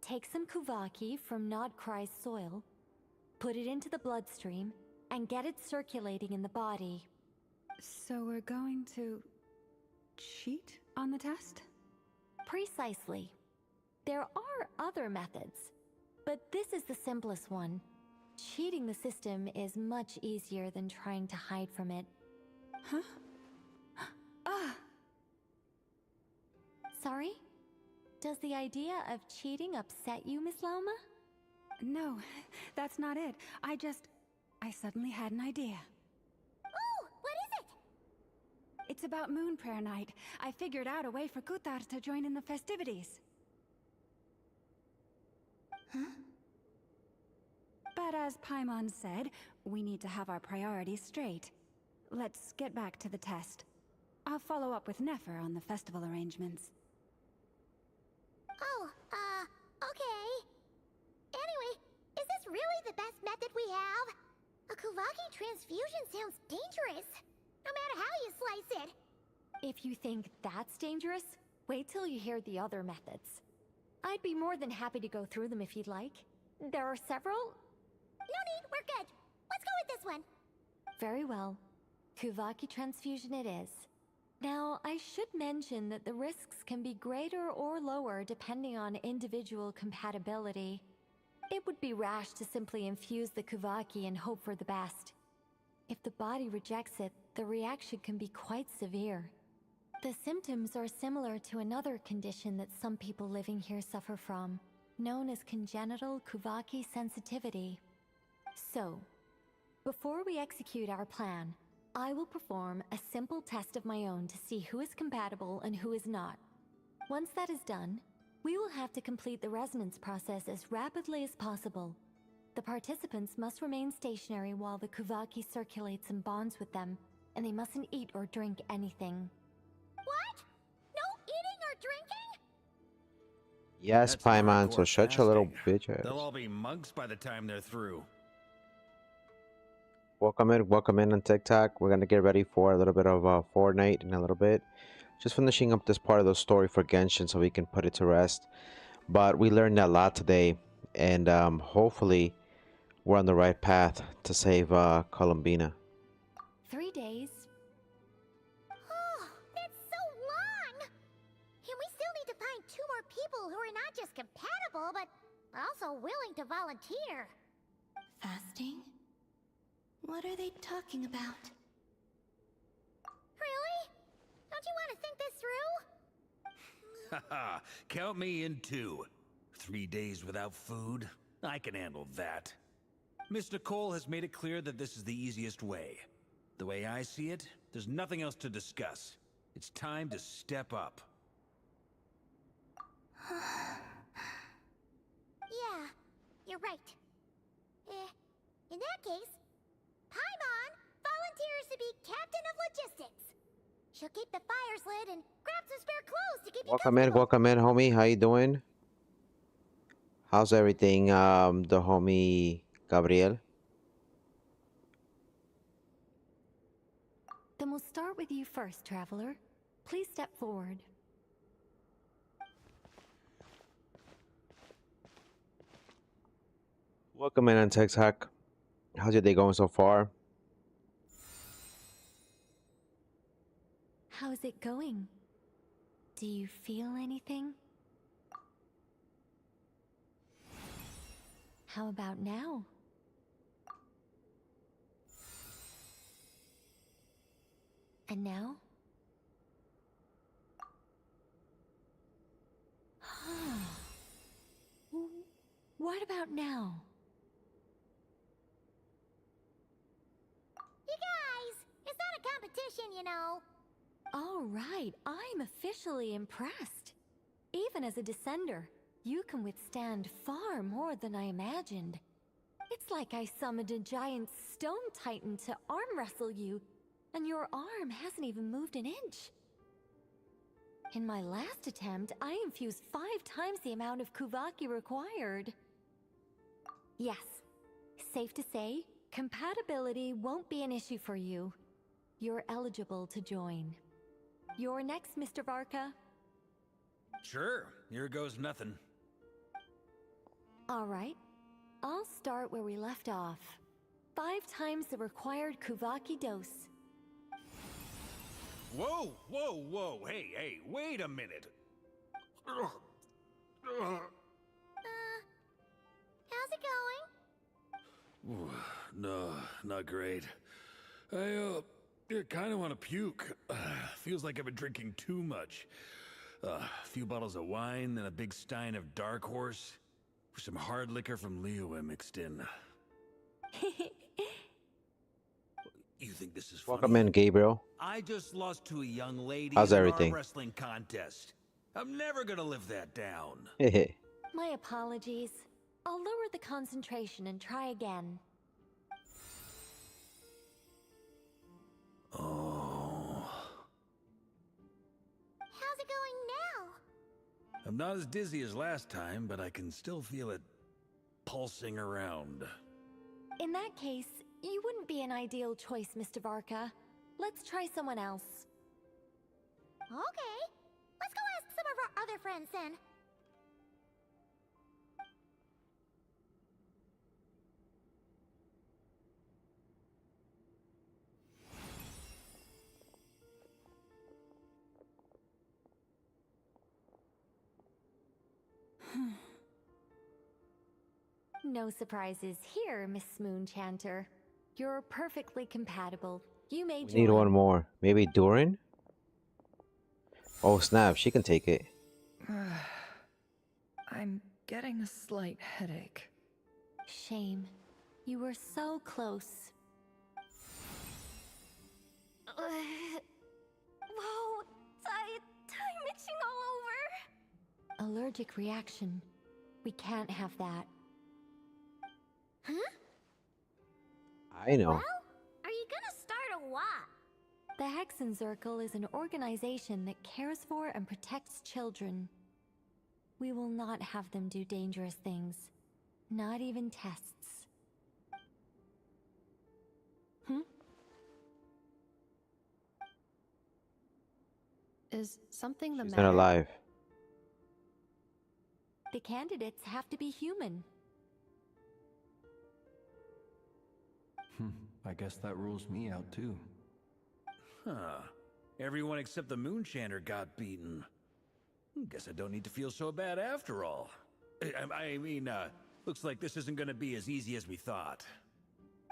Take some Kuvaki from Nodcry's soil, put it into the bloodstream, and get it circulating in the body. So we're going to cheat on the test? Precisely. There are other methods, but this is the simplest one. Cheating the system is much easier than trying to hide from it. Huh? Ah! Sorry? Does the idea of cheating upset you, Miss Lauma? No, that's not it. I suddenly had an idea. Oh, what is it? It's about Moon Prayer Night. I figured out a way for Kutar to join in the festivities. Huh? But as Paimon said, we need to have our priorities straight. Let's get back to the test. I'll follow up with Nefer on the festival arrangements. Oh, okay. Anyway, is this really the best method we have? A Kuvaki transfusion sounds dangerous, no matter how you slice it. If you think that's dangerous, wait till you hear the other methods. I'd be more than happy to go through them if you'd like. There are several. No need, we're good. Let's go with this one. Very well. Kuvaki transfusion it is. Now, I should mention that the risks can be greater or lower depending on individual compatibility. It would be rash to simply infuse the Kuvaki and hope for the best. If the body rejects it, the reaction can be quite severe. The symptoms are similar to another condition that some people living here suffer from, known as congenital Kuvaki sensitivity. So, before we execute our plan, I will perform a simple test of my own to see who is compatible and who is not. Once that is done, we will have to complete the resonance process as rapidly as possible. The participants must remain stationary while the Kuvaki circulates and bonds with them, and they mustn't eat or drink anything. What? No eating or drinking? Yes, That's Paimon, so hardcore shut your little fasting. bitch ass. They'll all be monks by the time they're through. Welcome in on TikTok. We're gonna get ready for a little bit of Fortnite in a little bit. Just finishing up this part of the story for Genshin so we can put it to rest. But we learned a lot today, and hopefully we're on the right path to save Columbina. 3 days. Oh, that's so long! And we still need to find 2 more people who are not just compatible, but also willing to volunteer. Fasting? What are they talking about? Really? Don't you want to think this through? Haha, count me in too. 3 days without food? I can handle that. Mr. Cole has made it clear that this is the easiest way. The way I see it, there's nothing else to discuss. It's time to step up. Yeah, you're right. In that case, Paimon volunteers to be captain of logistics. She'll keep the fires lit and grab some spare clothes to keep you Welcome in, homie. How you doing? How's everything, the homie Gabriel? Then we'll start with you first, traveler. Please step forward. Welcome in on TikTok. How's your day going so far? How's it going? Do you feel anything? How about now? And now? What about now? You guys, it's not a competition, you know. All right, I'm officially impressed. Even as a descender, you can withstand far more than I imagined. It's like I summoned a giant stone titan to arm wrestle you, and your arm hasn't even moved an inch. In my last attempt, I infused 5 times the amount of Kuvaki required. Yes, safe to say, compatibility won't be an issue for you. You're eligible to join. You're next, Mr. Varka. Sure, here goes nothing. All right, I'll start where we left off. 5 times the required Kuvaki dose. Whoa, whoa, whoa, hey, wait a minute. How's it going? Ooh, no, not great. I kind of want to puke. Feels like I've been drinking too much. A few bottles of wine, then a big stein of Dark Horse, with some hard liquor from Liyue mixed in. You think this is funny? Welcome in, Gabriel. I just lost to a young lady How's in an everything? arm wrestling contest. I'm never gonna live that down. My apologies. I'll lower the concentration and try again. Oh. How's it going now? I'm not as dizzy as last time, but I can still feel it pulsing around. In that case, you wouldn't be an ideal choice, Mr. Varka. Let's try someone else. Okay. Let's go ask some of our other friends then. No surprises here, Miss Moonchanter. You're perfectly compatible. You may We join. need one more. Maybe Durin? Oh snap, she can take it. I'm getting a slight headache. Shame. You were so close. Whoa, time itching all over. Allergic reaction. We can't have that. Huh? I know. Well, are you gonna start a what? The Hexen Circle is an organization that cares for and protects children. We will not have them do dangerous things. Not even tests. Is something the She's matter? not alive. The candidates have to be human. I guess that rules me out too. Huh. Everyone except the Moonchanter got beaten. Guess I don't need to feel so bad after all. I mean, looks like this isn't gonna be as easy as we thought.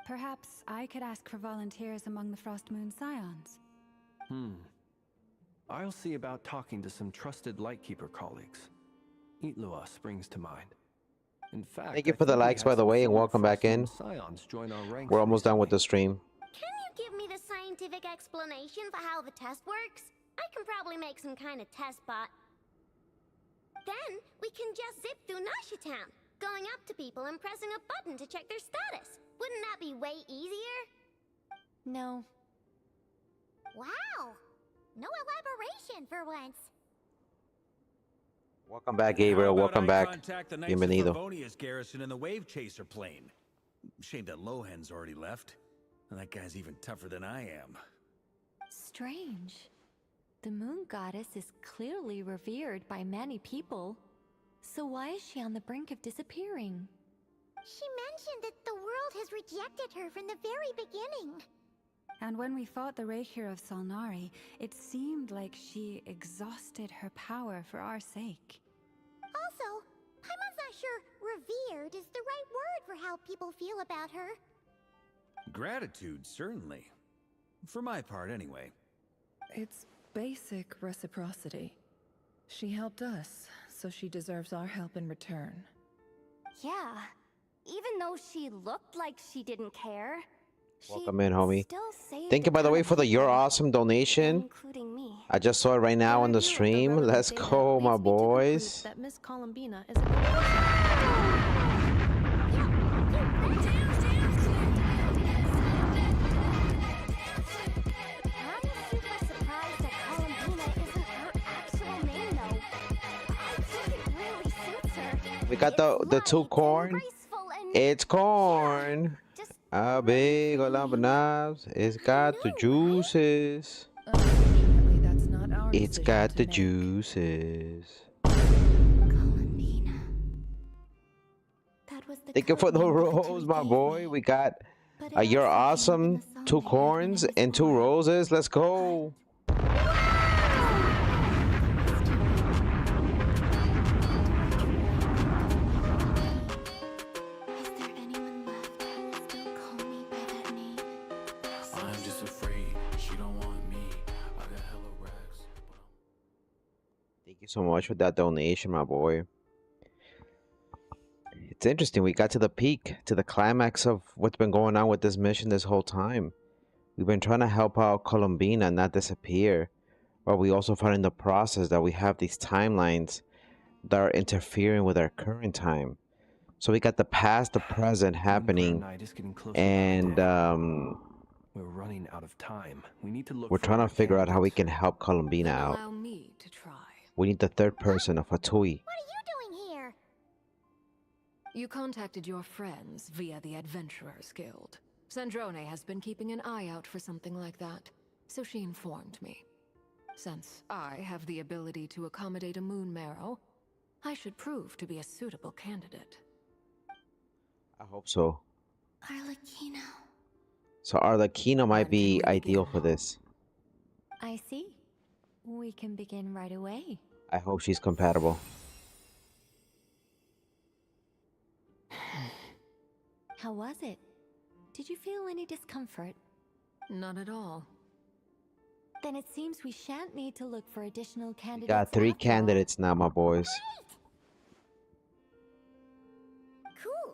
Perhaps I could ask for volunteers among the Frost Moon Scions. I'll see about talking to some trusted Lightkeeper colleagues. Itlua springs to mind. In fact, Thank you I for the think we likes, had by the some way, and former welcome back Frost Moon in. Scions join our ranks We're almost done with the stream. Can you give me the scientific explanation for how the test works? I can probably make some kind of test bot. Then we can just zip through Nasha Town, going up to people and pressing a button to check their status. Wouldn't that be way easier? No. Wow! No elaboration for once. Welcome back, Gabriel. How about Welcome I back. contact the Knights of Bienvenido. Favonia's garrison in the Wave Chaser plane. Shame that Lohan's already left. And that guy's even tougher than I am. Strange. The moon goddess is clearly revered by many people. So why is she on the brink of disappearing? She mentioned that the world has rejected her from the very beginning. And when we fought the Reikir of Salnari, it seemed like she exhausted her power for our sake. Also, Paimon's not sure revered is the right for how people feel about her. Gratitude, certainly. For my part, anyway. It's basic reciprocity. She helped us, so she deserves our help in return. Yeah. Even though she looked like she didn't care, Welcome in, homie. still saved Thank you, a by the ton way, of for the You're people, Awesome donation. including me. I just saw it right now on the stream. Let's go, my boys. That Miss Columbina is a good person. I'm super surprised that Columbina isn't her actual name, though. I think it really suits her. We got the two corn. It's corn. A big old knobs. It's got the juices. Unfortunately, that's not our It's decision got to the make. juices. That was the Thank you for code the name the rose, Fatui my gave boy. me. We got But a it You're also came up in Awesome, the song two I heard when corns, I was and two born. roses. Let's go. I'm just afraid she don't want me. I got hella racks. Thank you so much for that donation, my boy. It's interesting. We got to the peak, to the climax of what's been going on with this mission this whole time. We've been trying to help out Columbina not disappear, but we also find in the process that we have these timelines that are interfering with our current time. So we got the past, the present happening, Night is getting closer and we're running out of time. We need to look we're for trying to other figure out how we candidates. can help Columbina Then out. allow me to try. We need the third person, a Fatui. What are you doing here? You contacted your friends via the Adventurers Guild. Sandrone has been keeping an eye out for something like that, so she informed me. Since I have the ability to accommodate a moon marrow, I should prove to be a suitable candidate. I hope so. Arlecchino. So Arlecchino might be ideal for this. I see. We can begin right away. I hope she's compatible. How was it? Did you feel any discomfort? None at all. Then it seems we shan't need to look for additional We candidates. got 3 after all. candidates now, my boys. Cool.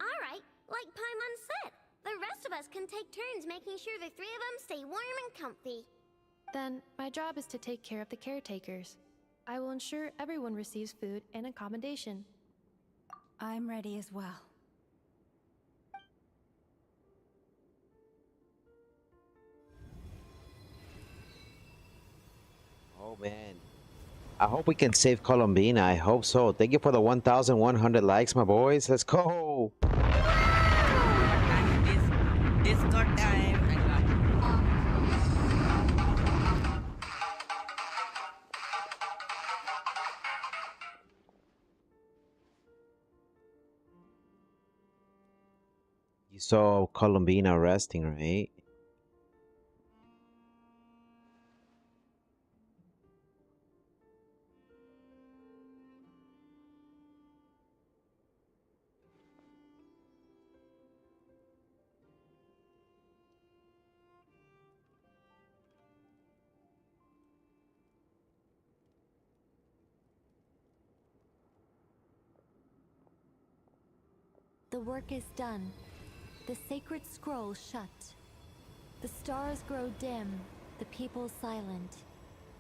All right, like Paimon said, the rest of us can take turns making sure the 3 of them stay warm and comfy. Then my job is to take care of the caretakers. I will ensure everyone receives food and accommodation. I'm ready as well. Oh man. I hope we can save Columbina. I hope so. Thank you for the 1,100 likes, my boys. Let's go. Discord time. You saw Columbina resting, right? The work is done. The sacred scroll shut. The stars grow dim, the people silent.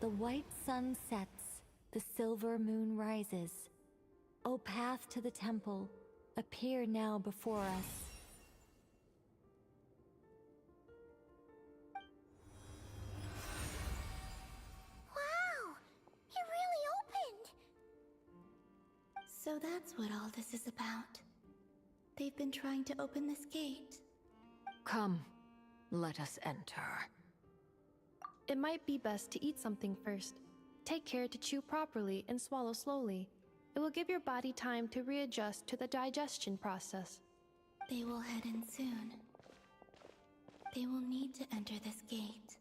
The white sun sets, the silver moon rises. O path to the temple, appear now before us. Wow, it really opened. So that's what all this is about. They've been trying to open this gate. Come, let us enter. It might be best to eat something first. Take care to chew properly and swallow slowly. It will give your body time to readjust to the digestion process. They will head in soon. They will need to enter this gate.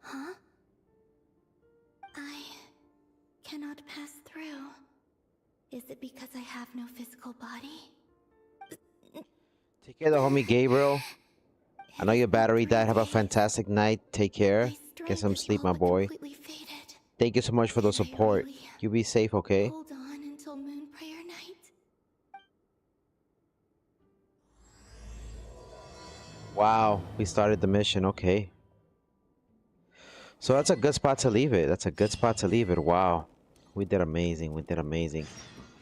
Huh? cannot pass through. Is it because I have no physical body? Take care of the homie Gabriel. I know your battery died. Have a fantastic night. Take care. Get some sleep, my boy. Thank you so much for the support. You be safe, okay? Hold on until Moon Prayer Night. Wow, we started the mission. Okay. So that's a good spot to leave it. That's a good spot to leave it. Wow. We did amazing. We did amazing.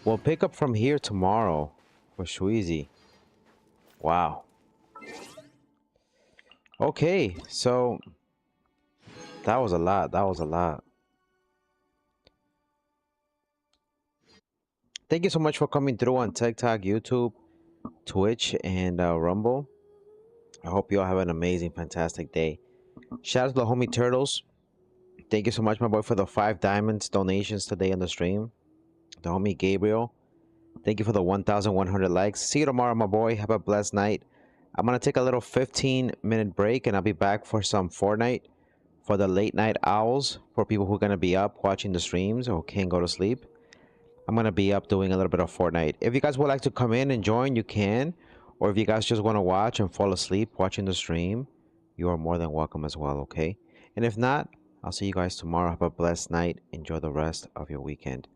We'll pick up from here tomorrow for Shuizi. Wow. Okay, so that was a lot. That was a lot. Thank you so much for coming through on TikTok, YouTube, Twitch, and Rumble. I hope you all have an amazing, fantastic day. Shout out to the homie Turtles. Thank you so much, my boy, for the 5 diamonds donations today on the stream. The homie Gabriel. Thank you for the 1,100 likes. See you tomorrow, my boy. Have a blessed night. I'm going to take a little 15-minute break, and I'll be back for some Fortnite for the late night owls, for people who are going to be up watching the streams or can't go to sleep. I'm going to be up doing a little bit of Fortnite. If you guys would like to come in and join, you can. Or if you guys just want to watch and fall asleep watching the stream, you are more than welcome as well, okay? And if not, I'll see you guys tomorrow. Have a blessed night. Enjoy the rest of your weekend.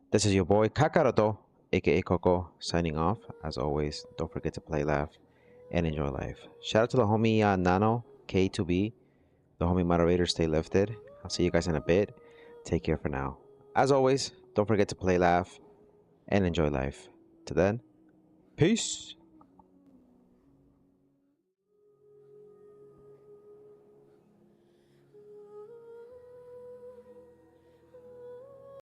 This is your boy Kakaroto, aka Coco, signing off. As always, don't forget to play, laugh, and enjoy life. Shout out to the homie Nano, K2B. The homie moderator, stay lifted. I'll see you guys in a bit. Take care for now. As always, don't forget to play, laugh, and enjoy life. Till then, peace.